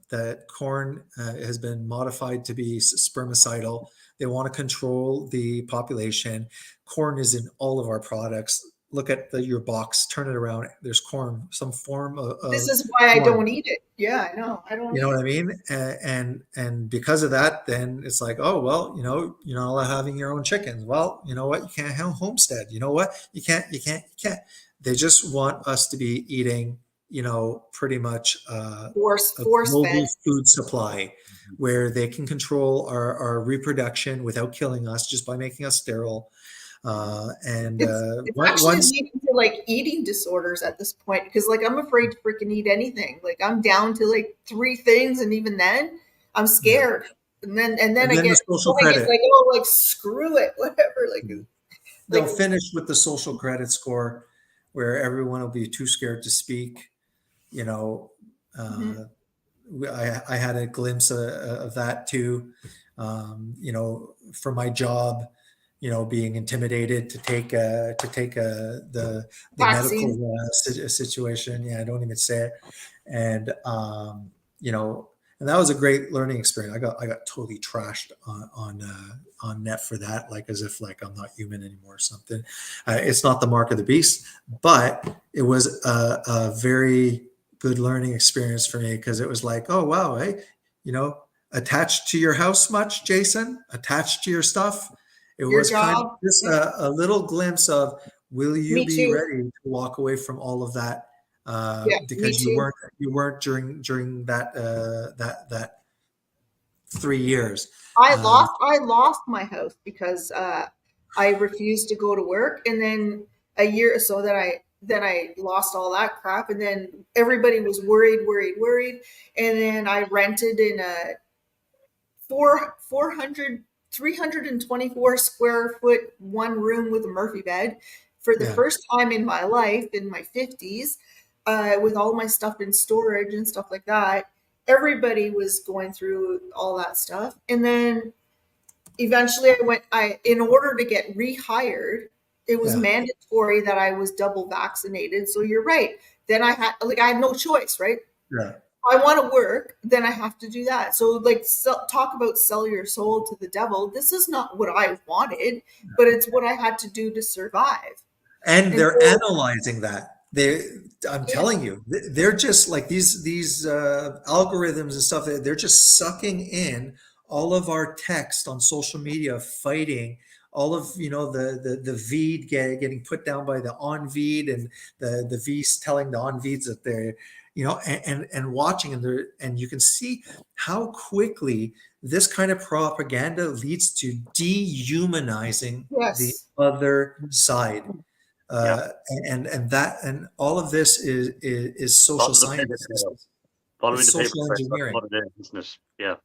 S1: that corn has been modified to be spermicidal. They want to control the population. Corn is in all of our products. Look at your box, turn it around. There's corn, some form of.
S10: This is why I don't eat it. Yeah, I know. I don't.
S1: You know what I mean? And because of that, then it's like, oh well, you're not allowed having your own chickens. Well, you know what? You can't have homestead. You know what? You can't. They just want us to be eating, pretty much
S10: force
S1: global food supply, where they can control our reproduction without killing us just by making us sterile.
S10: It's actually leading to like eating disorders at this point, because like I'm afraid to freaking eat anything. Like I'm down to like 3 things, and even then I'm scared. Yeah. And then I get social credit. Like, oh, like screw it, whatever.
S1: They'll finish with the social credit score, where everyone will be too scared to speak. I had a glimpse of that too. For my job, being intimidated to take the medical situation. Yeah, I don't even say it. And and that was a great learning experience. I got totally trashed on net for that, like as if like I'm not human anymore or something. It's not the mark of the beast, but it was a very good learning experience for me, because it was like, oh wow, hey, attached to your house much, Jason? Attached to your stuff? It
S10: Your
S1: was kind of
S10: job.
S1: just a little glimpse of, will you
S10: Me
S1: be
S10: too.
S1: ready to walk away from all of that?
S10: Yeah, me
S1: Because
S10: too.
S1: you weren't during that 3 years.
S10: I lost my house because I refused to go to work, and then a year or so that I lost all that crap, and then everybody was worried, and then I rented in a 324 square foot one room with a Murphy bed for the
S1: Yeah.
S10: first time in my life in my 50s, with all my stuff in storage and stuff like that. Everybody was going through all that stuff, and then eventually I in order to get rehired, it was
S1: Yeah.
S10: mandatory that I was double vaccinated. So you're right. Then I had no choice, right?
S1: Yeah.
S10: If I want to work, then I have to do that. So like talk about sell your soul to the devil. This is not what I wanted, but it's what I had to do to survive.
S1: And
S10: And
S1: they're
S10: so
S1: analyzing that. I'm
S10: yeah,
S1: telling you, they're just like these algorithms and stuff. They're just sucking in all of our text on social media, fighting all of the Veed getting put down by the on Veed, and the V's telling the on Veeds that they're and watching, and you can see how quickly this kind of propaganda leads to dehumanizing the
S10: yes.
S1: other side.
S9: Yeah.
S1: And all of this is social
S9: Following the paper
S1: science.
S9: trail. Following
S1: It's
S9: the paper
S1: social
S9: trail. That's
S1: engineering.
S9: what it is, isn't it? Yeah.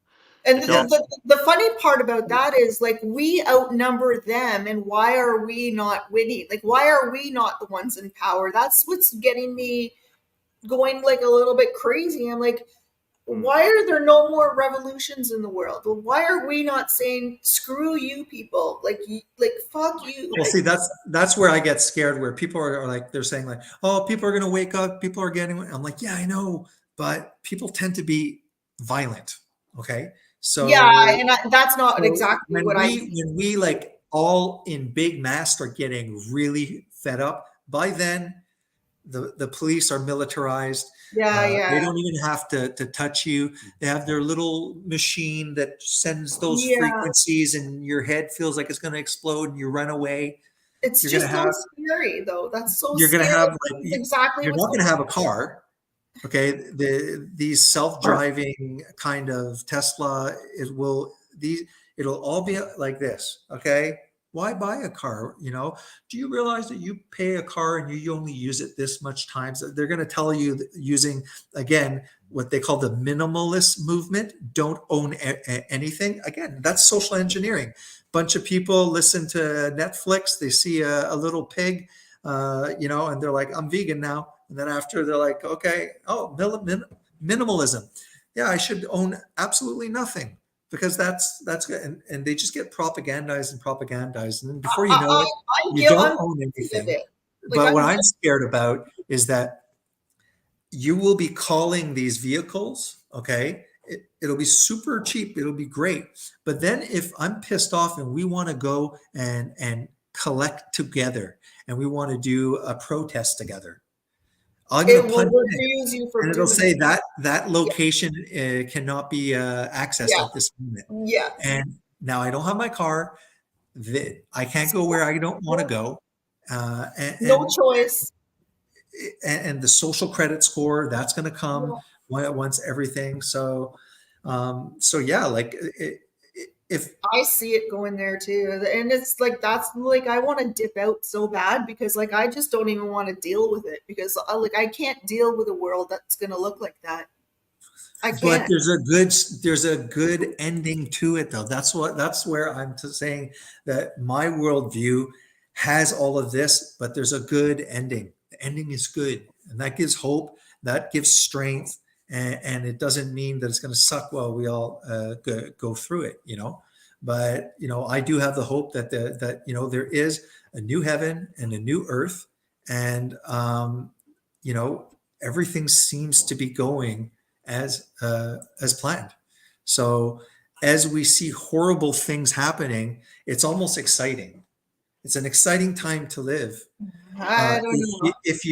S10: And
S9: It's all
S10: the funny part about that is like we outnumber them, and why are we not winning? Like why are we not the ones in power? That's what's getting me going like a little bit crazy. I'm like, why are there no more revolutions in the world? Well, why are we not saying screw you people? Like fuck you.
S1: Well, see, that's where I get scared, where people are like, they're saying like, oh, people are going to wake up. People are getting, I'm like, yeah, I know, but people tend to be violent. Okay.
S10: Yeah,
S1: So,
S10: and that's not
S1: so
S10: exactly what I see.
S1: when we like all in big mass are getting really fed up, by then the police are militarized.
S10: Yeah,
S1: They
S10: yeah.
S1: don't even have to touch you. They have their little machine that sends those
S10: Yeah.
S1: frequencies, and your head feels like it's going to explode, and you run away.
S10: It's
S1: You're going to
S10: just so
S1: have
S10: scary though. That's so
S1: you're going to
S10: scary.
S1: have
S10: This
S1: like
S10: is exactly
S1: you're
S10: what's
S1: not going to
S10: going
S1: have a
S10: on.
S1: car. Okay, these self-driving kind of Tesla, it'll all be like this. Okay, why buy a car? Do you realize that you pay a car and you only use it this much times? They're going to tell you that using, again, what they call the minimalist movement. Don't own anything. Again, that's social engineering. Bunch of people listen to Netflix. They see a little pig, and they're like, I'm vegan now. And then after they're like, okay, oh, minimalism. Yeah, I should own absolutely nothing, because that's good. And they just get propagandized. And then before you know it, you don't
S10: I'm
S1: own
S10: guilty of
S1: anything.
S10: it. Like
S1: But
S10: I'm
S1: what I'm scared about is that you will be calling these vehicles, okay? It'll be super cheap. It'll be great. But then if I'm pissed off and we want to go and collect together, and we want to do a protest together, I'm going
S10: it
S1: to
S10: will
S1: punch in,
S10: refuse you from
S1: and it'll
S10: doing
S1: say
S10: it.
S1: that
S10: Yeah,
S1: location cannot be accessed
S10: yeah,
S1: at this moment.
S10: yeah.
S1: And now I don't have my car. I can't go where I don't want to go. Uh, and,
S10: No
S1: and
S10: choice.
S1: and the social credit score, that's going to come
S10: Yeah.
S1: once everything. So yeah, like if
S10: I see it going there too. And it's like that's like I want to dip out so bad because like I just don't even want to deal with it because like I can't deal with a world that's going to look like that. I
S1: but
S10: can't.
S1: there's a good ending to it, though. That's where I'm saying that my worldview has all of this, but there's a good ending. The ending is good, and that gives hope, that gives strength, and it doesn't mean that it's going to suck while we all go through it, But I do have the hope that there is a new heaven and a new earth, and everything seems to be going as planned. So as we see horrible things happening, it's almost exciting. It's an exciting time to live.
S10: I don't know.
S1: If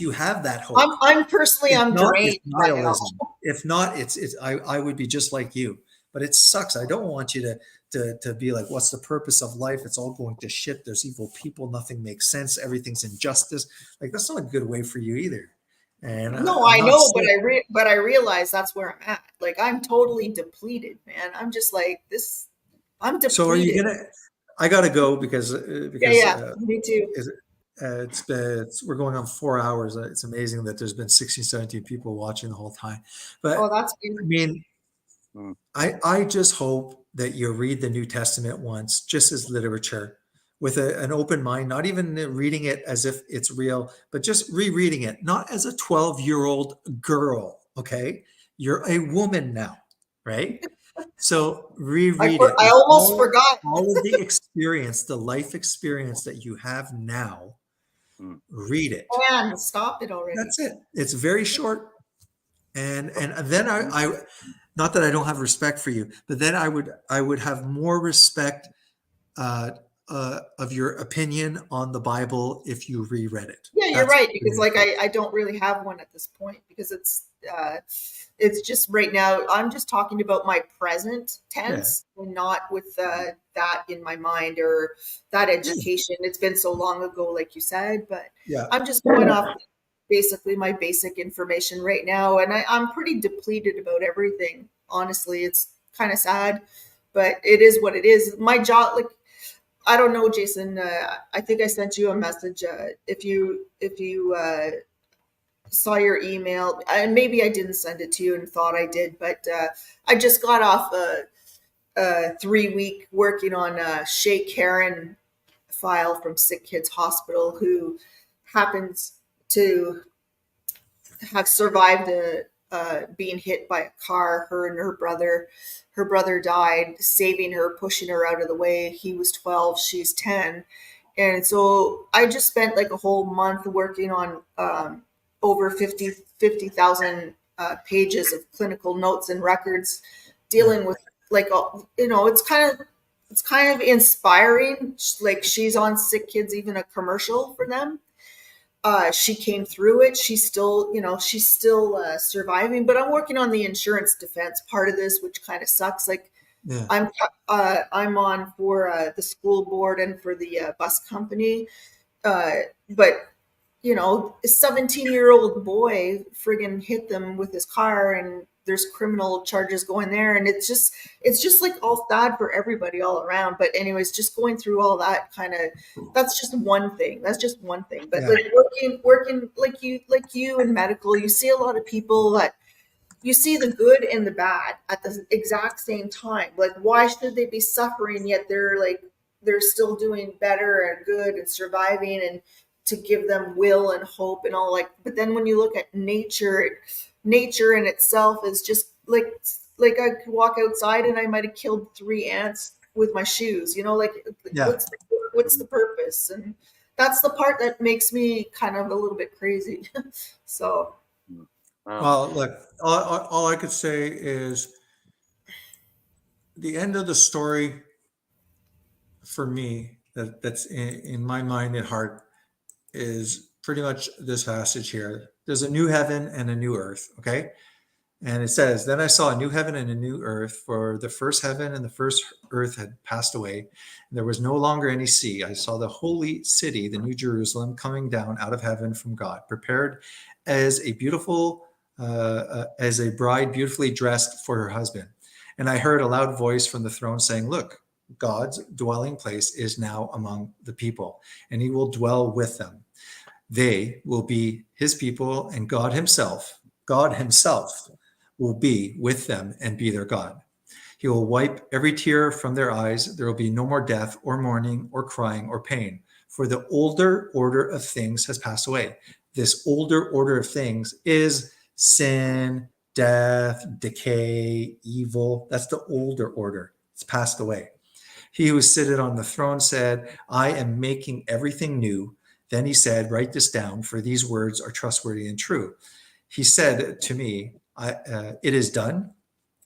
S1: you have that hope,
S10: I'm personally
S1: if
S10: I'm
S1: not, it's
S10: drained by it
S1: nihilism.
S10: all.
S1: If not, it's I would be just like you. but it sucks. I don't want you to be like, what's the purpose of life? It's all going to shit. There's evil people. Nothing makes sense. Everything's injustice. Like, that's not a good way for you either. And
S10: No,
S1: I'm
S10: I
S1: not
S10: know,
S1: saying,
S10: but I realize that's where I'm at. Like, I'm totally depleted, man. I'm just like this. I'm
S1: so are you
S10: depleted.
S1: gonna? I gotta go because
S10: Yeah, yeah, me too.
S1: we're going on 4 hours. It's amazing that there's been 16, 17 people watching the whole time. But
S10: Oh, that's
S1: I
S10: good.
S1: mean,
S9: Mm.
S1: I just hope that you read the New Testament once, just as literature, with an open mind, not even reading it as if it's real, but just rereading it, not as a 12-year-old girl. Okay. You're a woman now, right? So reread it
S10: I
S1: with
S10: almost forgot.
S1: all of the experience, the life experience that you have now.
S9: Mm.
S1: Read it.
S10: Man, stop it already.
S1: That's it. It's very short. And then I not that I don't have respect for you, but then I would have more respect uh, of your opinion on the Bible if you reread it.
S10: Yeah, you're
S1: That's
S10: right, because like I don't really have one at this point, because it's just right now I'm just talking about my present tense and not with that in my mind or that education. It's been so long ago, like you said, but
S1: yeah.
S10: I'm just going off basically my basic information right now, and I'm pretty depleted about everything. Honestly, it's kind of sad, but it is what it is. My job, like, I don't know, Jason. I think I sent you a message. If you saw your email, and maybe I didn't send it to you and thought I did, but I just got off a 3 week working on a Shay Karen file from Sick Kids Hospital, who happens to have survived being hit by a car. Her and her brother died, saving her, pushing her out of the way. He was 12, she's 10. And so I just spent like a whole month working on over 50,000 pages of clinical notes and records, dealing with like, it's kind of inspiring. Like, she's on Sick Kids, even a commercial for them. She came through it. She's still, surviving, but I'm working on the insurance defense part of this, which kind of sucks. Like,
S1: Yeah.
S10: I'm on for the school board and for the bus company. But a 17-year-old boy friggin' hit them with his car, and there's criminal charges going there, and it's just like all sad for everybody all around. But anyways, just going through all that kind of, that's just one thing. But like working like you in medical, you see a lot of people that you see the good and the bad at the exact same time. Like, why should they be suffering yet they're still doing better and good and surviving, and to give them will and hope and all, like. But then when you look at nature in itself is just like I could walk outside and I might have killed 3 ants with my shoes, like,
S1: Yeah.
S10: what's the purpose? And that's the part that makes me kind of a little bit crazy. So
S1: Well, look, all I could say is the end of the story for me, that's in my mind and heart, is pretty much this passage here. There's a new heaven and a new earth. Okay. And it says, then I saw a new heaven and a new earth, for the first heaven and the first earth had passed away, and there was no longer any sea. I saw the holy city, the new Jerusalem, coming down out of heaven from God, prepared as a as a bride beautifully dressed for her husband. And I heard a loud voice from the throne saying, look, God's dwelling place is now among the people, and he will dwell with them. They will be his people, and God himself will be with them and be their God. He will wipe every tear from their eyes. There will be no more death or mourning or crying or pain, for the older order of things has passed away. This older order of things is sin, death, decay, evil. That's the older order. It's passed away. He who is seated on the throne said, I am making everything new. Then he said, write this down, for these words are trustworthy and true. He said to me, it is done.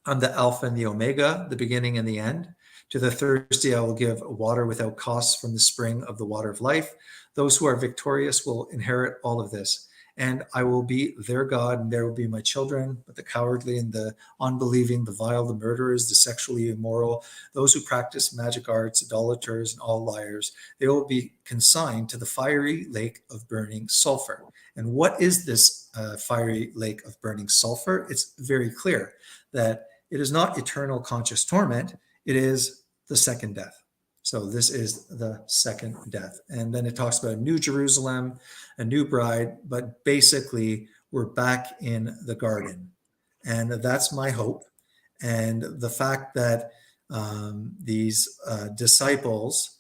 S1: I'm the Alpha and the Omega, the beginning and the end. To the thirsty, I will give water without cost from the spring of the water of life. Those who are victorious will inherit all of this, and I will be their God, and there will be my children. But the cowardly and the unbelieving, the vile, the murderers, the sexually immoral, those who practice magic arts, idolaters, and all liars, they will be consigned to the fiery lake of burning sulfur. And what is this fiery lake of burning sulfur? It's very clear that it is not eternal conscious torment, it is the second death. So this is the second death. And then it talks about a new Jerusalem, a new bride, but basically we're back in the garden. And that's my hope. And the fact that these disciples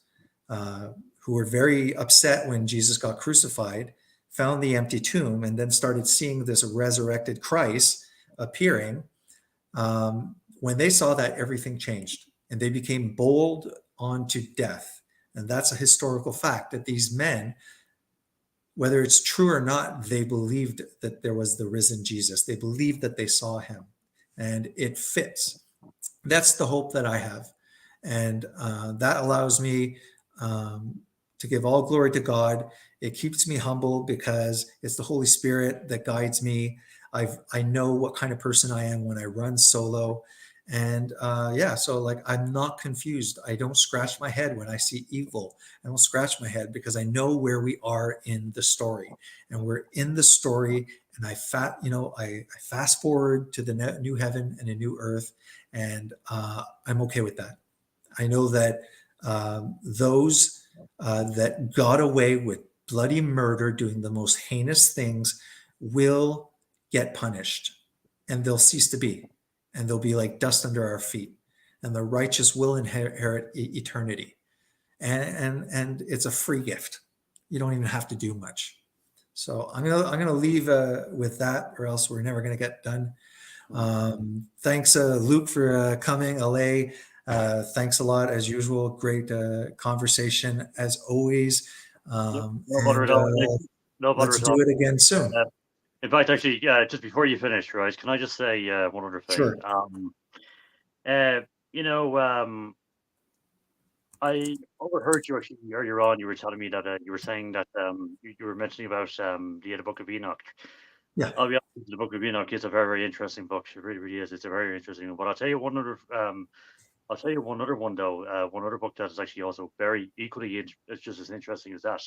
S1: who were very upset when Jesus got crucified found the empty tomb and then started seeing this resurrected Christ appearing. When they saw that, everything changed and they became bold onto death. And that's a historical fact that these men, whether it's true or not, they believed that there was the risen Jesus. They believed that they saw him, and it fits. That's the hope that I have. And that allows me to give all glory to God. It keeps me humble because it's the Holy Spirit that guides me. I know what kind of person I am when I run solo. And yeah, so like I'm not confused. I don't scratch my head when I see evil. I don't scratch my head because I know where we are in the story, and we're in the story. And I fast forward to the new heaven and a new earth, and I'm okay with that. I know that those that got away with bloody murder, doing the most heinous things, will get punished, and they'll cease to be, and they'll be like dust under our feet, and the righteous will inherit eternity, and it's a free gift. You don't even have to do much. So I'm gonna leave with that, or else we're never gonna get done. Thanks, Luke, for coming. Ale, thanks a lot as usual. Great conversation as always.
S9: No bother at all, Nick. No bother
S1: Let's
S9: at
S1: do
S9: all.
S1: it again soon.
S9: In fact, actually, just before you finish, right, can I just say one other thing?
S1: Sure.
S9: You know, I overheard you actually earlier on. You were telling me that you were saying that you were mentioning about the Book of Enoch.
S1: Yeah.
S9: I'll be honest, the Book of Enoch is a very, very interesting book. It really, really is. It's a very interesting one. But I'll tell you one other. I'll tell you one other one though. One other book that is actually also very equally. It's just as interesting as that.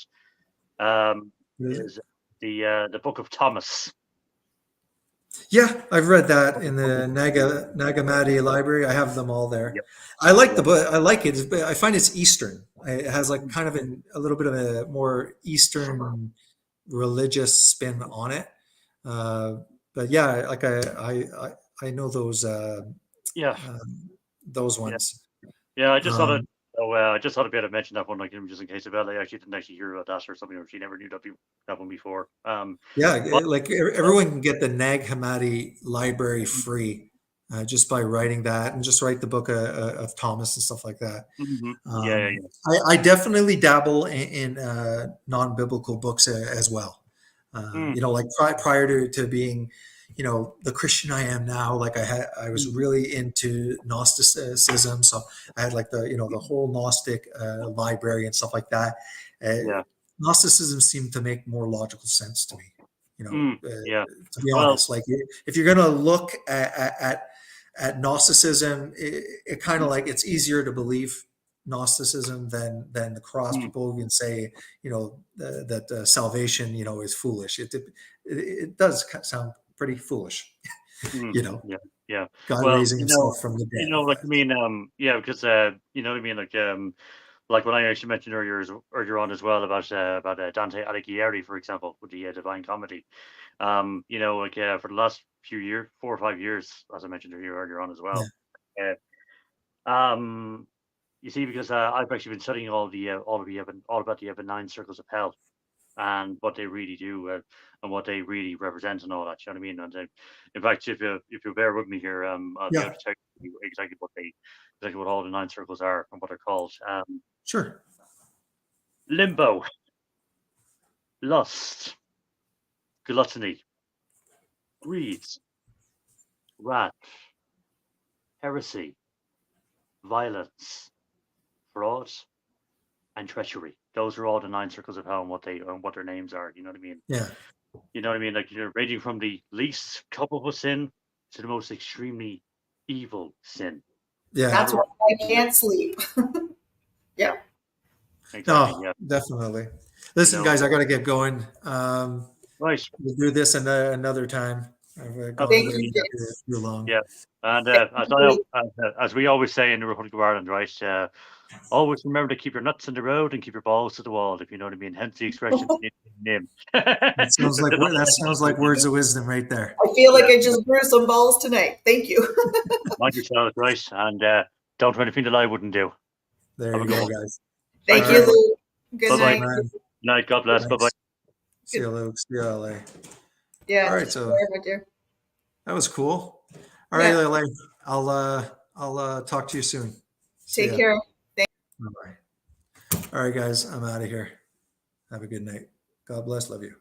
S9: Is the Book of Thomas.
S1: Yeah, I've read that in the Nagamati library. I have them all there.
S9: Yep.
S1: I like the book. I like it. I find it's Eastern. It has like kind of a little bit of a more Eastern religious spin on it. But yeah, like I know those those ones.
S9: Yeah, I just thought it. I just thought I'd better mention that one, like just in case of I actually didn't actually hear about that or something, or she never knew that one before.
S1: Yeah, like everyone can get the Nag Hammadi library free just by writing that, and just write the book of Thomas and stuff like that.
S9: Yeah.
S1: I definitely dabble in non-biblical books as well. You know, like prior to being, you know, the Christian I am now, like I was really into Gnosticism, so I had like the whole Gnostic library and stuff like that. Gnosticism seemed to make more logical sense to me, you know, to be honest. Like if you're going to look at Gnosticism, it kind of like it's easier to believe Gnosticism than the cross. People even say, you know, that salvation, you know, is foolish. It does sound pretty foolish, you know.
S9: Yeah.
S1: God
S9: Well,
S1: raising himself from the dead.
S9: You know, like I mean, yeah, because you know what I mean, like when I actually mentioned earlier on as well about Dante Alighieri, for example, with the Divine Comedy. You know, like for the last few years, 4 or 5 years, as I mentioned earlier on as well. You see, because I've actually been studying all about the 9 circles of hell, and what they really do, and what they really represent, and all that. You know what I mean? And in fact, if you bear with me here, I'll be able to tell you exactly what all the 9 circles are and what they're called.
S1: Sure.
S9: Limbo, lust, gluttony, greed, wrath, heresy, violence, fraud, and treachery. Those are all the 9 circles of hell and what their names are. You know what I mean?
S1: Yeah.
S9: You know what I mean? Like, ranging from the least culpable sin to the most extremely evil sin.
S1: Yeah.
S10: That's why I can't sleep. Yeah.
S9: Exactly.
S1: No,
S9: Yeah.
S1: definitely. Listen,
S9: know,
S1: guys, I got to get going.
S9: Right.
S1: We'll do this another time. I've gone
S10: Thank
S1: way
S10: you, James.
S1: too long.
S9: Yeah. And as we always say in the Republic of Ireland, right? Always remember to keep your nuts in the road and keep your balls to the wall, if you know what I mean. Hence the expression name.
S1: That sounds like words of wisdom right there.
S10: I feel like I just grew some balls tonight. Thank you.
S9: Mind yourself, right? And don't do anything that I wouldn't do.
S1: There
S9: Have a
S1: you
S9: good
S1: go,
S9: one.
S1: guys.
S10: Thank
S1: All
S10: you,
S1: right.
S10: Luke. Good
S9: Bye-bye.
S10: night.
S1: Man.
S9: Night. God bless. Bye-bye.
S1: Thanks. See you, Luke. See you, LA.
S10: Yeah.
S1: All right,
S10: take
S1: so
S10: care, my dear.
S1: that was cool. All right, LA. I'll talk to you soon. See
S10: Take
S1: ya.
S10: care.
S1: Bye-bye. All right, guys, I'm out of here. Have a good night. God bless. Love you.